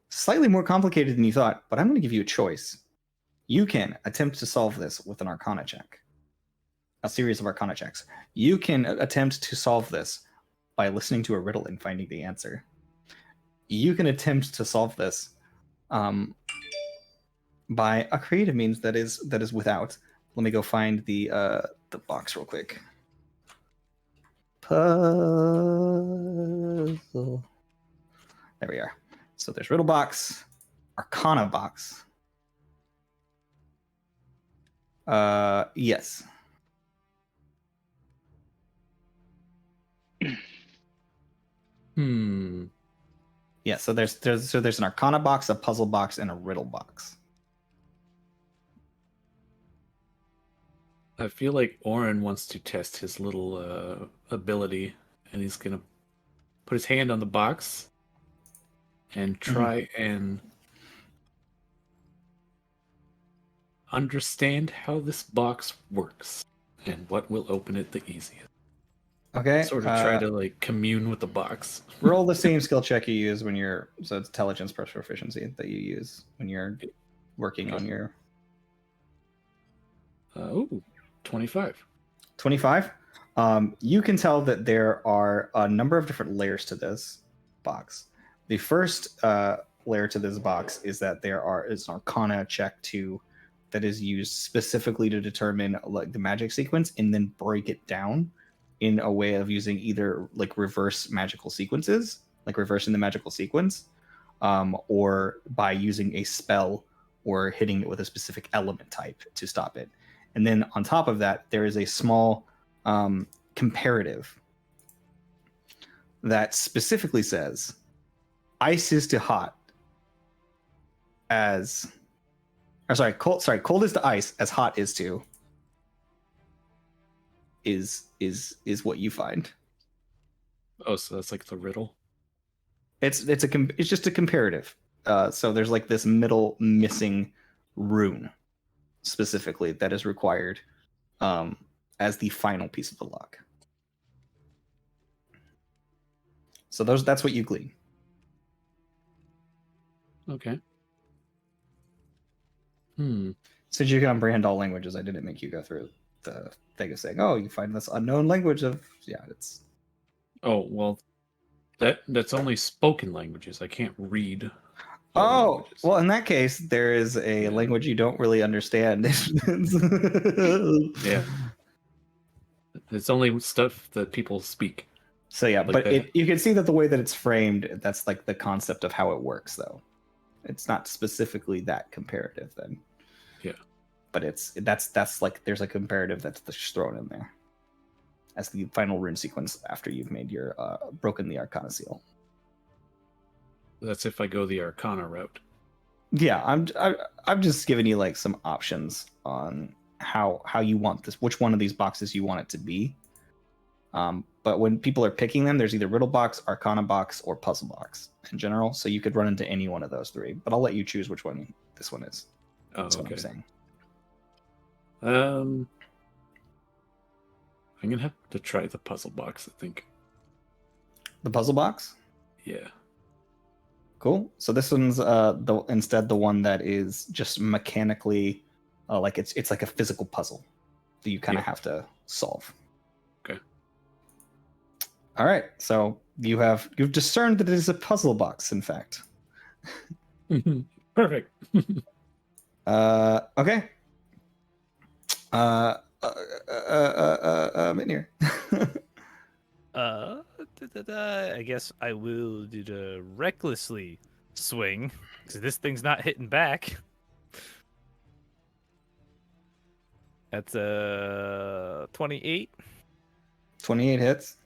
Speaker 1: slightly more complicated than you thought, but I'm going to give you a choice. You can attempt to solve this with an Arcana check, a series of Arcana checks. You can attempt to solve this by listening to a riddle and finding the answer. You can attempt to solve this by a creative means that is without. Let me go find the box real quick. Puzzle. There we are. So there's riddle box, Arcana box. Yes. Yeah, so there's an Arcana box, a puzzle box, and a riddle box.
Speaker 4: I feel like Orin wants to test his little ability, and he's gonna put his hand on the box and try and understand how this box works and what will open it the easiest.
Speaker 1: Okay.
Speaker 4: Sort of try to like commune with the box.
Speaker 1: Roll the same skill check you use when you're, so it's intelligence plus proficiency that you use when you're working on your
Speaker 4: 25.
Speaker 1: 25. You can tell that there are a number of different layers to this box. The first layer to this box is that is an Arcana check that is used specifically to determine like the magic sequence and then break it down in a way of using either like reverse magical sequences, like reversing the magical sequence, or by using a spell or hitting it with a specific element type to stop it. And then on top of that, there is a small comparative that specifically says ice is to hot as, or sorry, cold is to ice as hot is to is what you find.
Speaker 4: Oh, so that's like the riddle.
Speaker 1: It's just a comparative. So there's like this middle missing rune specifically that is required as the final piece of the lock. So that's what you glean.
Speaker 4: Okay.
Speaker 1: Since you can comprehend all languages, I didn't make you go through the thing of saying, "Oh, you find this unknown language of it's."
Speaker 4: Oh well, that's only spoken languages. I can't read.
Speaker 1: Oh,
Speaker 4: languages.
Speaker 1: well, in that case, there is a language you don't really understand.
Speaker 4: Yeah. It's only stuff that people speak.
Speaker 1: So yeah,
Speaker 4: Like
Speaker 1: but you can see that the way that it's framed, that's like the concept of how it works, though. It's not specifically that comparative then.
Speaker 4: Yeah.
Speaker 1: But that's like there's a comparative that's just thrown in there as the final rune sequence after you've made your broken the Arcana seal.
Speaker 4: That's if I go the Arcana route.
Speaker 1: Yeah, I'm just giving you like some options on how you want this, which one of these boxes you want it to be. But when people are picking them, there's either riddle box, Arcana box, or puzzle box in general. So you could run into any one of those three. But I'll let you choose which one this one is. That's what I'm saying.
Speaker 4: I'm gonna have to try the puzzle box, I think.
Speaker 1: The puzzle box?
Speaker 4: Yeah.
Speaker 1: Cool. So this one's instead the one that is just mechanically like it's like a physical puzzle that you kind of have to solve.
Speaker 4: Okay.
Speaker 1: All right. So you've discerned that it is a puzzle box, in fact.
Speaker 4: Perfect.
Speaker 1: Okay. Minir.
Speaker 6: I guess I will do the recklessly swing because this thing's not hitting back. That's 28.
Speaker 1: 28 hits.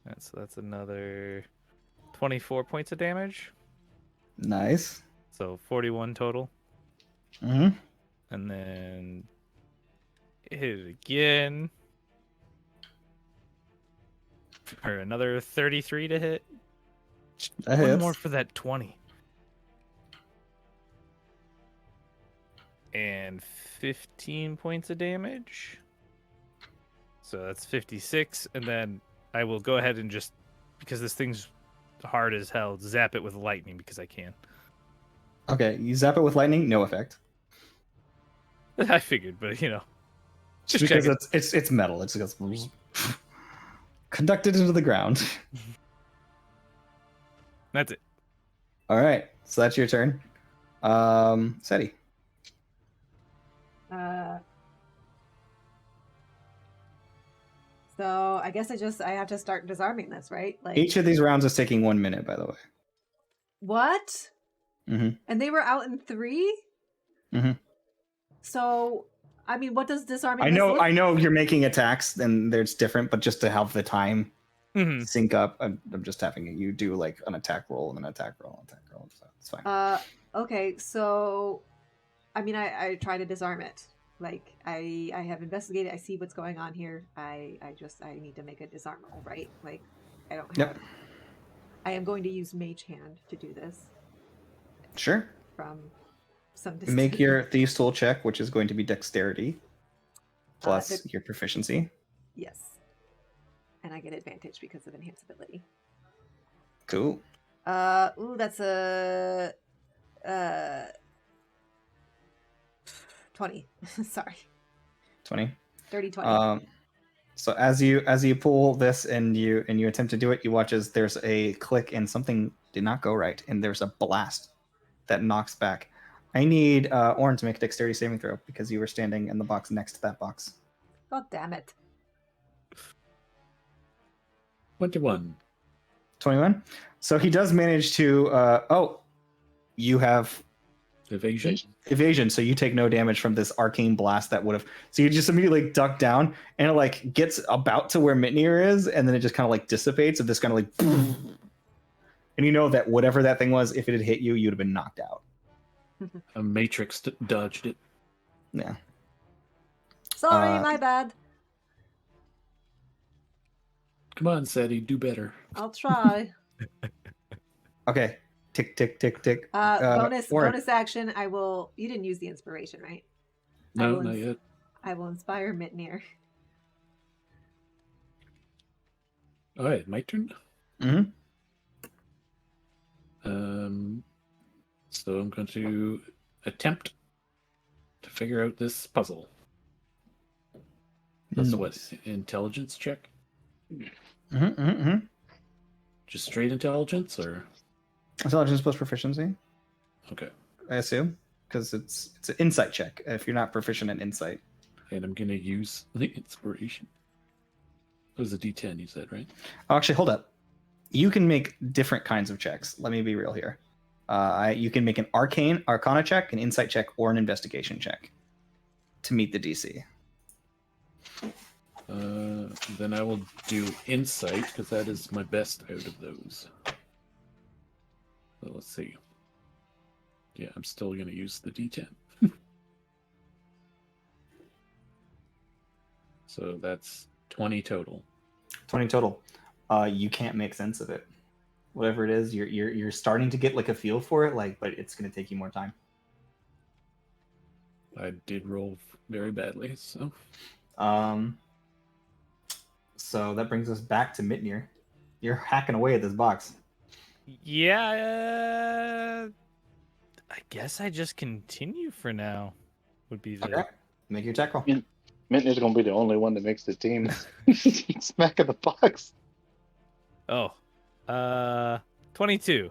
Speaker 6: That's another 24 points of damage.
Speaker 1: Nice.
Speaker 6: So 41 total.
Speaker 1: Mm-hmm.
Speaker 6: And then hit it again for another 33 to hit.
Speaker 1: That
Speaker 6: One
Speaker 1: hits.
Speaker 6: more for that 20. And 15 points of damage. So that's 56. And then I will go ahead and just, because this thing's hard as hell, zap it with lightning because I can.
Speaker 1: Okay, you zap it with lightning, no effect.
Speaker 6: I figured, but you know.
Speaker 1: Just
Speaker 6: Just
Speaker 1: because
Speaker 6: checking.
Speaker 1: it's metal. It's conducted into the ground.
Speaker 6: That's it.
Speaker 1: All right, so that's your turn. Seti.
Speaker 2: So I guess I have to start disarming this, right? Like
Speaker 1: Each of these rounds is taking 1 minute, by the way.
Speaker 2: what?
Speaker 1: Mm-hmm.
Speaker 2: And they were out in 3?
Speaker 1: Mm-hmm.
Speaker 2: So I mean, what does disarming?
Speaker 1: I
Speaker 2: this
Speaker 1: know.
Speaker 2: look
Speaker 1: I know you're making attacks, and it's different, but just to have the time
Speaker 6: Mm-hmm.
Speaker 1: sync up, I'm just having you do like an attack roll and an attack roll, and attack roll. So it's fine.
Speaker 2: Okay, so I mean, I try to disarm it. Like I have investigated. I see what's going on here. I need to make a disarm roll, right? Like I don't have.
Speaker 1: Yep.
Speaker 2: I am going to use Mage Hand to do this
Speaker 1: Sure.
Speaker 2: from some distance.
Speaker 1: Make your Thieves' Tool check, which is going to be Dexterity plus
Speaker 2: the-
Speaker 1: your proficiency.
Speaker 2: Yes, and I get advantage because of enhance ability.
Speaker 1: Cool.
Speaker 2: Ooh, that's a 20. Sorry.
Speaker 1: 20.
Speaker 2: 30 20.
Speaker 1: So as you pull this and you attempt to do it, you watch as there's a click and something did not go right, and there's a blast that knocks back. I need Orin to make a dexterity saving throw because you were standing in the box next to that box.
Speaker 2: God damn it.
Speaker 4: 21.
Speaker 1: 21. So he does manage to. You have
Speaker 4: Evasion.
Speaker 1: evasion, so you take no damage from this arcane blast that would have. So you just immediately duck down, and it like gets about to where Mitnir is, and then it just kind of like dissipates, and this kind of like. And you know that whatever that thing was, if it had hit you, you'd have been knocked out.
Speaker 4: A Matrix dodged it.
Speaker 1: Yeah.
Speaker 2: Sorry, my bad.
Speaker 4: Come on, Sadie, do better.
Speaker 2: I'll try.
Speaker 1: Okay. Tick, tick, tick, tick. Orin.
Speaker 2: Bonus action. I will. You didn't use the inspiration, right?
Speaker 4: No, not yet.
Speaker 2: I will inspire Mitnir.
Speaker 4: All right, my turn.
Speaker 1: Mm-hmm.
Speaker 4: So I'm going to attempt to figure out this puzzle. That's what, intelligence check?
Speaker 1: Mm-hmm, mm-hmm.
Speaker 4: Just straight intelligence, or
Speaker 1: Intelligence plus proficiency,
Speaker 4: okay?
Speaker 1: I assume, because it's an insight check if you're not proficient in insight.
Speaker 4: And I'm gonna use the inspiration. It was a D10, you said, right?
Speaker 1: Oh, actually, hold up. You can make different kinds of checks. Let me be real here. You can make an arcana check, an insight check, or an investigation check to meet the DC.
Speaker 4: Then I will do insight because that is my best out of those. So let's see. Yeah, I'm still gonna use the D10. So that's 20 total.
Speaker 1: 20 total. You can't make sense of it. Whatever it is, you're starting to get like a feel for it, but it's going to take you more time.
Speaker 4: I did roll very badly, so.
Speaker 1: So that brings us back to Mitnir. You're hacking away at this box.
Speaker 6: Yeah, I guess I just continue for now. Would be the.
Speaker 1: Okay. Make your attack roll.
Speaker 5: Mitnir's gonna be the only one that makes the team. Smack in the box.
Speaker 6: Oh. 22.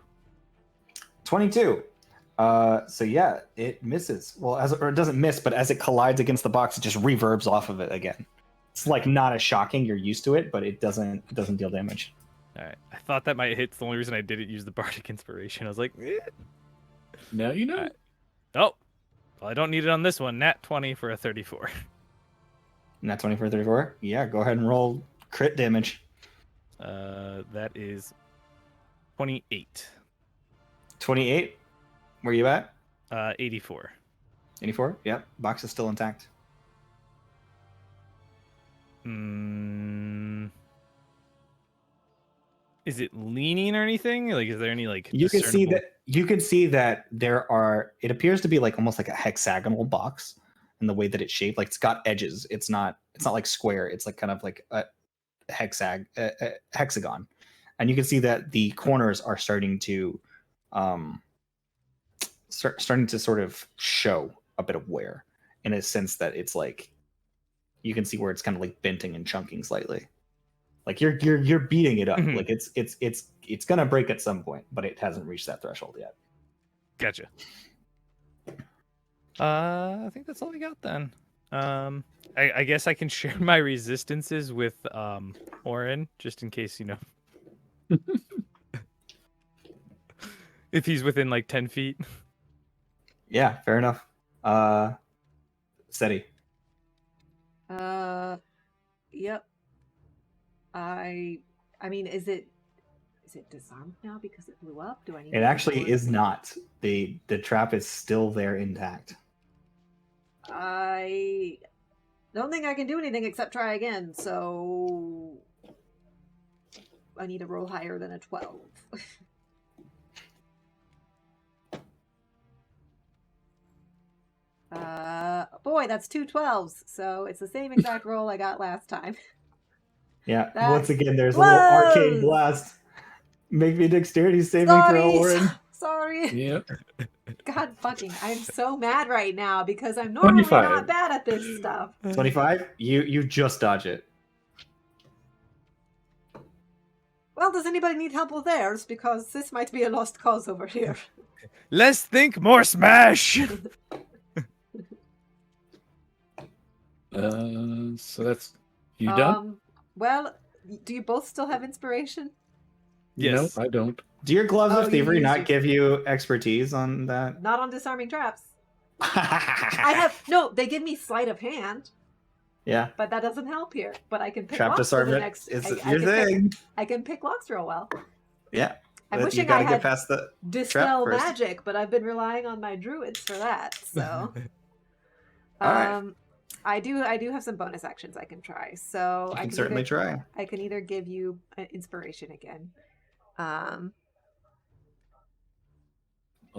Speaker 1: 22. So yeah, it misses. Well, or it doesn't miss, but as it collides against the box, it just reverbs off of it again. It's like not as shocking. You're used to it, but it doesn't deal damage.
Speaker 6: All right. I thought that might hit. It's the only reason I didn't use the bardic inspiration. I was like, eh.
Speaker 4: Now you know.
Speaker 6: All right. Oh, well, I don't need it on this one. Nat 20 for a 34.
Speaker 1: Not 20 for 34. Yeah, go ahead and roll crit damage.
Speaker 6: That is 28.
Speaker 1: 28. Where you at?
Speaker 6: 84.
Speaker 1: 84. Yep. Box is still intact.
Speaker 6: Is it leaning or anything? Like, is there any like?
Speaker 1: You can see
Speaker 6: discernible-
Speaker 1: that. You can see that there are. It appears to be like almost like a hexagonal box in the way that it's shaped. Like it's got edges. It's not. It's not like square. It's like kind of like a hexagon, and you can see that the corners are starting to, starting to sort of show a bit of wear, in a sense that it's like, you can see where it's kind of like benting and chunking slightly. Like you're beating it up.
Speaker 6: Mhm.
Speaker 1: Like it's gonna break at some point, but it hasn't reached that threshold yet.
Speaker 6: Gotcha. I think that's all I got then. I guess I can share my resistances with Orin, just in case, you know. If he's within like 10 feet.
Speaker 1: Yeah, fair enough. Steady.
Speaker 2: Yep. I mean, is it disarmed now because it blew up? Do I need
Speaker 1: It
Speaker 2: to
Speaker 1: actually
Speaker 2: record?
Speaker 1: is not. The trap is still there intact.
Speaker 2: I don't think I can do anything except try again, so I need to roll higher than a 12. Boy, that's 2 12s, so it's the same exact roll I got last time.
Speaker 1: Yeah.
Speaker 2: That
Speaker 1: Once again, there's a little arcane
Speaker 2: blows!
Speaker 1: blast. Make me a dexterity saving throw, Orin.
Speaker 2: Sorry.
Speaker 4: Yep.
Speaker 2: God fucking, I'm so mad right now because I'm normally
Speaker 4: 25.
Speaker 2: not bad at this stuff.
Speaker 1: 25. You just dodge it.
Speaker 2: Well, does anybody need help with theirs? Because this might be a lost cause over here.
Speaker 6: Let's think more smash.
Speaker 4: So that's you done?
Speaker 2: Well, do you both still have inspiration?
Speaker 6: Yes.
Speaker 4: No, I don't.
Speaker 1: Do your gloves
Speaker 2: Oh,
Speaker 1: of
Speaker 2: you
Speaker 1: thievery
Speaker 2: used
Speaker 1: not
Speaker 2: your-
Speaker 1: give you expertise on that?
Speaker 2: Not on disarming traps. I have no. They give me sleight of hand,
Speaker 1: Yeah.
Speaker 2: but that doesn't help here. But I can pick
Speaker 1: Trap
Speaker 2: locks for the
Speaker 1: disarmament
Speaker 2: next.
Speaker 1: is
Speaker 2: I
Speaker 1: your
Speaker 2: can
Speaker 1: thing.
Speaker 2: I can pick locks real well.
Speaker 1: Yeah.
Speaker 2: I'm
Speaker 1: But
Speaker 2: wishing
Speaker 1: you gotta
Speaker 2: I
Speaker 1: get
Speaker 2: had
Speaker 1: past the
Speaker 2: dispel
Speaker 1: first.
Speaker 2: magic, but I've been relying on my druids for that. So,
Speaker 1: All right.
Speaker 2: I do have some bonus actions I can try. So
Speaker 1: You
Speaker 2: I
Speaker 1: can
Speaker 2: can
Speaker 1: certainly
Speaker 2: either,
Speaker 1: try.
Speaker 2: I can either give you inspiration again.
Speaker 4: I'll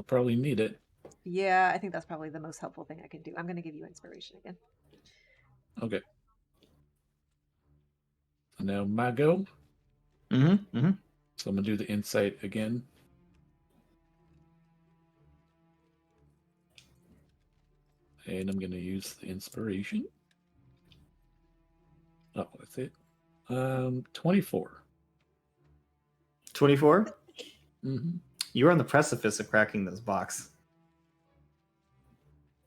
Speaker 4: probably need it.
Speaker 2: Yeah, I think that's probably the most helpful thing I can do. I'm going to give you inspiration again.
Speaker 4: Okay. So now my go.
Speaker 1: Mm-hmm. Mm-hmm.
Speaker 4: So I'm gonna do the insight again. And I'm gonna use the inspiration. Oh, that's it. 24.
Speaker 1: 24.
Speaker 4: Mm-hmm.
Speaker 1: You're on the precipice of cracking this box,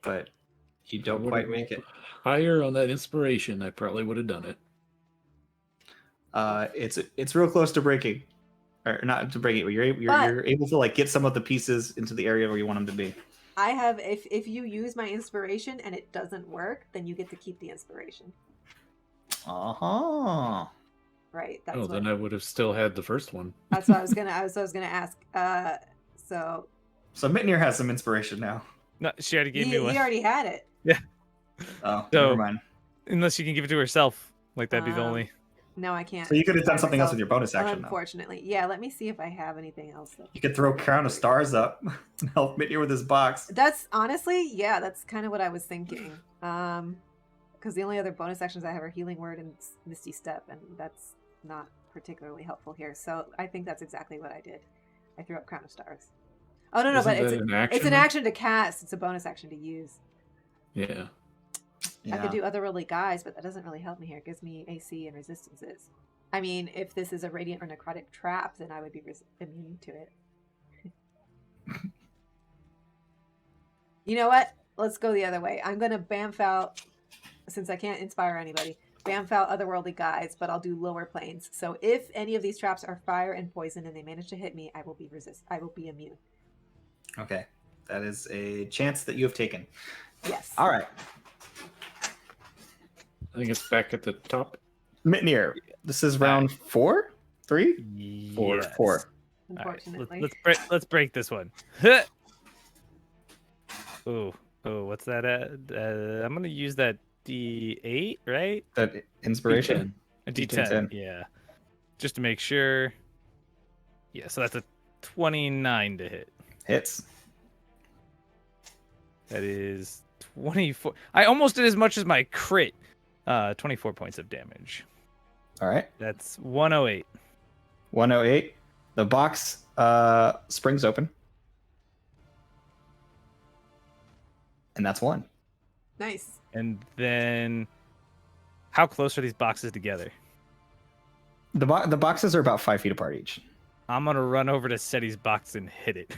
Speaker 1: but you don't quite make it.
Speaker 4: Higher on that inspiration, I probably would have done it.
Speaker 1: It's real close to breaking, or not to breaking. But you're able to like get some of the pieces into the area where you want them to be.
Speaker 2: I have if you use my inspiration and it doesn't work, then you get to keep the inspiration.
Speaker 1: Uh-huh.
Speaker 2: Right. That's
Speaker 4: Oh,
Speaker 2: what,
Speaker 4: then I would have still had the first one.
Speaker 2: that's what I was gonna ask. So
Speaker 1: So Mitnir has some inspiration now.
Speaker 6: No, she already gave
Speaker 2: he
Speaker 6: me one.
Speaker 2: already had it.
Speaker 1: Oh,
Speaker 6: So-
Speaker 1: never mind.
Speaker 6: Unless you can give it to herself. Like, that'd be the
Speaker 2: Um,
Speaker 6: only.
Speaker 2: No, I can't.
Speaker 1: So you could have done
Speaker 2: by
Speaker 1: something else
Speaker 2: myself,
Speaker 1: with your bonus action now.
Speaker 2: Unfortunately, yeah. Let me see if I have anything else. Though.
Speaker 1: You could throw Crown of Stars up and help Mitnir with his box.
Speaker 2: That's honestly, yeah, that's kind of what I was thinking. Because the only other bonus actions I have are Healing Word and Misty Step, and that's not particularly helpful here. So I think that's exactly what I did. I threw up Crown of Stars. Oh no,
Speaker 4: Isn't
Speaker 2: but it's
Speaker 4: that an action?
Speaker 2: it's an action to cast. It's a bonus action to use.
Speaker 4: Yeah.
Speaker 2: I could do otherworldly guise, but that doesn't really help me here. It gives me AC and resistances. I mean, if this is a radiant or necrotic trap, then I would be immune to it. You know what? Let's go the other way. I'm going to bamf out, since I can't inspire anybody, bamf out otherworldly guides, but I'll do lower planes. So if any of these traps are fire and poison and they manage to hit me, I will be immune.
Speaker 1: Okay. That is a chance that you have taken.
Speaker 2: Yes.
Speaker 1: All right.
Speaker 4: I think it's back at the top.
Speaker 1: Mitnir, this is round 4? 3?
Speaker 6: Yes.
Speaker 1: 4.
Speaker 6: All right,
Speaker 2: Unfortunately.
Speaker 6: let's break this one. Oh, what's that at? I'm gonna use that D8, right?
Speaker 1: That inspiration?
Speaker 6: A D10, yeah. Just to make sure. Yeah, so that's a 29 to hit.
Speaker 1: Hits.
Speaker 6: That is 24. I almost did as much as my crit. 24 points of damage.
Speaker 1: All right.
Speaker 6: That's 108.
Speaker 1: 108. The box springs open. And that's 1.
Speaker 2: Nice.
Speaker 6: And then, how close are these boxes together?
Speaker 1: The boxes are about 5 feet apart each.
Speaker 6: I'm gonna run over to Seti's box and hit it.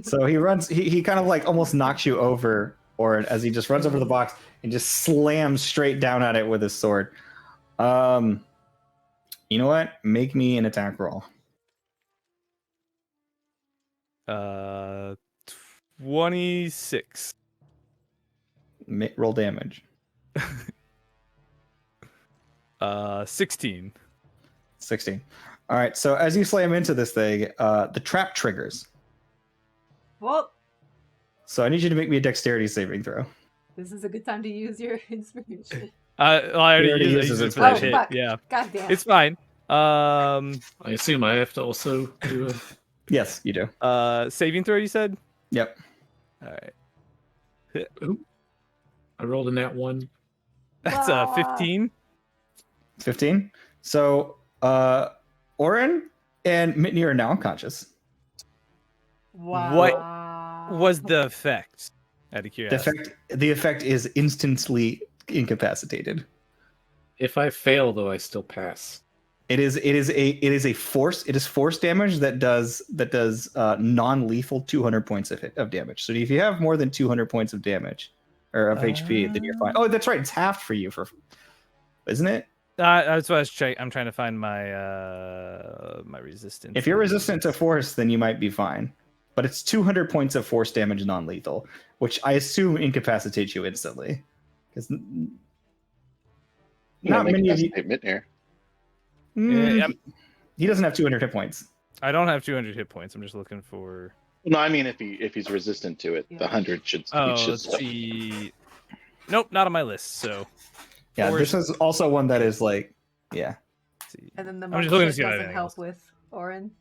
Speaker 1: So he runs. He kind of like almost knocks you over, or as he just runs over to the box and just slams straight down at it with his sword. You know what? Make me an attack roll.
Speaker 6: 26.
Speaker 1: Roll damage.
Speaker 6: 16.
Speaker 1: 16. All right. So as you slam into this thing, the trap triggers.
Speaker 2: Well,
Speaker 1: So I need you to make me a dexterity saving throw.
Speaker 2: this is a good time to use your inspiration.
Speaker 6: I already
Speaker 1: already
Speaker 6: used
Speaker 1: uses
Speaker 6: it
Speaker 1: it
Speaker 6: for
Speaker 1: for
Speaker 6: that
Speaker 1: the
Speaker 6: hit.
Speaker 2: fuck.
Speaker 6: Yeah,
Speaker 2: God damn.
Speaker 6: it's fine.
Speaker 4: I assume I have to also do a.
Speaker 1: Yes, you do.
Speaker 6: Saving throw, you said?
Speaker 1: Yep.
Speaker 6: All right.
Speaker 4: Oop. I rolled a nat 1.
Speaker 6: That's
Speaker 2: Wow.
Speaker 6: 15.
Speaker 1: 15. So Oren and Mitnir are now unconscious.
Speaker 2: Wow.
Speaker 6: What was the effect? Out of
Speaker 1: The
Speaker 6: curiosity.
Speaker 1: effect is instantly incapacitated.
Speaker 4: If I fail, though, I still pass.
Speaker 1: It is a force. It is force damage that does non-lethal 200 points of damage. So if you have more than 200 points of damage or of HP, then you're fine. Oh, that's right. It's halved for you, isn't it?
Speaker 6: That's what I was checking. I'm trying to find my my resistance.
Speaker 1: If you're resistant to force, then you might be fine. But it's 200 points of force damage non-lethal, which I assume incapacitates you instantly. Because not many of you.
Speaker 5: Mitnir.
Speaker 6: Yeah,
Speaker 1: He doesn't have 200 hit points.
Speaker 6: I don't have 200 hit points. I'm just looking for.
Speaker 5: No, I mean if he's resistant to it,
Speaker 2: Yeah.
Speaker 5: the 100 should.
Speaker 6: Oh,
Speaker 5: should
Speaker 6: let's see. Nope, not on my list. So
Speaker 1: Yeah,
Speaker 6: Force-
Speaker 1: this is also one that is like, yeah.
Speaker 6: let's see.
Speaker 2: And then the
Speaker 6: I'm just looking to
Speaker 2: monk
Speaker 6: see if I have
Speaker 2: doesn't
Speaker 6: anything
Speaker 2: help
Speaker 6: else.
Speaker 2: with Orin.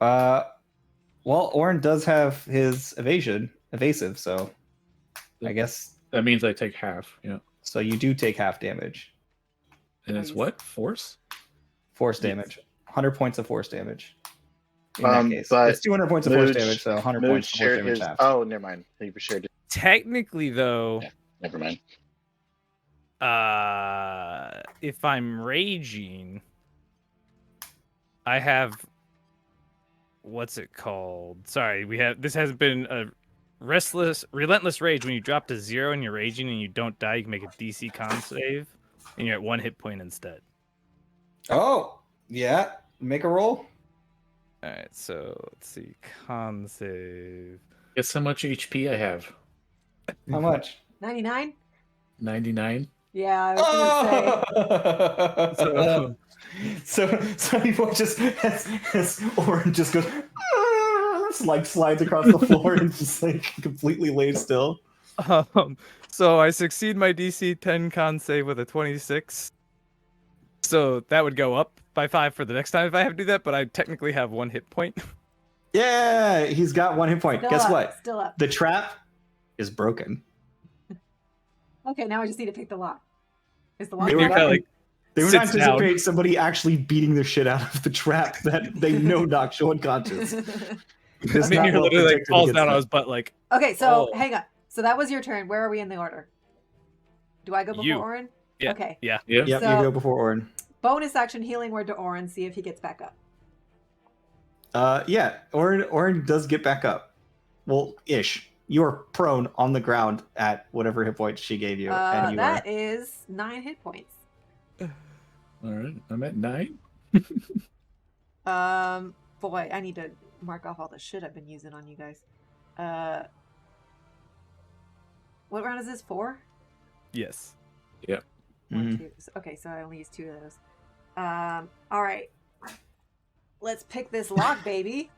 Speaker 1: Well, Orin does have his evasive, so I guess
Speaker 4: That means I take half. Yeah.
Speaker 1: so. You do take half damage,
Speaker 4: And it's what? Force?
Speaker 1: force
Speaker 4: Yes.
Speaker 1: damage, 100 points of force damage. In that case,
Speaker 5: but
Speaker 1: it's 200 points of force
Speaker 5: Mooj-
Speaker 1: damage, so 100
Speaker 5: Mooj
Speaker 1: points of force
Speaker 5: shared
Speaker 1: damage
Speaker 5: his.
Speaker 1: half.
Speaker 5: Oh, never mind. He shared it.
Speaker 6: Technically, though,
Speaker 5: Yeah. Never mind.
Speaker 6: if I'm raging, I have what's it called? Sorry, this has been a relentless rage. When you drop to 0 and you're raging and you don't die, you can make a DC con save, and you're at 1 hit point instead.
Speaker 1: Oh, yeah. Make a roll.
Speaker 6: All right, so let's see, con save.
Speaker 4: Guess how much HP I have?
Speaker 1: How much?
Speaker 2: 99?
Speaker 4: 99.
Speaker 2: Yeah, I was gonna say.
Speaker 1: So he just as Orin just goes like slides across the floor and just like completely lays still.
Speaker 6: So I succeed my DC 10 con save with a 26. So that would go up by 5 for the next time if I have to do that, but I technically have 1 hit point.
Speaker 1: Yeah, he's got 1 hit point.
Speaker 2: Still
Speaker 1: Guess
Speaker 2: up,
Speaker 1: what?
Speaker 2: Still up.
Speaker 1: The trap is broken.
Speaker 2: Okay, now I just need to pick the lock. Is the lock
Speaker 1: They were
Speaker 6: You're
Speaker 2: broken?
Speaker 1: not,
Speaker 6: kinda like,
Speaker 1: they would
Speaker 6: sits down.
Speaker 1: anticipate somebody actually beating the shit out of the trap that they know knocks you unconscious. It's
Speaker 6: I mean,
Speaker 1: not
Speaker 6: you're
Speaker 1: well
Speaker 6: literally like
Speaker 1: protected
Speaker 6: falls
Speaker 1: against
Speaker 6: down
Speaker 1: that.
Speaker 6: on his butt like,
Speaker 2: Okay, so
Speaker 6: Oh.
Speaker 2: hang on. So that was your turn. Where are we in the order? Do I go before
Speaker 6: You.
Speaker 2: Orin?
Speaker 6: Yeah.
Speaker 2: Okay.
Speaker 6: Yeah.
Speaker 4: Yeah.
Speaker 1: Yep,
Speaker 2: So-
Speaker 1: you go before Orin.
Speaker 2: Bonus action healing word to Orin, see if he gets back up.
Speaker 1: Yeah, Orin does get back up. Well, ish. You are prone on the ground at whatever hit point she gave you, and you
Speaker 2: That
Speaker 1: are.
Speaker 2: is 9 hit points.
Speaker 4: All right. I'm at 9.
Speaker 2: Boy, I need to mark off all the shit I've been using on you guys. What round is this? 4?
Speaker 6: Yes.
Speaker 4: Yep.
Speaker 2: One,
Speaker 1: Mhm.
Speaker 2: 2. Okay, so I only used 2 of those. All right. Let's pick this lock, baby.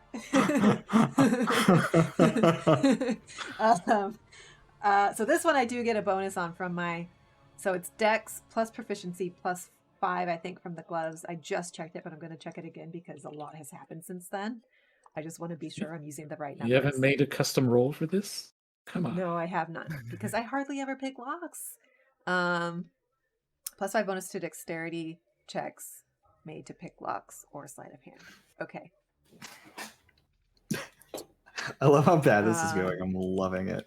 Speaker 2: So this one I do get a bonus on from my. So it's Dex plus proficiency plus 5, I think, from the gloves. I just checked it, but I'm going to check it again because a lot has happened since then. I just want to be sure I'm using the right numbers.
Speaker 4: You haven't made a custom roll for this? Come on.
Speaker 2: No, I have not because I hardly ever pick locks. Plus 5 bonus to dexterity checks made to pick locks or sleight of hand. Okay.
Speaker 1: I love how bad this is
Speaker 2: Uh,
Speaker 1: going. I'm loving it.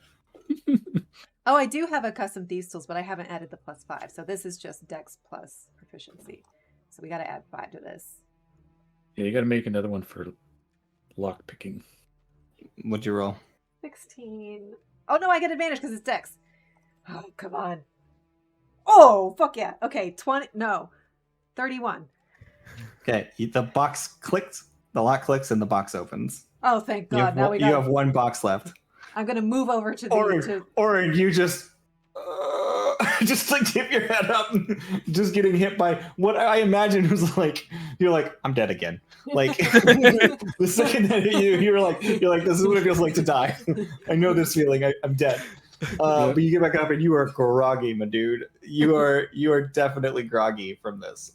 Speaker 2: Oh, I do have a custom thieves tools, but I haven't added the plus 5. So this is just Dex plus proficiency. So we got to add 5 to this.
Speaker 4: Yeah, you got to make another one for lock picking.
Speaker 1: What'd you roll?
Speaker 2: 16. Oh no, I get advantage because it's Dex. Oh, come on. Oh, fuck yeah. Okay, 20. No, 31.
Speaker 1: Okay, the box clicks, the lock clicks, and the box opens.
Speaker 2: Oh, thank
Speaker 1: You
Speaker 2: God.
Speaker 1: have,
Speaker 2: Now we
Speaker 1: you
Speaker 2: got.
Speaker 1: have one box left.
Speaker 2: I'm gonna move over to the.
Speaker 1: Orin, Orin, you just just like tip your head up, just getting hit by what I imagine was like you're like I'm dead again. Like the second that hit you, you're like this is what it feels like to die. I know this feeling. I'm dead. But you get back up and you are groggy, my dude. You are definitely groggy from this.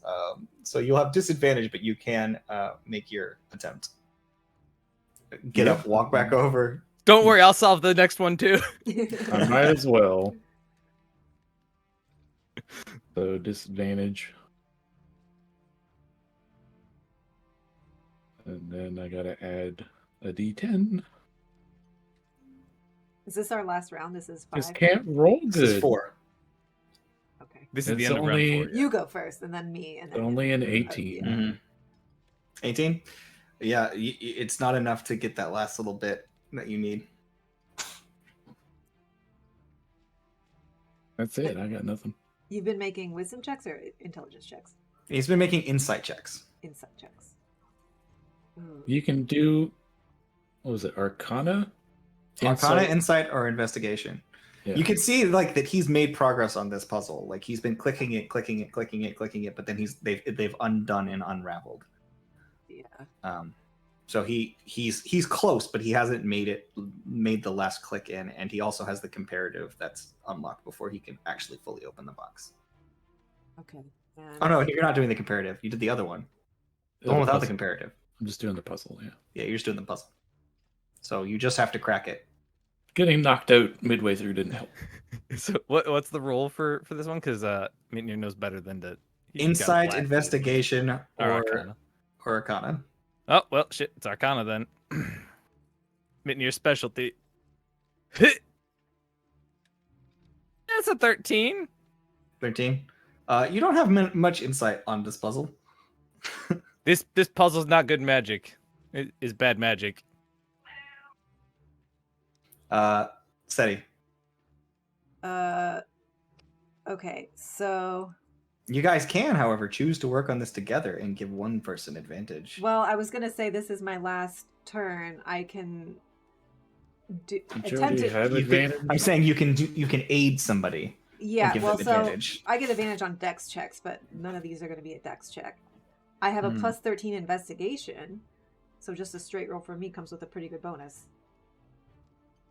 Speaker 1: So you'll have disadvantage, but you can make your attempt. Get up, walk back over.
Speaker 6: Don't worry, I'll solve the next one too.
Speaker 4: I might as well. So disadvantage. And then I gotta add a d10.
Speaker 2: Is this our last round? This is 5.
Speaker 4: Just can't roll
Speaker 1: This is
Speaker 4: good.
Speaker 1: 4.
Speaker 2: Okay.
Speaker 6: This is the
Speaker 4: It's
Speaker 6: end of round
Speaker 4: only-
Speaker 6: 4. yeah.
Speaker 2: You go first, and then me, and then
Speaker 4: Only an
Speaker 2: him.
Speaker 4: 18.
Speaker 2: Yeah.
Speaker 1: 18. Yeah, it's not enough to get that last little bit that you need.
Speaker 4: That's it. I got nothing.
Speaker 2: You've been making wisdom checks or intelligence checks?
Speaker 1: He's been making insight checks.
Speaker 2: Insight checks. Ooh.
Speaker 4: You can do, what was it, Arcana?
Speaker 1: Arcana,
Speaker 4: Insight?
Speaker 1: insight, or investigation.
Speaker 4: Yeah.
Speaker 1: You can see like that he's made progress on this puzzle. Like he's been clicking it, but then they've undone and unraveled.
Speaker 2: Yeah.
Speaker 1: So he's close, but he hasn't made the last click in, and he also has the comparative that's unlocked before he can actually fully open the box.
Speaker 2: Okay. And
Speaker 1: Oh no, you're not doing the comparative. You did the other one, the one without the comparative.
Speaker 4: I'm just doing the puzzle, yeah.
Speaker 1: Yeah, you're just doing the puzzle. So you just have to crack it.
Speaker 4: Getting knocked out midway through didn't help.
Speaker 6: So what's the roll for this one? Because Mitnir knows better than to. he got a
Speaker 1: Insight,
Speaker 6: flat.
Speaker 1: investigation,
Speaker 6: Or
Speaker 1: or
Speaker 6: Arcana.
Speaker 1: Arcana.
Speaker 6: Oh well, shit! It's Arcana then. Mitnir's specialty. That's a 13.
Speaker 1: 13. You don't have much insight on this puzzle.
Speaker 6: This puzzle's not good magic. It is bad magic.
Speaker 1: Seti.
Speaker 2: Okay, so
Speaker 1: You guys can, however, choose to work on this together and give one person advantage.
Speaker 2: well, I was gonna say this is my last turn. I can do
Speaker 4: Don't you
Speaker 2: attempt
Speaker 4: already
Speaker 2: it.
Speaker 4: have
Speaker 1: You can-
Speaker 4: advantage?
Speaker 1: I'm saying you can aid somebody.
Speaker 2: Yeah,
Speaker 1: give
Speaker 2: well,
Speaker 1: them
Speaker 2: so
Speaker 1: advantage.
Speaker 2: I get advantage on Dex checks, but none of these are going to be a Dex check. I have a
Speaker 1: Hmm.
Speaker 2: plus 13 investigation, so just a straight roll for me comes with a pretty good bonus.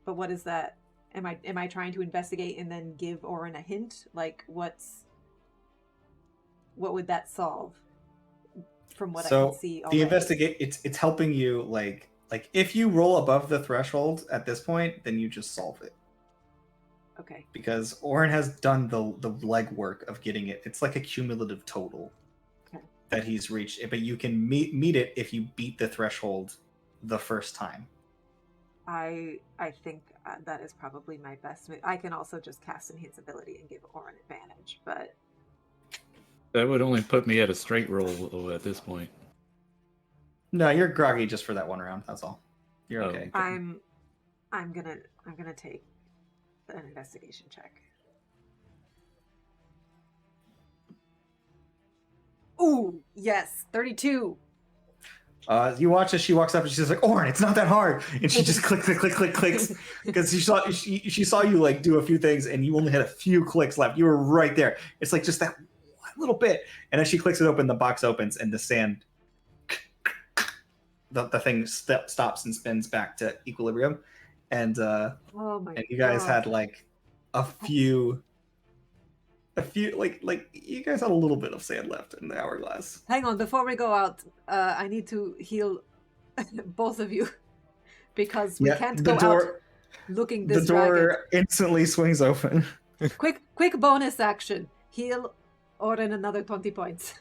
Speaker 2: But what is that? Am I trying to investigate and then give Orin a hint? Like what would that solve? From what I
Speaker 1: So
Speaker 2: can see
Speaker 1: the
Speaker 2: already.
Speaker 1: investigate it's helping you like if you roll above the threshold at this point, then you just solve it.
Speaker 2: Okay.
Speaker 1: Because Orin has done the legwork of getting it. It's like a cumulative total
Speaker 2: Okay.
Speaker 1: that he's reached, but you can meet it if you beat the threshold the first time.
Speaker 2: I think that is probably my best move. I can also just cast Enhance ability and give Orin advantage, but
Speaker 4: That would only put me at a straight roll at this point.
Speaker 1: No, you're groggy just for that one round. That's all. You're
Speaker 4: Oh,
Speaker 1: okay.
Speaker 4: okay.
Speaker 2: I'm gonna take an investigation check. Ooh, yes, 32.
Speaker 1: You watch as she walks up and she's like, "Orin, it's not that hard," and she just clicks because she saw you like do a few things and you only had a few clicks left. You were right there. It's like just that one little bit, and as she clicks it open, the box opens and the sand, the thing stops and spins back to equilibrium, and
Speaker 2: Oh my
Speaker 1: and you guys
Speaker 2: God.
Speaker 1: had like a few like you guys had a little bit of sand left in the hourglass.
Speaker 2: Hang on, before we go out, I need to heal both of you because we can't go out looking this
Speaker 1: The door
Speaker 2: ragged.
Speaker 1: instantly swings open.
Speaker 2: Quick bonus action. Heal Orin another 20 points.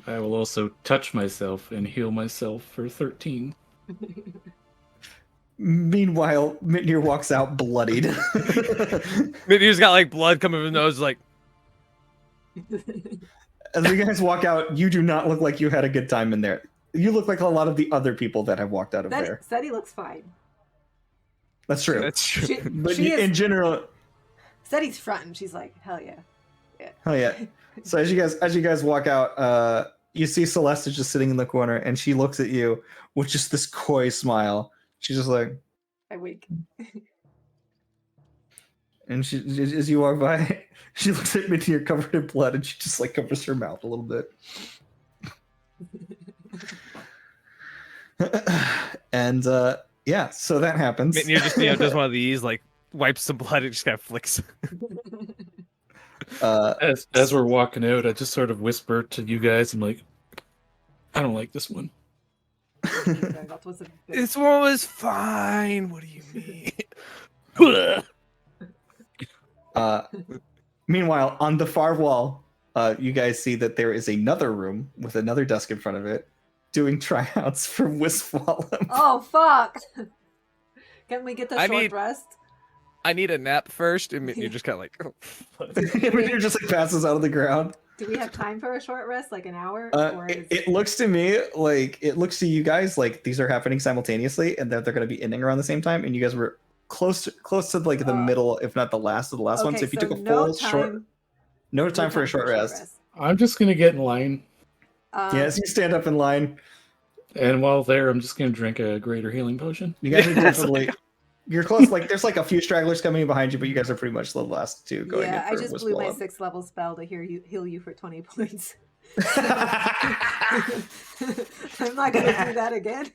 Speaker 4: I will also touch myself and heal myself for 13.
Speaker 1: Meanwhile, Mitnir walks out bloodied.
Speaker 6: Mitnir's got like blood coming from his nose, like
Speaker 1: As you guys walk out, you do not look like you had a good time in there. You look like a lot of the other people that have walked out of there.
Speaker 2: Seti looks fine.
Speaker 1: That's true.
Speaker 6: that's true.
Speaker 1: But
Speaker 2: she
Speaker 1: in
Speaker 2: is-
Speaker 1: general,
Speaker 2: Seti's front and she's like, hell yeah.
Speaker 1: oh yeah. So as you guys walk out, you see Celeste is just sitting in the corner, and she looks at you with just this coy smile. She's just like,
Speaker 2: I wink.
Speaker 1: and she as you walk by, she looks at Mitnir covered in blood, and she just like covers her mouth a little bit. And yeah, so that happens.
Speaker 6: Mitnir just does one of these, like wipes some blood and just kind of flicks.
Speaker 4: As we're walking out, I just sort of whisper to you guys, I'm like, I don't like this one.
Speaker 2: That was a bit...
Speaker 6: This one was fine. What do you mean?
Speaker 1: Meanwhile, on the far wall, you guys see that there is another room with another desk in front of it, doing tryouts for Wiswallum.
Speaker 2: Oh, fuck! Can we get a
Speaker 6: I
Speaker 2: short
Speaker 6: need-
Speaker 2: rest?
Speaker 6: I need a nap first, and you're just kind of like,
Speaker 1: Mitnir just like passes out of the ground.
Speaker 2: Do we have time for a short rest, like an hour?
Speaker 1: It looks to me like it looks to you guys like these are happening simultaneously, and that they're going to be ending around the same time. And you guys were close to like the middle, if not the last of the last one. So if you took a full short, no time for a short rest.
Speaker 4: I'm just going to get in line.
Speaker 1: Yes, you stand up in line.
Speaker 4: And while there, I'm just going to drink a greater healing potion.
Speaker 1: You guys are definitely. You're close. Like there's like a few stragglers coming behind you, but you guys are pretty much the last two going.
Speaker 2: Yeah,
Speaker 1: in
Speaker 2: I
Speaker 1: for
Speaker 2: just blew my
Speaker 1: Wiswallum.
Speaker 2: 6th level spell to heal you for 20 points. I'm not gonna do that again.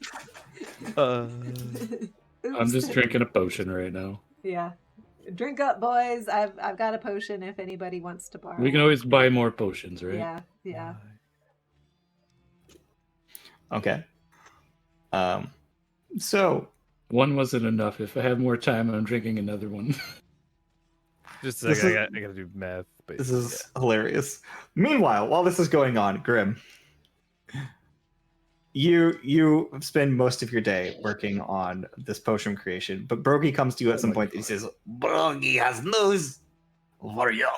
Speaker 4: I'm just drinking a potion right now.
Speaker 2: Yeah, drink up, boys. I've got a potion if anybody wants to borrow.
Speaker 4: We can always buy more potions, right?
Speaker 2: Yeah.
Speaker 1: Okay. So
Speaker 4: One wasn't enough. If I have more time, I'm drinking another one.
Speaker 6: just
Speaker 1: This
Speaker 6: like,
Speaker 1: is-
Speaker 6: I gotta do math. But
Speaker 1: this is hilarious. Meanwhile, while this is going on, Grim, you spend most of your day working on this potion creation, but Brogy comes to you at some point and he says, "Brogy has news for you.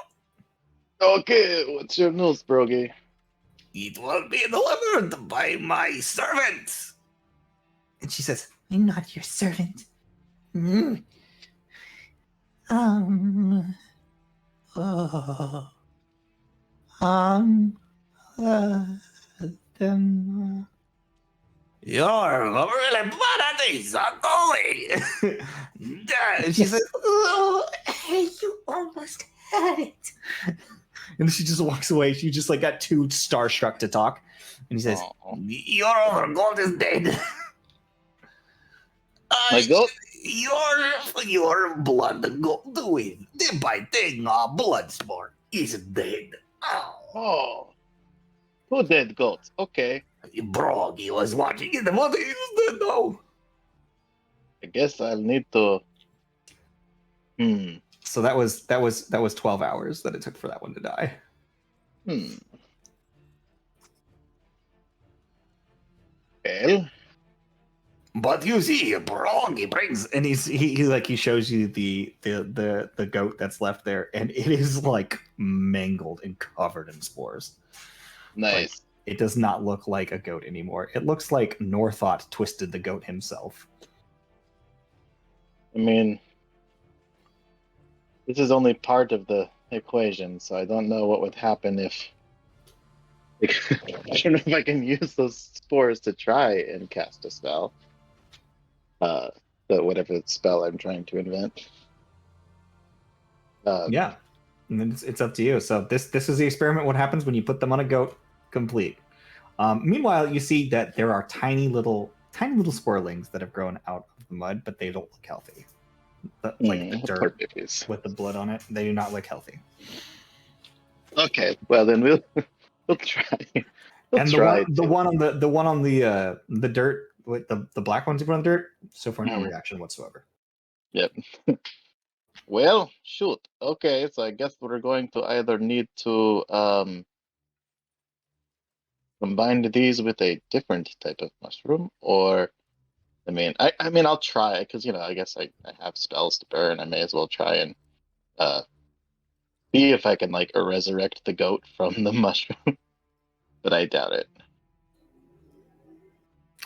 Speaker 5: Okay, what's your news, Brogy?
Speaker 1: It will be delivered by my servant." And she says, "I'm not your servant. Mm. Oh. You're really bad at these, going." And she says, "Oh, hey, you almost had it." And she just walks away. She just like got too starstruck to talk. And he says,
Speaker 5: Aw.
Speaker 1: "Your overgold is dead."
Speaker 5: My goat?
Speaker 1: Your blood gold with the biting blood sport is dead. Oh.
Speaker 5: Oh. Two dead goats. Okay.
Speaker 1: Brogy was watching it. What is dead now?
Speaker 5: I guess I'll need to.
Speaker 1: So that was 12 hours that it took for that one to die.
Speaker 5: Well,
Speaker 7: But you see, Brong, he brings, and he shows you the goat that's left there, and it is like mangled and covered in spores.
Speaker 5: Nice.
Speaker 7: It does not look like a goat anymore. It looks like Northought twisted the goat himself.
Speaker 5: I mean, this is only part of the equation, so I don't know what would happen if. I don't know if I can use those spores to try and cast a spell. Whatever spell I'm trying to invent.
Speaker 7: Yeah, and then it's up to you. So this is the experiment. What happens when you put them on a goat? Complete. Meanwhile, you see that there are tiny little sporelings that have grown out of the mud, but they don't look healthy. Like the
Speaker 5: poor
Speaker 7: dirt
Speaker 5: babies.
Speaker 7: with the blood on it, they do not look healthy.
Speaker 5: Okay, well then we'll try.
Speaker 7: And the one on the dirt with the black ones on the dirt, so far no reaction whatsoever.
Speaker 5: Yep. Well, shoot. Okay, so I guess we're going to either need to combine these with a different type of mushroom, or I mean I'll try because I guess I have spells to burn. I may as well try and see if I can like resurrect the goat from the mushroom, but I doubt it.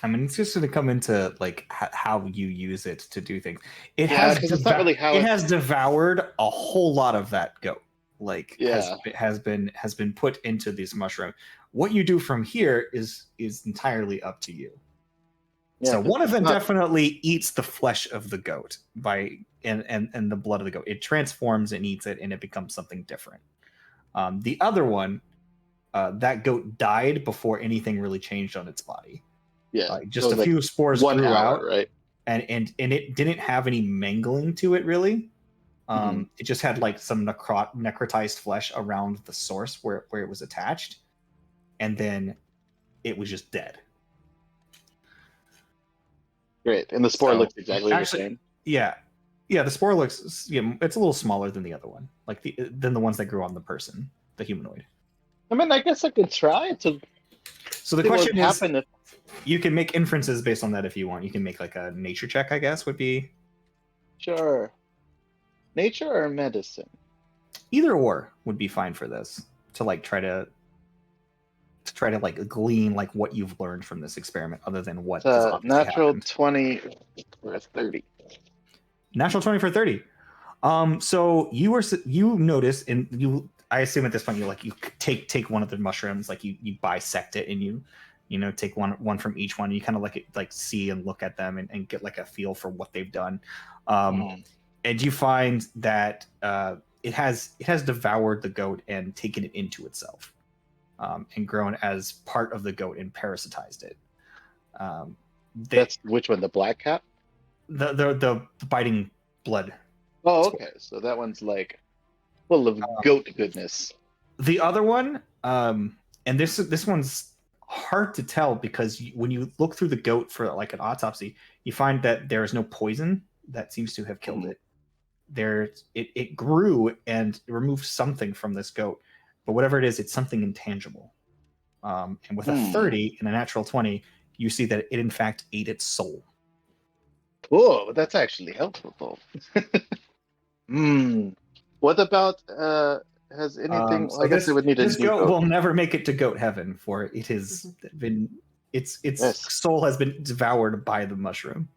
Speaker 7: I mean, it's just going to come into like how you use it to do things. It
Speaker 5: Yeah,
Speaker 7: has
Speaker 5: 'cause it's not really how
Speaker 7: it has devoured a whole lot of that goat. Like
Speaker 5: Yeah.
Speaker 7: has been put into this mushroom. What you do from here is entirely up to you.
Speaker 5: Yeah,
Speaker 7: So
Speaker 5: 'cause
Speaker 7: one of
Speaker 5: it's
Speaker 7: them
Speaker 5: not-
Speaker 7: definitely eats the flesh of the goat and the blood of the goat. It transforms and eats it, and it becomes something different. The other one, that goat died before anything really changed on its body.
Speaker 5: Yeah,
Speaker 7: Just
Speaker 5: so
Speaker 7: a few spores
Speaker 5: 1
Speaker 7: grew
Speaker 5: hour,
Speaker 7: out,
Speaker 5: right?
Speaker 7: and it didn't have any mangling to it really. It just had like some necrotized flesh around the source where it was attached, and then it was just dead.
Speaker 5: Great, and the spore
Speaker 7: So,
Speaker 5: looks exactly the
Speaker 7: actually,
Speaker 5: same.
Speaker 7: Yeah, the spore looks it's a little smaller than the other one, like than the ones that grew on the person, the humanoid.
Speaker 5: I mean, I guess I could try to.
Speaker 7: So the
Speaker 5: see what
Speaker 7: question
Speaker 5: would
Speaker 7: is,
Speaker 5: happen if
Speaker 7: you can make inferences based on that if you want. You can make like a nature check, I guess, would be
Speaker 5: sure, nature or medicine.
Speaker 7: either or would be fine for this to like try to like glean like what you've learned from this experiment other than what has obviously
Speaker 5: Natural
Speaker 7: happened.
Speaker 5: 20 or 30.
Speaker 7: Natural 20 for 30. So you notice, and I assume at this point you take one of the mushrooms, like you bisect it, and you take one from each one. And you kind of like see and look at them and get like a feel for what they've done. And you find that it has devoured the goat and taken it into itself, and grown as part of the goat and parasitized it.
Speaker 5: That's which one? The black cat?
Speaker 7: The biting blood.
Speaker 5: Oh, okay. So that one's like full of goat goodness.
Speaker 7: The other one, and this one's hard to tell because when you look through the goat for like an autopsy, you find that there is no poison that seems to have killed it. It grew and removed something from this goat, but whatever it is, it's something intangible. And with a 30 and a natural 20, you see that it in fact ate its soul.
Speaker 5: Cool, that's actually helpful. What about has anything?
Speaker 7: So
Speaker 5: I guess it would need a
Speaker 7: this
Speaker 5: new
Speaker 7: goat
Speaker 5: goat.
Speaker 7: will never make it to goat heaven, for it has been its soul has been devoured by the mushroom.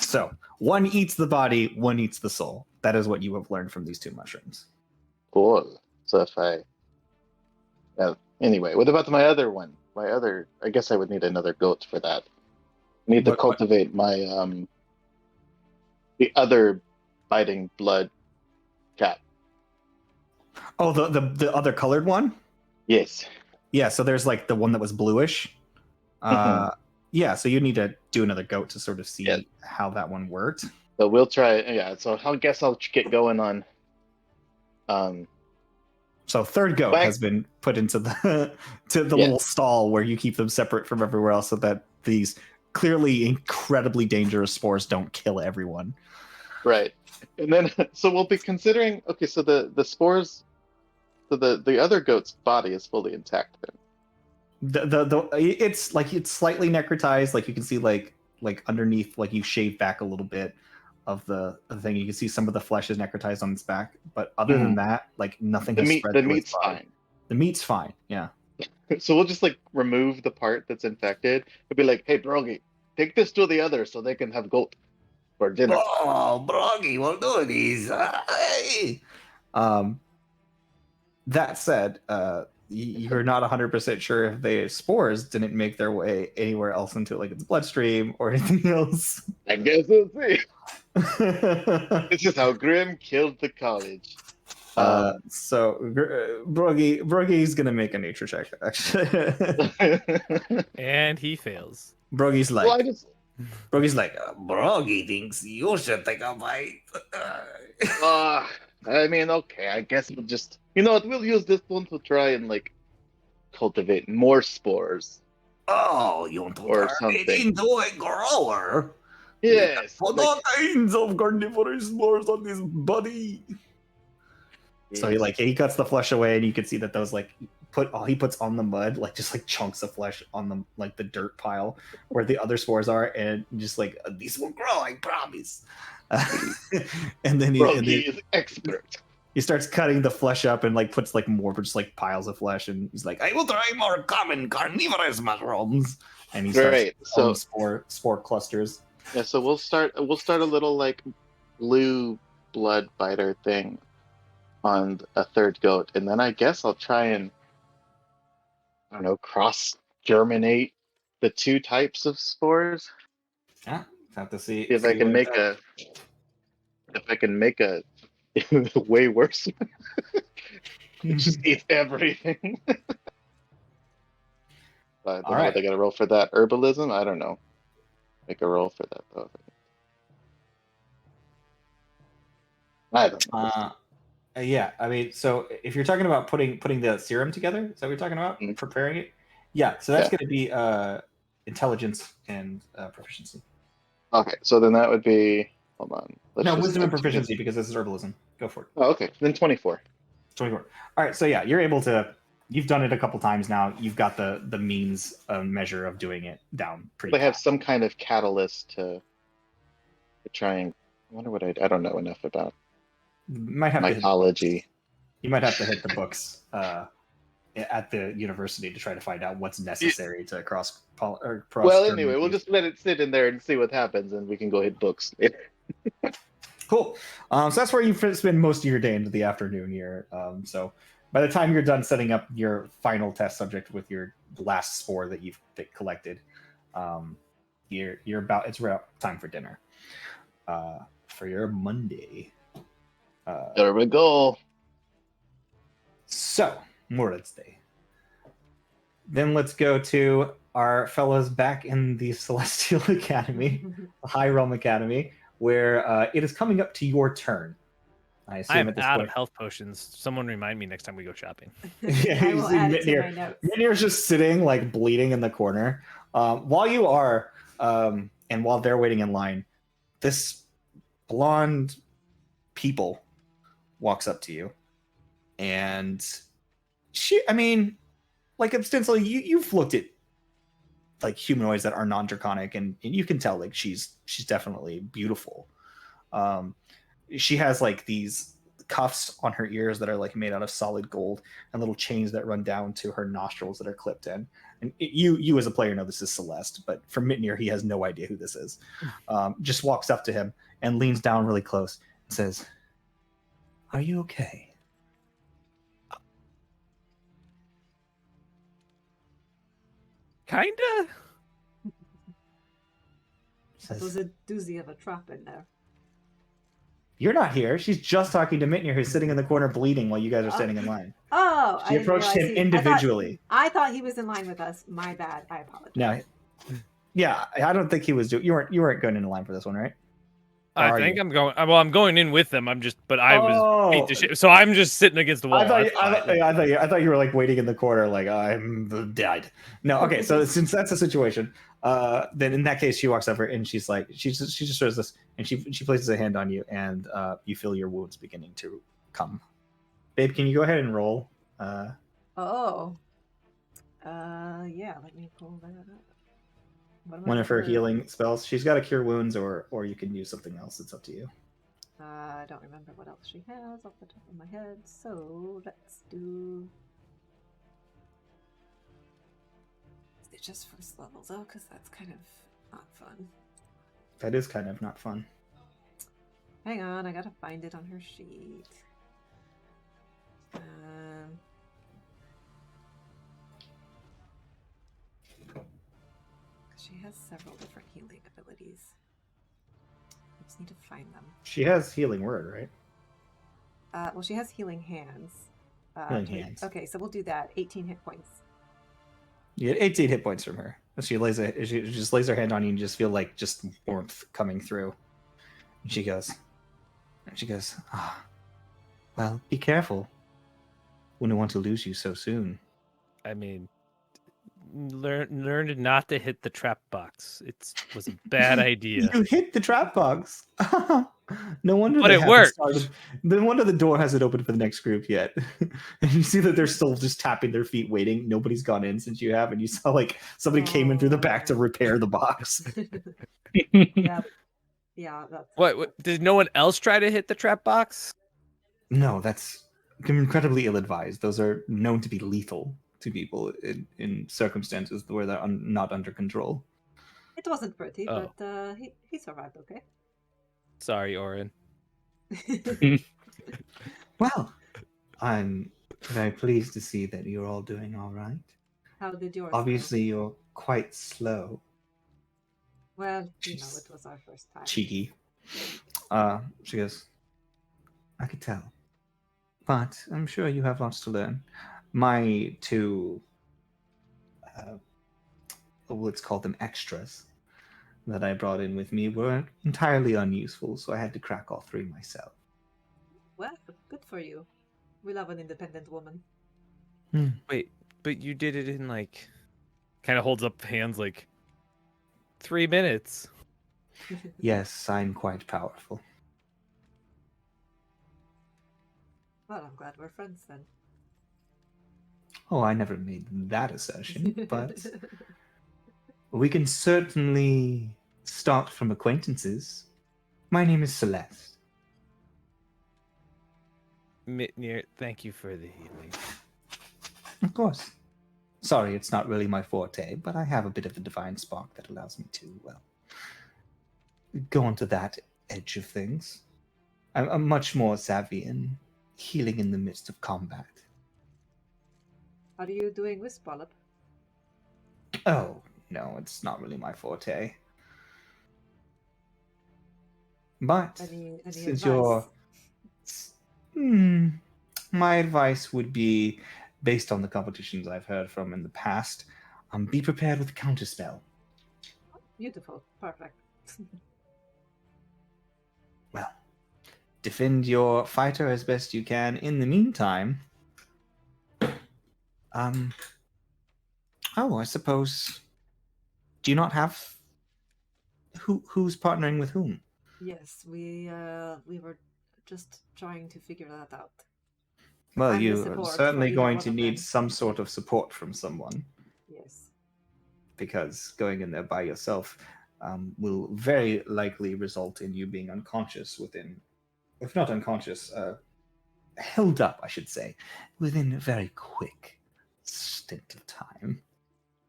Speaker 7: So one eats the body, one eats the soul. That is what you have learned from these two mushrooms.
Speaker 5: Cool. So if I anyway, what about my other one? I guess I would need another goat for that. I need to cultivate my the other biting blood cat.
Speaker 7: Oh, the other colored one?
Speaker 5: Yes.
Speaker 7: Yeah, so there's like the one that was bluish. Yeah, so you need to do another goat to sort of see how that one worked.
Speaker 5: So we'll try. Yeah, so I guess I'll get going on.
Speaker 7: So third goat has been put into the little stall where you keep them separate from everywhere else, so that these clearly incredibly dangerous spores don't kill everyone.
Speaker 5: Right, and then so we'll be considering. Okay, so the spores. So the other goat's body is fully intact then.
Speaker 1: it's like it's slightly necrotized. Like you can see like underneath, like you shave back a little bit of the thing. You can see some of the flesh is necrotized on its back, but other than that, like nothing has spread.
Speaker 5: The
Speaker 1: to its
Speaker 5: meat's
Speaker 1: body.
Speaker 5: fine.
Speaker 1: The meat's fine. Yeah.
Speaker 5: So we'll just like remove the part that's infected. It'll be like, hey, Brogy, take this to the other so they can have goat for dinner.
Speaker 7: Oh, Broggy, we'll do this. Hey.
Speaker 1: That said, you're not 100% sure if the spores didn't make their way anywhere else into like its bloodstream or anything else.
Speaker 5: I guess we'll see. This is how Grim killed the college.
Speaker 1: So Brogy's gonna make a nature check. Actually,
Speaker 6: And he fails.
Speaker 1: Brogy's like,
Speaker 5: well, I just,
Speaker 1: Brogy's like,
Speaker 7: Broggy thinks you should take a bite.
Speaker 5: I mean, okay, I guess we'll just, you know what, we'll use this one to try and like cultivate more spores.
Speaker 7: Oh, you want to
Speaker 5: Or
Speaker 7: turn
Speaker 5: something.
Speaker 7: it into a grower?
Speaker 5: Yes.
Speaker 7: Put
Speaker 5: like-
Speaker 7: all kinds of carnivorous spores on this body.
Speaker 1: so he cuts the flesh away, and you can see that those like he puts on the mud, like just like chunks of flesh on the like the dirt pile where the other spores are, and just like
Speaker 7: This will grow, I promise.
Speaker 1: and then
Speaker 5: Brogy is expert.
Speaker 1: he starts cutting the flesh up and like puts like more just like piles of flesh, and he's like,
Speaker 7: I will try more common carnivorous mushrooms.
Speaker 1: and he starts
Speaker 5: Great. So
Speaker 1: spore clusters.
Speaker 5: yeah, so we'll start a little like blue blood biter thing on a third goat, and then I guess I'll try and, I don't know, cross germinate the two types of spores.
Speaker 1: Yeah, have to see
Speaker 5: See if I can
Speaker 1: what
Speaker 5: make
Speaker 1: that-
Speaker 5: a way worse one. Just eat everything. But
Speaker 1: All right.
Speaker 5: they gotta roll for that. Herbalism? I don't know. Make a roll for that though. I don't know.
Speaker 1: Yeah, I mean, so if you're talking about putting the serum together, is that what you're talking about?
Speaker 5: Mhm.
Speaker 1: Preparing it? Yeah, so that's
Speaker 5: Yeah.
Speaker 1: going to be intelligence and proficiency.
Speaker 5: Okay, so then that would be, hold on. Let's
Speaker 1: No,
Speaker 5: just
Speaker 1: wisdom and
Speaker 5: add 20.
Speaker 1: proficiency because this is herbalism. Go for it.
Speaker 5: Oh, okay. Then 24.
Speaker 1: 24. All right, so yeah, you're able to. You've done it a couple times now. You've got the means measure of doing it down pretty.
Speaker 5: They have
Speaker 1: fast.
Speaker 5: some kind of catalyst to try and, I wonder what I don't know enough about
Speaker 1: Might have to hit,
Speaker 5: mycology.
Speaker 1: you might have to hit the books at the university to try to find out what's necessary to cross.
Speaker 5: Well, anyway, we'll just let it sit in there and see what happens, and we can go hit books.
Speaker 1: Cool. So that's where you spend most of your day into the afternoon here. So by the time you're done setting up your final test subject with your last spore that you've collected, it's about time for dinner. For your Monday.
Speaker 5: There we go.
Speaker 1: So Moritz Day. Then let's go to our fellows back in the Celestial Academy, the High Realm Academy, where it is coming up to your turn. I assume
Speaker 6: I'm
Speaker 1: at this
Speaker 6: out
Speaker 1: point.
Speaker 6: of health potions. Someone remind me next time we go shopping.
Speaker 1: Yeah,
Speaker 2: I will add it to my notes.
Speaker 1: Mitnir's just sitting like bleeding in the corner. While you are, and while they're waiting in line, this blonde people walks up to you, and I mean, like ostensibly, you've looked at like humanoids that are non-draconic, and you can tell like she's definitely beautiful. She has like these cuffs on her ears that are like made out of solid gold, and little chains that run down to her nostrils that are clipped in. And you as a player know this is Celeste, but for Mitnir, he has no idea who this is. Just walks up to him and leans down really close and says, "Are you okay?"
Speaker 6: Kinda.
Speaker 1: Says,
Speaker 2: There's a doozy of a trap in there.
Speaker 1: "You're not here." She's just talking to Mitnir, who's sitting in the corner bleeding while you guys are standing in line.
Speaker 2: Oh,
Speaker 1: She approached him individually.
Speaker 2: I thought he was in line with us. My bad. I apologize.
Speaker 1: No, yeah, I don't think he was doing. You weren't going into line for this one, right? Or
Speaker 6: I
Speaker 1: are
Speaker 6: think
Speaker 1: you?
Speaker 6: I'm going. Well, I'm going in with them. I was
Speaker 1: Oh.
Speaker 6: beat to shit. So I'm just sitting against the wall.
Speaker 1: I thought,
Speaker 6: That's fine.
Speaker 1: I thought you were like waiting in the corner, like I'm dead. No, okay. So since that's the situation, then in that case, she walks over and she's like, she just does this, and she places a hand on you, and you feel your wounds beginning to come. Babe, can you go ahead and roll?
Speaker 2: Oh. Yeah, let me pull that up. What am I
Speaker 1: One of her
Speaker 2: gonna-
Speaker 1: healing spells. She's got a cure wounds, or you can use something else. It's up to you.
Speaker 2: I don't remember what else she has off the top of my head, so let's do. It's just first level though, because that's kind of not fun.
Speaker 1: That is kind of not fun.
Speaker 2: Hang on, I gotta find it on her sheet. Um, she has several different healing abilities. I just need to find them.
Speaker 1: She has healing word, right?
Speaker 2: Well, she has healing hands.
Speaker 1: Healing hands.
Speaker 2: Okay, so we'll do that. 18 hit points.
Speaker 1: You get 18 hit points from her. She just lays her hand on you and you just feel like just warmth coming through. And she goes, well, be careful. Wouldn't want to lose you so soon.
Speaker 6: I mean, learned not to hit the trap box. It was a bad idea.
Speaker 1: You hit the trap box. No wonder
Speaker 6: But
Speaker 1: they
Speaker 6: it
Speaker 1: haven't
Speaker 6: worked.
Speaker 1: started. No wonder the door hasn't opened for the next group yet. And you see that they're still just tapping their feet, waiting. Nobody's gone in since you have, and you saw like somebody came in through the back to repair the box.
Speaker 2: Yeah, that's
Speaker 6: What? Did no one else try to hit the trap box?
Speaker 1: No, that's incredibly ill-advised. Those are known to be lethal to people in circumstances where they're not under control.
Speaker 2: It wasn't pretty,
Speaker 6: Oh.
Speaker 2: but he survived okay.
Speaker 6: Sorry, Orin.
Speaker 1: Well, I'm very pleased to see that you're all doing all right.
Speaker 2: How did yours go?
Speaker 1: Obviously, you're quite slow.
Speaker 2: Well, you know,
Speaker 1: She's
Speaker 2: it was our first time.
Speaker 1: cheeky. She goes, I could tell. But I'm sure you have lots to learn. My two, let's call them extras, that I brought in with me were entirely unuseful, so I had to crack all three myself.
Speaker 2: Well, good for you. We love an independent woman.
Speaker 6: Wait, but you did it in like, kind of holds up hands like 3 minutes.
Speaker 1: Yes, I'm quite powerful.
Speaker 2: Well, I'm glad we're friends then.
Speaker 1: Oh, I never made that assertion, but we can certainly start from acquaintances. My name is Celeste.
Speaker 6: Mitnir, thank you for the healing.
Speaker 1: Of course. Sorry, it's not really my forte, but I have a bit of the divine spark that allows me to, well, go onto that edge of things. I'm much more savvy in healing in the midst of combat.
Speaker 2: Are you doing Wisp Wallop?
Speaker 1: Oh, no, it's not really my forte. But
Speaker 2: Any
Speaker 1: since
Speaker 2: advice?
Speaker 1: you're... my advice would be, based on the competitions I've heard from in the past, be prepared with counterspell.
Speaker 2: Beautiful. Perfect.
Speaker 1: Well, defend your fighter as best you can. In the meantime, I suppose, do you not have who's partnering with whom?
Speaker 2: Yes, we were just trying to figure that out.
Speaker 1: Well,
Speaker 2: I'm the
Speaker 1: you are
Speaker 2: support
Speaker 1: certainly
Speaker 2: for either
Speaker 1: going
Speaker 2: one
Speaker 1: to
Speaker 2: of
Speaker 1: need
Speaker 2: them.
Speaker 1: some sort of support from someone,
Speaker 2: Yes.
Speaker 1: because going in there by yourself will very likely result in you being unconscious within, if not unconscious, held up, I should say, within a very quick stint of time.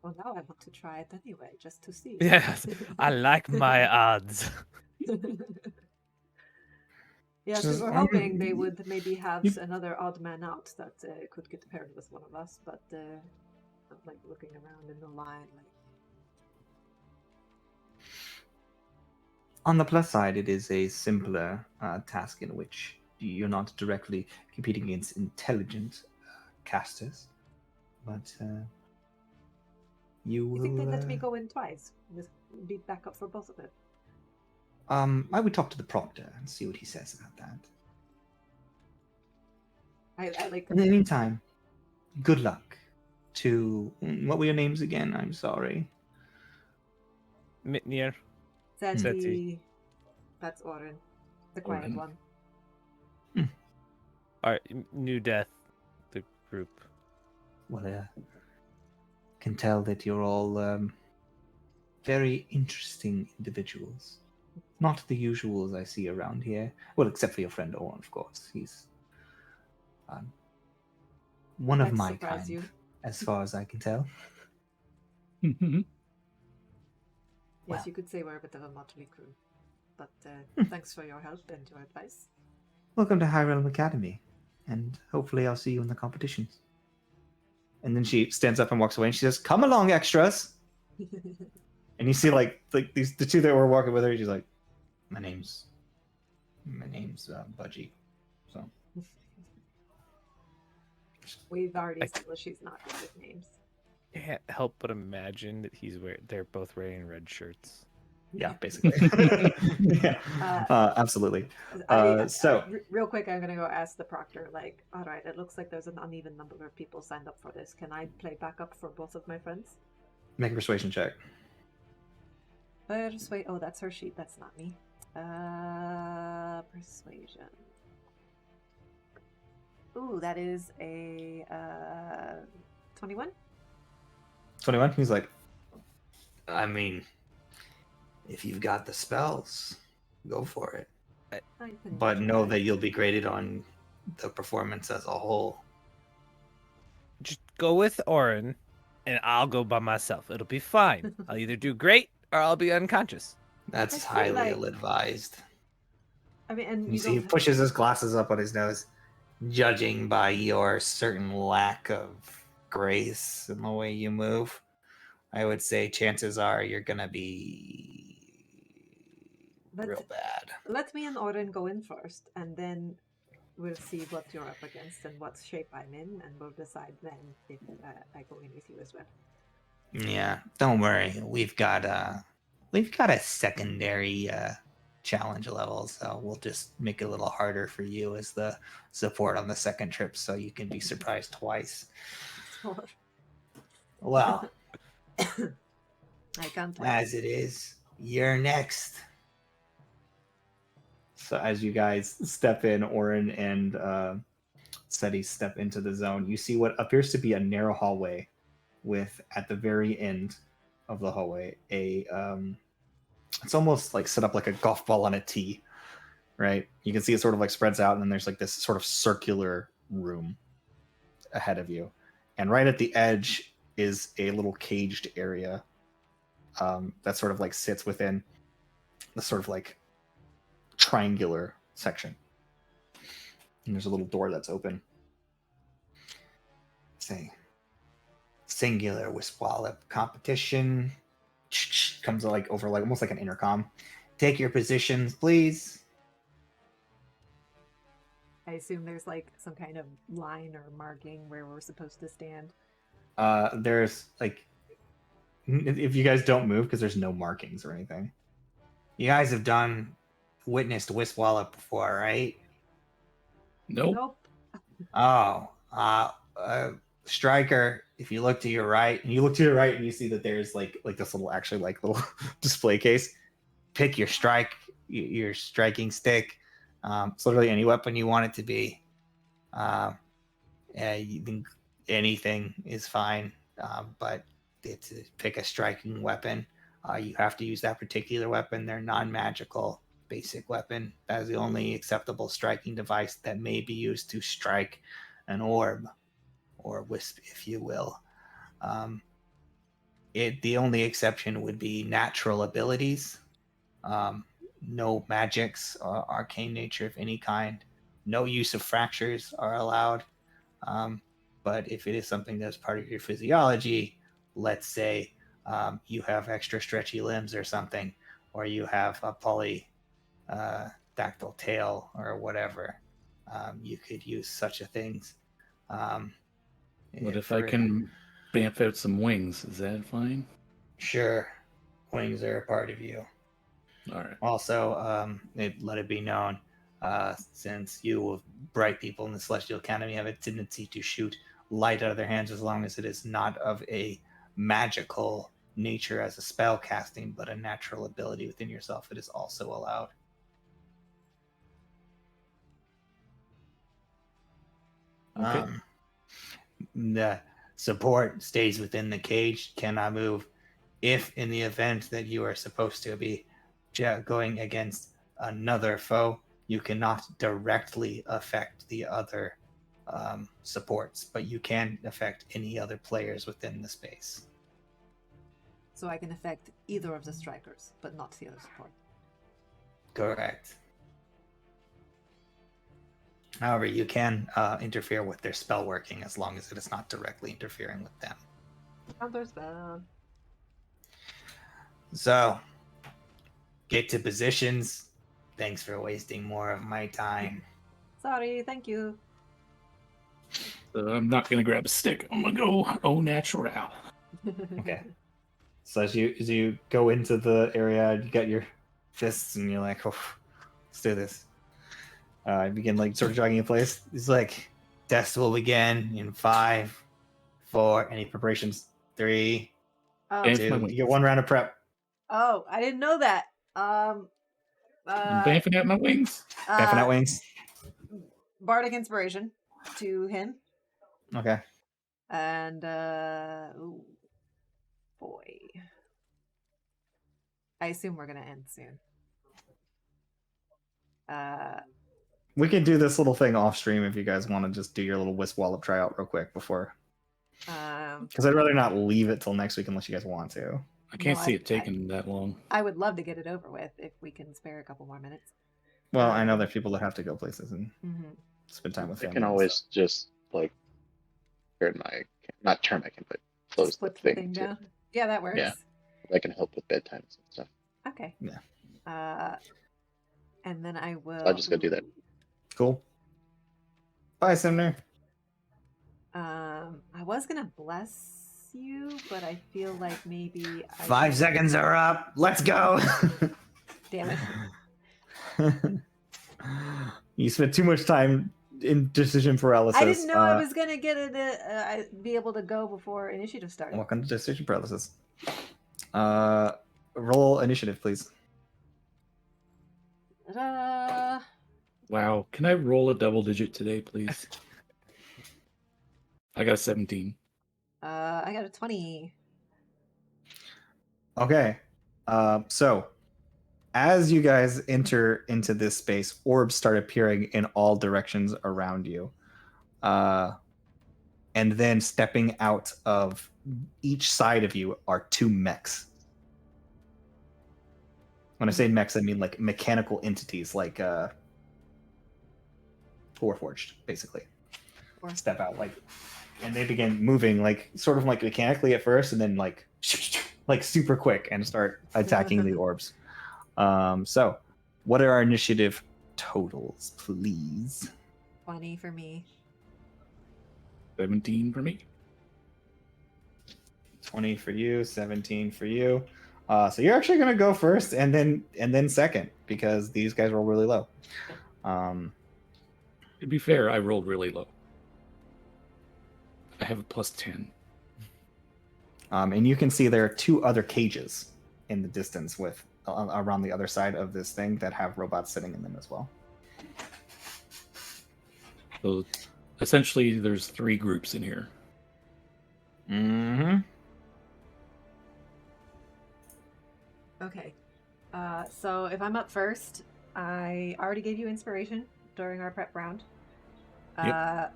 Speaker 2: Well, now I want to try it anyway, just to see.
Speaker 6: Yes, I like my odds.
Speaker 2: Yes, we
Speaker 1: Just,
Speaker 2: were hoping they would maybe have
Speaker 1: you-
Speaker 2: another odd man out that could get paired with one of us, but I'm like looking around in the line, like.
Speaker 1: On the plus side, it is a simpler task in which you're not directly competing against intelligent casters, but you will.
Speaker 2: You think they let me go in twice? This would be backup for both of it.
Speaker 1: I would talk to the proctor and see what he says about that.
Speaker 2: I like.
Speaker 1: In the meantime, good luck to... What were your names again? I'm sorry.
Speaker 6: Mitnir.
Speaker 2: Zeti. That's Orin, the quiet
Speaker 1: Orin.
Speaker 2: one.
Speaker 6: All right, New Death, the group.
Speaker 1: Well,
Speaker 7: can tell that you're all very interesting individuals. Not the usuals I see around here. Well, except for your friend Owen, of course. He's one of
Speaker 2: I'd
Speaker 7: my
Speaker 2: surprise
Speaker 7: kind,
Speaker 2: you.
Speaker 7: as far as I can tell.
Speaker 2: Yes,
Speaker 7: Well.
Speaker 2: you could say we're a bit of a motley crew. But thanks for your help and your advice.
Speaker 7: Welcome to High Realm Academy, and hopefully I'll see you in the competitions. And then she stands up and walks away, and she says, "Come along, extras." And you see the two that were walking with her. She's like, "My name's Budgie." So
Speaker 2: We've already
Speaker 6: I-
Speaker 2: established she's not good with names.
Speaker 6: Can't help but imagine that they're both wearing red shirts.
Speaker 7: yeah, basically, yeah, absolutely.
Speaker 2: Real quick, I'm gonna go ask the proctor. Like, all right, it looks like there's an uneven number of people signed up for this. Can I play backup for both of my friends?
Speaker 7: Make a persuasion check.
Speaker 2: Persuade. Oh, that's her sheet. That's not me. Persuasion. Ooh, that is a 21.
Speaker 7: 21. He's like, I mean, if you've got the spells, go for it. But know that you'll be graded on the performance as a whole.
Speaker 6: Just go with Orin, and I'll go by myself. It'll be fine. I'll either do great or I'll be unconscious.
Speaker 7: That's
Speaker 2: I feel
Speaker 7: highly
Speaker 2: like-
Speaker 7: ill-advised.
Speaker 2: I mean, and
Speaker 7: You see, he
Speaker 2: don't-
Speaker 7: pushes his glasses up on his nose. Judging by your certain lack of grace in the way you move, I would say chances are you're gonna be real bad.
Speaker 2: Let me and Oren go in first, and then we'll see what you're up against and what shape I'm in, and we'll decide then if I go in with you as well.
Speaker 7: Yeah, don't worry. We've got a secondary challenge level, so we'll just make it a little harder for you as the support on the second trip, so you can be surprised twice. Well,
Speaker 2: I can't wait.
Speaker 7: as it is, you're next. So as you guys step in, Orin and Seti step into the zone, you see what appears to be a narrow hallway with, at the very end of the hallway, it's almost like set up like a golf ball on a tee, right? You can see it sort of like spreads out, and then there's like this sort of circular room ahead of you. And right at the edge is a little caged area that sort of like sits within the sort of like triangular section. And there's a little door that's open. Say, singular Wiswallop competition. Comes like over like almost like an intercom. Take your positions, please.
Speaker 2: I assume there's like some kind of line or marking where we're supposed to stand.
Speaker 7: There's like, if you guys don't move, because there's no markings or anything. You guys have witnessed Wiswallop before, right?
Speaker 4: Nope.
Speaker 2: Nope.
Speaker 7: Oh, Striker, if you look to your right, and you see that there's like this little little display case. Pick your striking stick. It's literally any weapon you want it to be. You think anything is fine, but to pick a striking weapon, you have to use that particular weapon. They're non-magical. Basic weapon. That is the only acceptable striking device that may be used to strike an orb or wisp, if you will. The only exception would be natural abilities. No magics or arcane nature of any kind. No use of fractures are allowed. But if it is something that's part of your physiology, let's say you have extra stretchy limbs or something, or you have a polydactyl tail or whatever, you could use such a things.
Speaker 4: What if I can bamf out some wings? Is that fine?
Speaker 7: Sure, wings are a part of you.
Speaker 4: All right.
Speaker 7: Also, let it be known, since you bright people in the Celestial Academy have a tendency to shoot light out of their hands, as long as it is not of a magical nature as a spell casting, but a natural ability within yourself, it is also allowed.
Speaker 4: Okay.
Speaker 1: support stays within the cage, cannot move. If in the event that you are supposed to be going against another foe, you cannot directly affect the other supports, but you can affect any other players within the space.
Speaker 2: So I can affect either of the strikers, but not the other support.
Speaker 1: Correct. However, you can interfere with their spell working as long as it is not directly interfering with them.
Speaker 2: Counter spell.
Speaker 1: So, get to positions. Thanks for wasting more of my time.
Speaker 2: Sorry, thank you.
Speaker 4: I'm not gonna grab a stick. I'm gonna go au natural.
Speaker 1: Okay. So as you go into the area, you got your fists, and you're like, oh, let's do this. You begin like sort of jogging in place. It's like, test will begin in 5, 4. Any preparations? 3,
Speaker 2: Oh,
Speaker 4: And
Speaker 1: 2.
Speaker 4: my
Speaker 1: You
Speaker 4: wings.
Speaker 1: get 1 round of prep.
Speaker 2: oh, I didn't know that.
Speaker 4: I'm bamfing at my wings.
Speaker 1: Baffing out wings.
Speaker 2: Bardic inspiration to him,
Speaker 1: Okay.
Speaker 2: and ooh, boy, I assume we're gonna end soon.
Speaker 1: We can do this little thing off stream if you guys want to just do your little wisp wallop tryout real quick before. Because I'd rather not leave it till next week unless you guys want to.
Speaker 4: I can't
Speaker 2: No,
Speaker 4: see it taking that long.
Speaker 2: I would love to get it over with if we can spare a couple more minutes.
Speaker 1: Well, I know there's people that have to go places and
Speaker 2: Mm-hmm.
Speaker 1: spend time with
Speaker 5: I
Speaker 1: family.
Speaker 5: can
Speaker 1: and
Speaker 5: always
Speaker 1: stuff.
Speaker 5: just like not turn my can, but close
Speaker 2: Just
Speaker 5: the
Speaker 2: put the
Speaker 5: thing.
Speaker 2: thing
Speaker 5: too.
Speaker 2: down. Yeah, that works.
Speaker 5: Yeah. I can help with bedtimes and stuff.
Speaker 2: Okay.
Speaker 1: Yeah.
Speaker 2: And then I will.
Speaker 5: I'll just go do that.
Speaker 1: Cool. Bye, Simner.
Speaker 2: I was gonna bless you, but I feel like maybe
Speaker 1: 5 seconds are up. Let's go.
Speaker 2: Damn it.
Speaker 1: You spent too much time in decision paralysis.
Speaker 2: I didn't know I was gonna get it. Be able to go before initiative started.
Speaker 1: Welcome to decision paralysis. Roll initiative, please.
Speaker 4: Wow. Can I roll a double digit today, please? I got a 17.
Speaker 2: I got a 20.
Speaker 1: Okay. So as you guys enter into this space, orbs start appearing in all directions around you. And then stepping out of each side of you are 2 mechs. When I say mechs, I mean like mechanical entities, like Warforged, basically. Step out, like, and they begin moving, like sort of like mechanically at first, and then like super quick, and start attacking the orbs. So, what are our initiative totals, please?
Speaker 2: 20 for me.
Speaker 4: 17 for me.
Speaker 1: 20 for you, 17 for you. So you're actually gonna go first, and then second, because these guys roll really low.
Speaker 4: To be fair, I rolled really low. I have a +10.
Speaker 1: And you can see there are 2 other cages in the distance with around the other side of this thing that have robots sitting in them as well.
Speaker 4: So essentially, there's 3 groups in here.
Speaker 1: Mm-hmm.
Speaker 2: Okay. So if I'm up first, I already gave you inspiration during our prep round.
Speaker 4: Yep.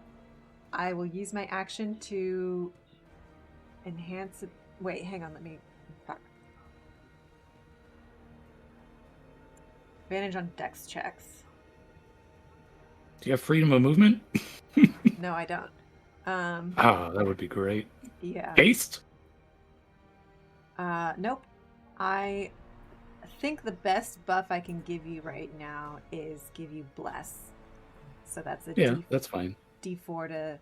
Speaker 2: I will use my action to enhance it. Wait, hang on, let me fuck. Advantage on dex checks.
Speaker 4: Do you have freedom of movement?
Speaker 2: No, I don't.
Speaker 4: That would be great.
Speaker 2: Yeah.
Speaker 4: Haste?
Speaker 2: Nope. I think the best buff I can give you right now is give you bless. So that's a
Speaker 4: Yeah, that's fine.
Speaker 2: D4 to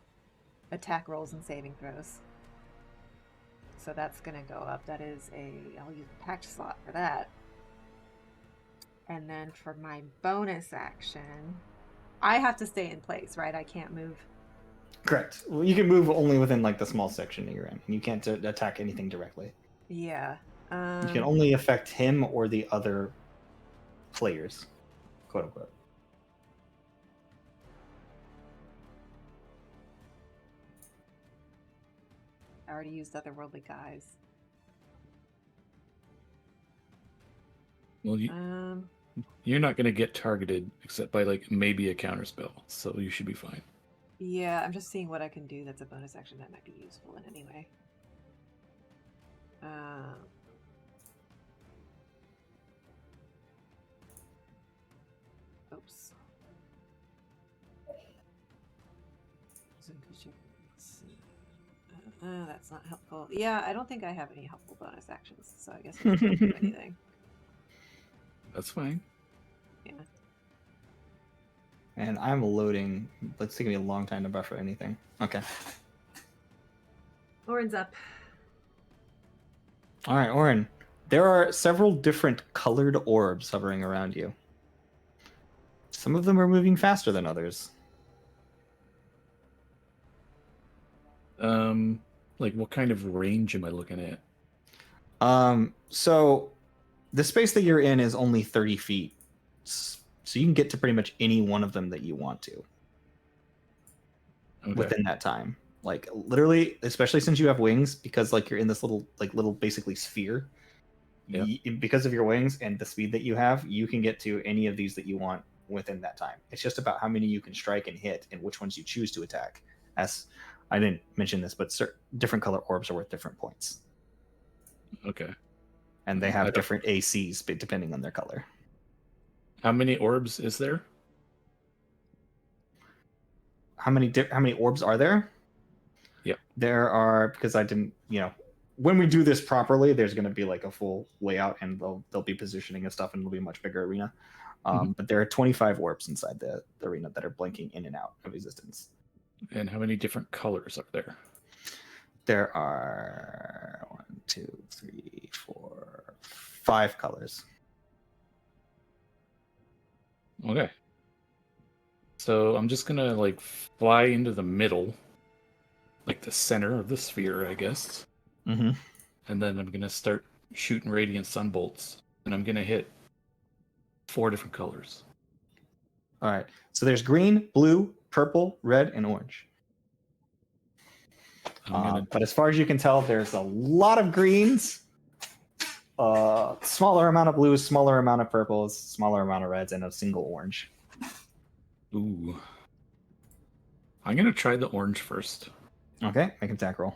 Speaker 2: attack rolls and saving throws. So that's gonna go up. That is I'll use a pact slot for that. And then for my bonus action, I have to stay in place, right? I can't move.
Speaker 1: Correct. Well, you can move only within like the small section that you're in. You can't attack anything directly.
Speaker 2: Yeah.
Speaker 1: You can only affect him or the other players, quote unquote.
Speaker 2: already used otherworldly guise.
Speaker 4: Well, you're not gonna get targeted except by like maybe a counterspell, so you should be fine.
Speaker 2: Yeah, I'm just seeing what I can do that's a bonus action that might be useful in any way. Oops. That's not helpful. Yeah, I don't think I have any helpful bonus actions, so I guess I can't do anything.
Speaker 4: That's fine.
Speaker 2: Yeah.
Speaker 1: And I'm loading. It's taking me a long time to buffer anything. Okay.
Speaker 2: Orin's up.
Speaker 1: All right, Orin. There are several different colored orbs hovering around you. Some of them are moving faster than others.
Speaker 4: Like what kind of range am I looking at?
Speaker 1: So the space that you're in is only 30 feet. So you can get to pretty much any one of them that you want to within that time. Like literally, especially since you have wings, because like you're in this little basically sphere.
Speaker 4: Yep.
Speaker 1: Because of your wings and the speed that you have, you can get to any of these that you want within that time. It's just about how many you can strike and hit and which ones you choose to attack. As I didn't mention this, but different color orbs are worth different points.
Speaker 4: Okay.
Speaker 1: And they have different ACs depending on their color.
Speaker 4: How many orbs is there?
Speaker 1: How many orbs are there?
Speaker 4: Yep.
Speaker 1: There are, because I didn't, when we do this properly, there's going to be like a full layout and they'll be positioning and stuff and it'll be a much bigger arena. But there are 25 orbs inside the arena that are blinking in and out of existence.
Speaker 4: And how many different colors are there?
Speaker 1: There are 1, 2, 3, 4, 5 colors.
Speaker 4: Okay. So I'm just gonna like fly into the middle, like the center of the sphere, I guess.
Speaker 1: Mm-hmm.
Speaker 4: And then I'm gonna start shooting radiant sunbolts, and I'm gonna hit 4 different colors.
Speaker 1: All right. So there's green, blue, purple, red, and orange. But as far as you can tell, there's a lot of greens, smaller amount of blues, smaller amount of purples, smaller amount of reds, and a single orange.
Speaker 4: Ooh. I'm gonna try the orange first.
Speaker 1: Okay, make an attack roll.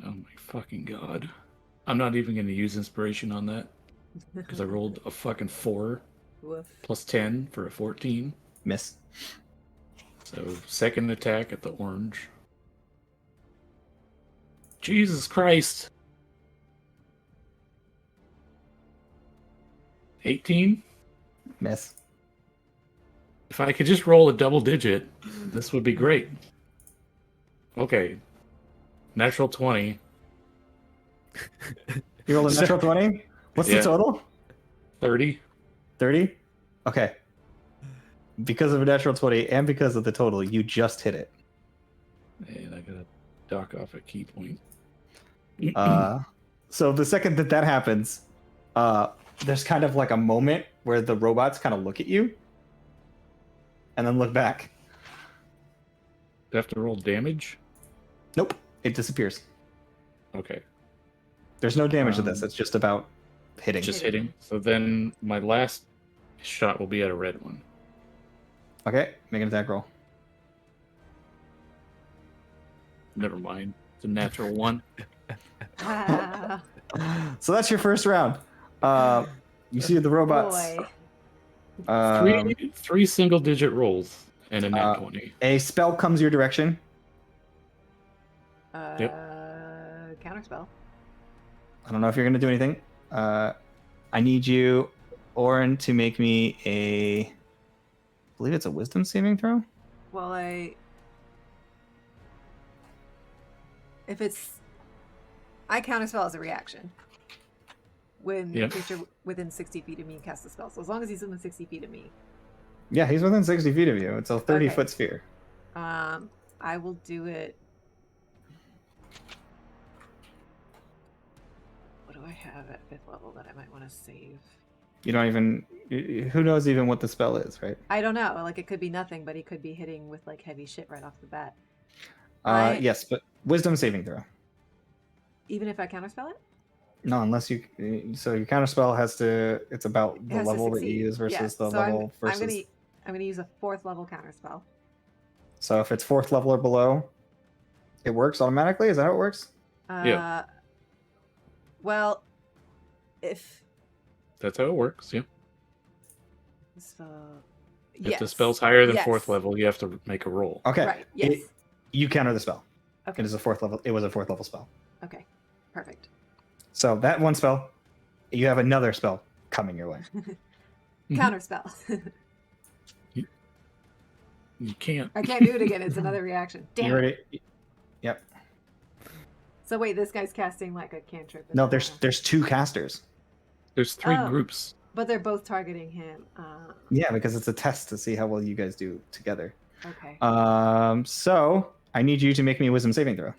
Speaker 4: Oh my fucking god. I'm not even gonna use inspiration on that, because I rolled a fucking 4
Speaker 2: Woof.
Speaker 4: plus 10 for a 14.
Speaker 1: Miss.
Speaker 4: So second attack at the orange. Jesus Christ. 18?
Speaker 1: Miss.
Speaker 4: If I could just roll a double digit, this would be great. Okay. Natural 20.
Speaker 1: You rolled a natural 20? What's the total?
Speaker 4: 30.
Speaker 1: 30? Okay. Because of a natural 20 and because of the total, you just hit it.
Speaker 4: And I gotta dock off a key point.
Speaker 1: So the second that happens, there's kind of like a moment where the robots kind of look at you and then look back.
Speaker 4: Do I have to roll damage?
Speaker 1: Nope, it disappears.
Speaker 4: Okay.
Speaker 1: There's no damage to this. It's just about hitting.
Speaker 4: Just hitting. So then my last shot will be at a red one.
Speaker 1: Okay, make an attack roll.
Speaker 4: Never mind. It's a natural 1.
Speaker 1: So that's your first round. You see the robots.
Speaker 2: Boy.
Speaker 4: Three single digit rolls and a nat 20.
Speaker 1: A spell comes your direction.
Speaker 2: Counterspell.
Speaker 1: I don't know if you're going to do anything. I need you, Orin, to make me I believe it's a wisdom saving throw.
Speaker 2: Well, if it's... I counterspell as a reaction. When a creature within 60 feet of me casts a spell. So as long as he's within 60 feet of me.
Speaker 1: Yeah, he's within 60 feet of you. It's a 30-foot sphere.
Speaker 2: I will do it. What do I have at 5th level that I might want to save?
Speaker 1: You don't even. Who knows even what the spell is, right?
Speaker 2: I don't know. Like, it could be nothing, but he could be hitting with like heavy shit right off the bat. I-
Speaker 1: Yes, but wisdom saving throw.
Speaker 2: Even if I counterspell it,
Speaker 1: No, unless you. So your counter spell has to. It's about
Speaker 2: it
Speaker 1: the
Speaker 2: has to
Speaker 1: level that you
Speaker 2: succeed.
Speaker 1: use versus
Speaker 2: Yes.
Speaker 1: the
Speaker 2: So
Speaker 1: level
Speaker 2: I'm
Speaker 1: versus.
Speaker 2: gonna use a 4th level counterspell.
Speaker 1: So if it's 4th level or below, it works automatically. Is that how it works?
Speaker 4: Yeah.
Speaker 2: Well, if
Speaker 4: That's how it works. Yeah.
Speaker 2: so,
Speaker 4: If the spell's higher than
Speaker 2: yes.
Speaker 4: 4th level, you have to make a roll.
Speaker 1: Okay.
Speaker 2: Right. Yes.
Speaker 1: You counter the spell.
Speaker 2: Okay.
Speaker 1: It is a 4th level. It was a 4th level spell.
Speaker 2: Okay. Perfect.
Speaker 1: So that one spell, you have another spell coming your way.
Speaker 2: Counterspell.
Speaker 4: You can't.
Speaker 2: I can't do it again. It's another reaction. Damn.
Speaker 1: You
Speaker 2: it.
Speaker 1: already. Yep.
Speaker 2: So wait, this guy's casting like a cantrip.
Speaker 1: No, there's 2 casters.
Speaker 4: There's 3
Speaker 2: Oh.
Speaker 4: groups.
Speaker 2: But they're both targeting him.
Speaker 1: Yeah, because it's a test to see how well you guys do together.
Speaker 2: Okay.
Speaker 1: So I need you to make me a wisdom saving throw.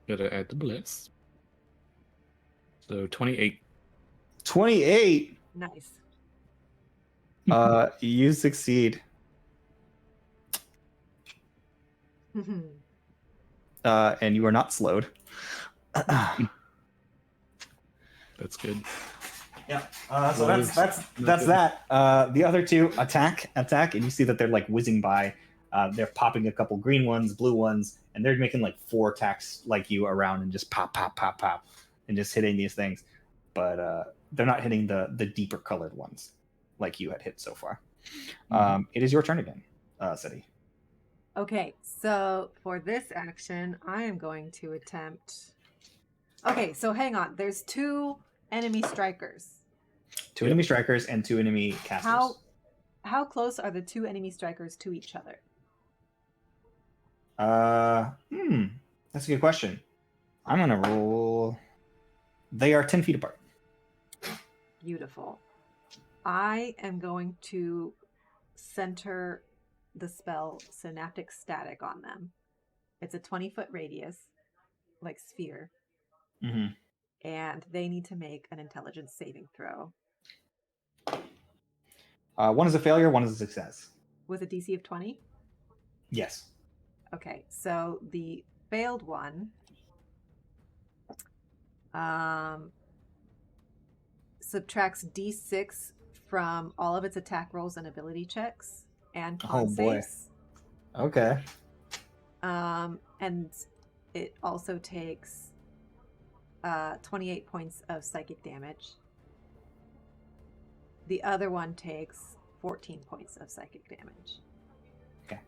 Speaker 4: Gotta add the bliss. So 28.
Speaker 1: 28.
Speaker 2: Nice.
Speaker 1: You succeed. And you are not slowed.
Speaker 4: That's good.
Speaker 1: Yeah. So that's that. The other 2 attack, and you see that they're like whizzing by. They're popping a couple green ones, blue ones, and they're making like 4 attacks like you around and just pop, pop, pop, pop, and just hitting these things. But they're not hitting the deeper colored ones like you had hit so far. It is your turn again, Seti.
Speaker 2: Okay, so for this action, I am going to attempt. Okay, so hang on. There's 2 enemy strikers.
Speaker 1: 2 enemy strikers and 2 enemy casters.
Speaker 2: How close are the 2 enemy strikers to each other?
Speaker 1: That's a good question. I'm gonna roll. They are 10 feet apart.
Speaker 2: Beautiful. I am going to center the spell Synaptic Static on them. It's a 20-foot radius, like sphere,
Speaker 1: Mm-hmm.
Speaker 2: and they need to make an intelligence saving throw
Speaker 1: One is a failure, one is a success.
Speaker 2: with a DC of 20.
Speaker 1: Yes.
Speaker 2: Okay, so the failed one subtracts D6 from all of its attack rolls and ability checks and con
Speaker 1: boy.
Speaker 2: saves.
Speaker 1: Okay.
Speaker 2: And it also takes 28 points of psychic damage. The other one takes 14 points of psychic damage.
Speaker 1: Okay.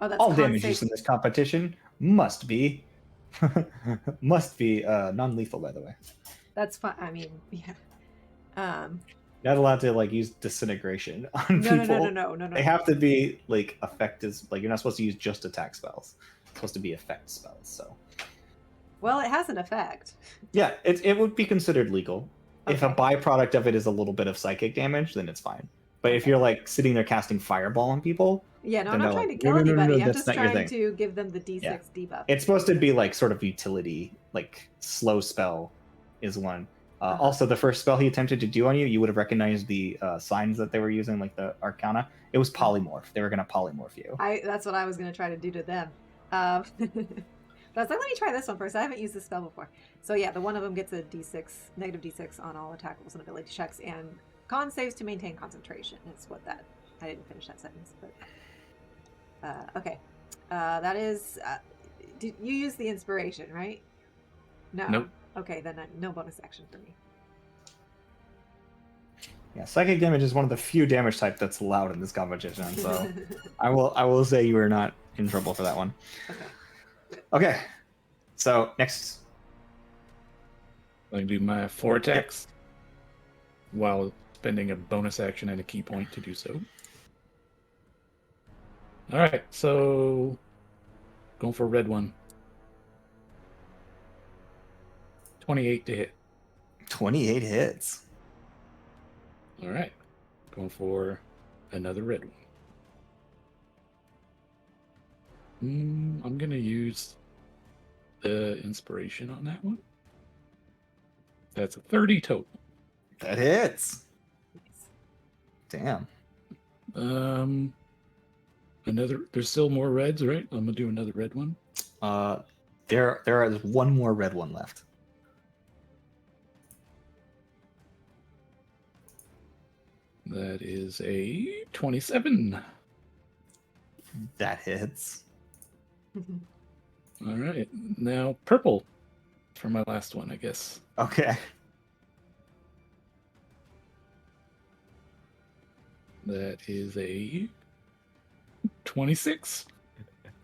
Speaker 2: Oh, that's
Speaker 1: All
Speaker 2: con
Speaker 1: damages
Speaker 2: save.
Speaker 1: in this competition must be non-lethal, by the way.
Speaker 2: That's fine. I mean, yeah.
Speaker 1: Not allowed to like use disintegration on people.
Speaker 2: No.
Speaker 1: They have to be like effective. Like you're not supposed to use just attack spells. It's supposed to be effect spells. So
Speaker 2: Well, it has an effect.
Speaker 1: yeah, it would be considered legal. If a
Speaker 2: Okay.
Speaker 1: byproduct of it is a little bit of psychic damage, then it's fine. But if you're like sitting there casting fireball on people,
Speaker 2: Yeah, no,
Speaker 1: then
Speaker 2: I'm not
Speaker 1: they're
Speaker 2: trying
Speaker 1: like,
Speaker 2: to kill
Speaker 1: no,
Speaker 2: anybody. I'm
Speaker 1: that's
Speaker 2: just
Speaker 1: not your
Speaker 2: trying
Speaker 1: thing.
Speaker 2: to give them the D6
Speaker 1: Yeah.
Speaker 2: debuff.
Speaker 1: It's supposed to be like sort of utility, like slow spell is one. Also, the first spell he attempted to do on you, you would have recognized the signs that they were using, like the Arcana. It was polymorph. They were going to polymorph you.
Speaker 2: That's what I was going to try to do to them. But I was like, let me try this one first. I haven't used this spell before. So yeah, the one of them gets a D6, negative D6 on all attack rolls and ability checks, and con saves to maintain concentration. That's what that. I didn't finish that sentence, but okay. That is. Did you use the inspiration, right? No.
Speaker 4: Nope.
Speaker 2: Okay, then no bonus action for me.
Speaker 1: Yeah, psychic damage is one of the few damage type that's allowed in this competition. So I will say you are not in trouble for that one.
Speaker 2: Okay.
Speaker 1: Okay. So next.
Speaker 4: I can do my 4 attacks while spending a bonus action and a key point to do so. All right, so going for a red one. 28 to hit.
Speaker 1: 28 hits.
Speaker 4: All right, going for another red one. I'm gonna use the inspiration on that one. That's a 30 total.
Speaker 7: That hits. Damn.
Speaker 4: There's still more reds, right? I'm gonna do another red one.
Speaker 7: There is one more red one left.
Speaker 4: That is a 27.
Speaker 7: That hits.
Speaker 4: All right, now purple for my last one, I guess.
Speaker 7: Okay.
Speaker 4: That is a 26.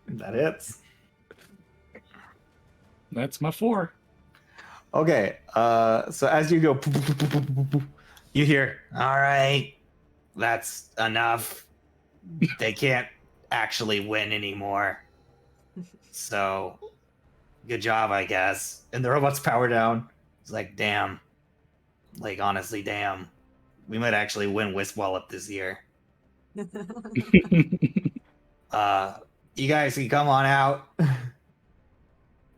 Speaker 7: That hits.
Speaker 4: That's my 4.
Speaker 7: Okay. So as you go, you hear, all right, that's enough. They can't actually win anymore. So, good job, I guess. And the robots power down. It's like, damn. Like, honestly, damn. We might actually win Wiswallop this year. You guys can come on out.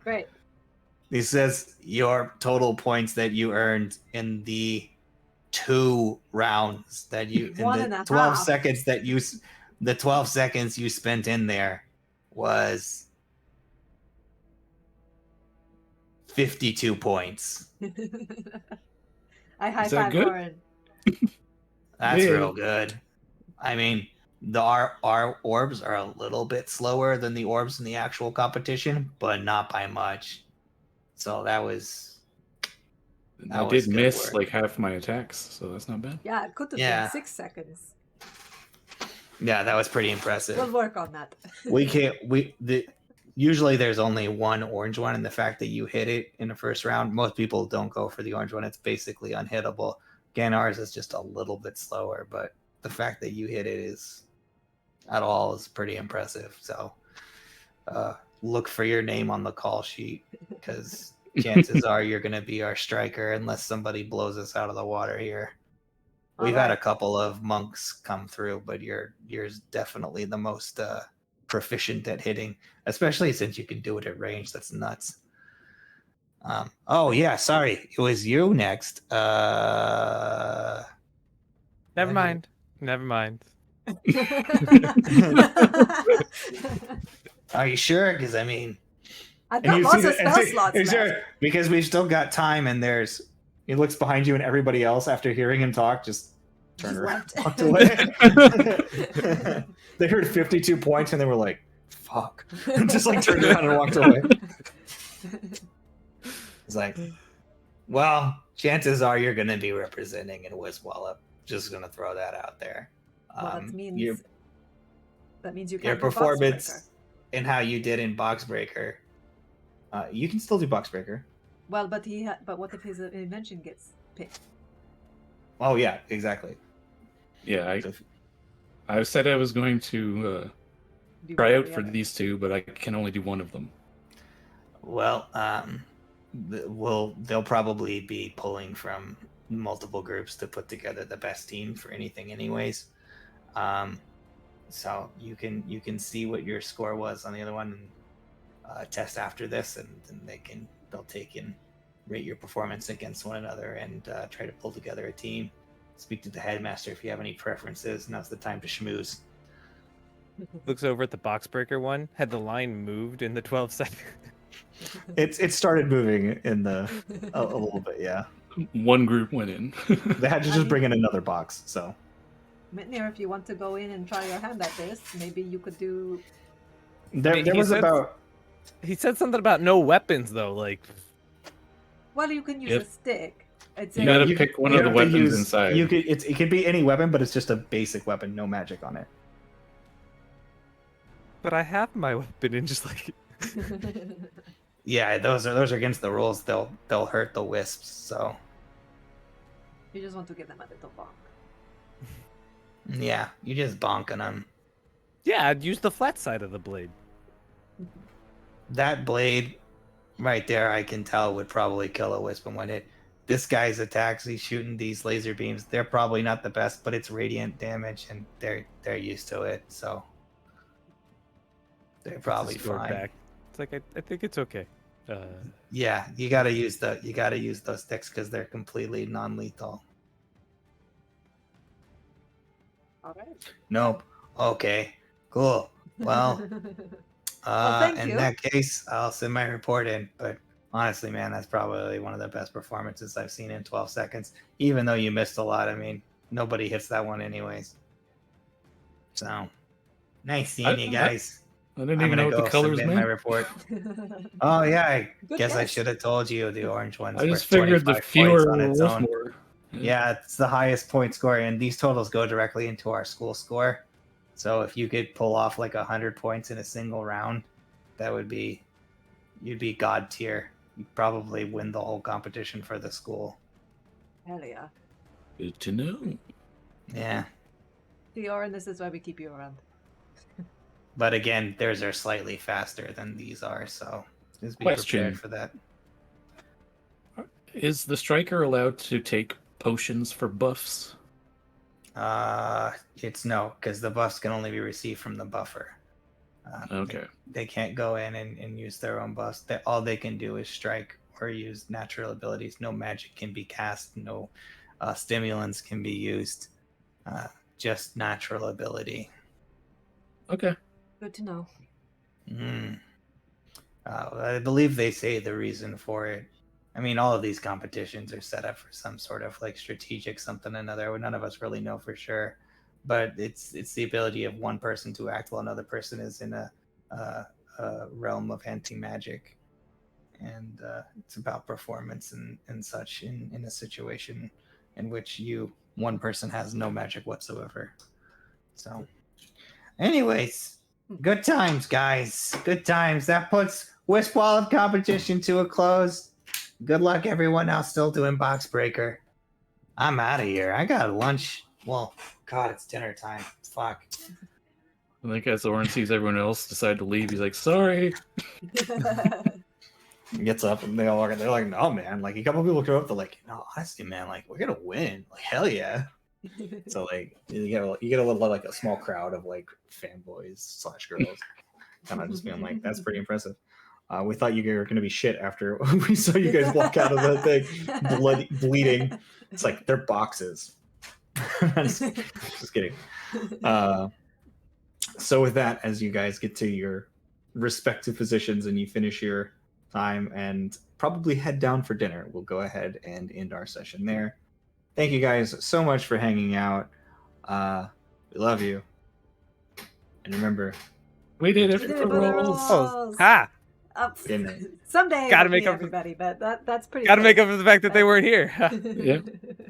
Speaker 2: Great.
Speaker 7: He says your total points that you earned in the 2 rounds that you in
Speaker 2: One
Speaker 7: the
Speaker 2: and a
Speaker 7: 12
Speaker 2: half.
Speaker 7: seconds that the 12 seconds you spent in there was 52 points.
Speaker 2: I high
Speaker 4: Is that
Speaker 2: five
Speaker 4: good?
Speaker 2: Orin.
Speaker 7: That's
Speaker 4: Yeah.
Speaker 7: real good. I mean, our orbs are a little bit slower than the orbs in the actual competition, but not by much. So that was
Speaker 4: And
Speaker 7: That
Speaker 4: I
Speaker 7: was
Speaker 4: did
Speaker 7: good
Speaker 4: miss
Speaker 7: work.
Speaker 4: like half my attacks, so that's not bad.
Speaker 2: Yeah, it could have
Speaker 7: Yeah.
Speaker 2: been 6 seconds.
Speaker 7: yeah, that was pretty impressive.
Speaker 2: We'll work on that.
Speaker 7: Usually there's only one orange one, and the fact that you hit it in the first round, most people don't go for the orange one. It's basically unhittable. Ganar's is just a little bit slower, but the fact that you hit it is pretty impressive. So look for your name on the call sheet, because chances are you're going to be our striker unless somebody blows us out of the water here. We've had a
Speaker 2: Alright.
Speaker 7: couple of monks come through, but yours definitely the most proficient at hitting, especially since you can do it at range. That's nuts. Oh yeah, sorry, it was you next.
Speaker 6: Never
Speaker 7: Gagnor.
Speaker 6: mind. Never mind.
Speaker 7: Are you sure? Because I mean,
Speaker 2: I've got lots of spell slots
Speaker 7: Is
Speaker 2: left.
Speaker 7: there, because we've still got time, and he looks behind you, and everybody else, after hearing him talk, just turned
Speaker 2: Just
Speaker 7: around,
Speaker 2: left.
Speaker 7: walked away. They heard 52 points, and they were like, "Fuck!" Just like turned around and walked away. It's like, well, chances are you're going to be representing in Wiswallop. Just going to throw that out there.
Speaker 2: Well, that means
Speaker 7: your
Speaker 2: you
Speaker 7: your
Speaker 2: can't do Boxbreaker.
Speaker 7: performance and how you did in Boxbreaker. You can still do Boxbreaker.
Speaker 2: Well, but what if his invention gets picked?
Speaker 7: Oh yeah, exactly.
Speaker 4: Yeah, I said I was going to
Speaker 2: Do
Speaker 4: try
Speaker 2: one or
Speaker 4: out
Speaker 2: the
Speaker 4: for
Speaker 2: other?
Speaker 4: these 2, but I can only do one of them.
Speaker 7: Well, they'll probably be pulling from multiple groups to put together the best team for anything, anyways. So you can see what your score was on the other one, and test after this, and then they'll take and rate your performance against one another, and try to pull together a team. Speak to the headmaster if you have any preferences. Now's the time to schmooze.
Speaker 6: Looks over at the Boxbreaker one. Had the line moved in the 12 seconds?
Speaker 7: It started moving in a little bit, yeah.
Speaker 4: One group went in.
Speaker 7: They had to just bring in another box, so.
Speaker 2: Mitnir, if you want to go in and try your hand at this, maybe you could do.
Speaker 7: There
Speaker 6: He
Speaker 7: was
Speaker 6: said-
Speaker 7: about
Speaker 6: He said something about no weapons though. Like,
Speaker 2: Well, you can use
Speaker 4: Yep.
Speaker 2: a stick. It's
Speaker 4: You
Speaker 2: a-
Speaker 4: gotta pick one
Speaker 7: you
Speaker 4: of the
Speaker 7: have to
Speaker 4: weapons
Speaker 7: use-
Speaker 4: inside.
Speaker 7: It can be any weapon, but it's just a basic weapon, no magic on it.
Speaker 6: but I have my weapon and just like.
Speaker 7: Yeah, those are against the rules. They'll hurt the wisps. So
Speaker 2: You just want to give them a little bonk.
Speaker 7: yeah, you just bonking them.
Speaker 6: Yeah, I'd use the flat side of the blade.
Speaker 7: That blade right there, I can tell would probably kill a wisp in one hit. This guy's attacks, he's shooting these laser beams. They're probably not the best, but it's radiant damage, and they're used to it. So
Speaker 1: They're probably
Speaker 6: Scored
Speaker 1: fine.
Speaker 6: back. It's like I think it's okay.
Speaker 1: Yeah, you gotta use those sticks because they're completely non-lethal.
Speaker 2: All right.
Speaker 1: Nope. Okay. Cool. Well,
Speaker 2: thank
Speaker 1: in
Speaker 2: you.
Speaker 1: that case, I'll send my report in. But honestly, man, that's probably one of the best performances I've seen in 12 seconds. Even though you missed a lot, I mean, nobody hits that one anyways. So, nice seeing you guys.
Speaker 4: I didn't
Speaker 1: I'm
Speaker 4: even
Speaker 1: gonna
Speaker 4: know what
Speaker 1: go
Speaker 4: the colors
Speaker 1: submit my
Speaker 4: meant.
Speaker 1: report. Oh yeah, I
Speaker 2: Good
Speaker 1: guess I
Speaker 2: guess.
Speaker 1: should have told you the orange one's
Speaker 4: I just
Speaker 1: worth
Speaker 4: figured the
Speaker 1: 25
Speaker 4: fewer
Speaker 1: points on
Speaker 4: were
Speaker 1: its
Speaker 4: worth
Speaker 1: own.
Speaker 4: more.
Speaker 1: Yeah, it's the highest point score, and these totals go directly into our school score. So if you could pull off like 100 points in a single round, that would be, you'd be god tier. You'd probably win the whole competition for the school.
Speaker 2: Hell yeah.
Speaker 4: Good to know.
Speaker 1: Yeah,
Speaker 2: Theorin, this is why we keep you around.
Speaker 1: but again, theirs are slightly faster than these are, so just be
Speaker 4: Question.
Speaker 1: prepared for that.
Speaker 4: Is the striker allowed to take potions for buffs?
Speaker 1: It's no, because the buffs can only be received from the buffer.
Speaker 4: Okay.
Speaker 1: They can't go in and use their own buffs. All they can do is strike or use natural abilities. No magic can be cast. No stimulants can be used. Just natural ability.
Speaker 4: Okay.
Speaker 2: Good to know.
Speaker 1: I believe they say the reason for it. I mean, all of these competitions are set up for some sort of like strategic something or another. None of us really know for sure, but it's the ability of one person to act while another person is in a realm of anti-magic, and it's about performance and such in a situation in which one person has no magic whatsoever. So, anyways, good times, guys. Good times. That puts Wisp Wallet competition to a close. Good luck, everyone else still doing Box Breaker. I'm out of here. I got lunch. Well, God, it's dinner time. Fuck.
Speaker 4: I think as Oren sees everyone else decide to leave, he's like, sorry.
Speaker 1: He gets up and they're like, no, man. Like a couple people come up, they're like, no, honestly, man, like we're gonna win. Like hell yeah. So like you get a little like a small crowd of like fanboys / girls, kind of just being like, that's pretty impressive. We thought you were going to be shit after we saw you guys walk out of the thing, bleeding. It's like they're boxes. just kidding. So with that, as you guys get to your respective positions and you finish your time and probably head down for dinner, we'll go ahead and end our session there. Thank you guys so much for hanging out. We love you. And remember,
Speaker 4: We did it
Speaker 2: We
Speaker 4: for
Speaker 2: did
Speaker 4: the
Speaker 2: it for the
Speaker 4: rolls.
Speaker 2: rolls.
Speaker 6: Ha!
Speaker 1: Good night.
Speaker 2: Someday
Speaker 6: Gotta
Speaker 2: it'll
Speaker 6: make
Speaker 2: be
Speaker 6: up for-
Speaker 2: everybody, but that's pretty.
Speaker 6: Got to
Speaker 2: close.
Speaker 6: make up for the fact that they weren't here.
Speaker 4: Yep.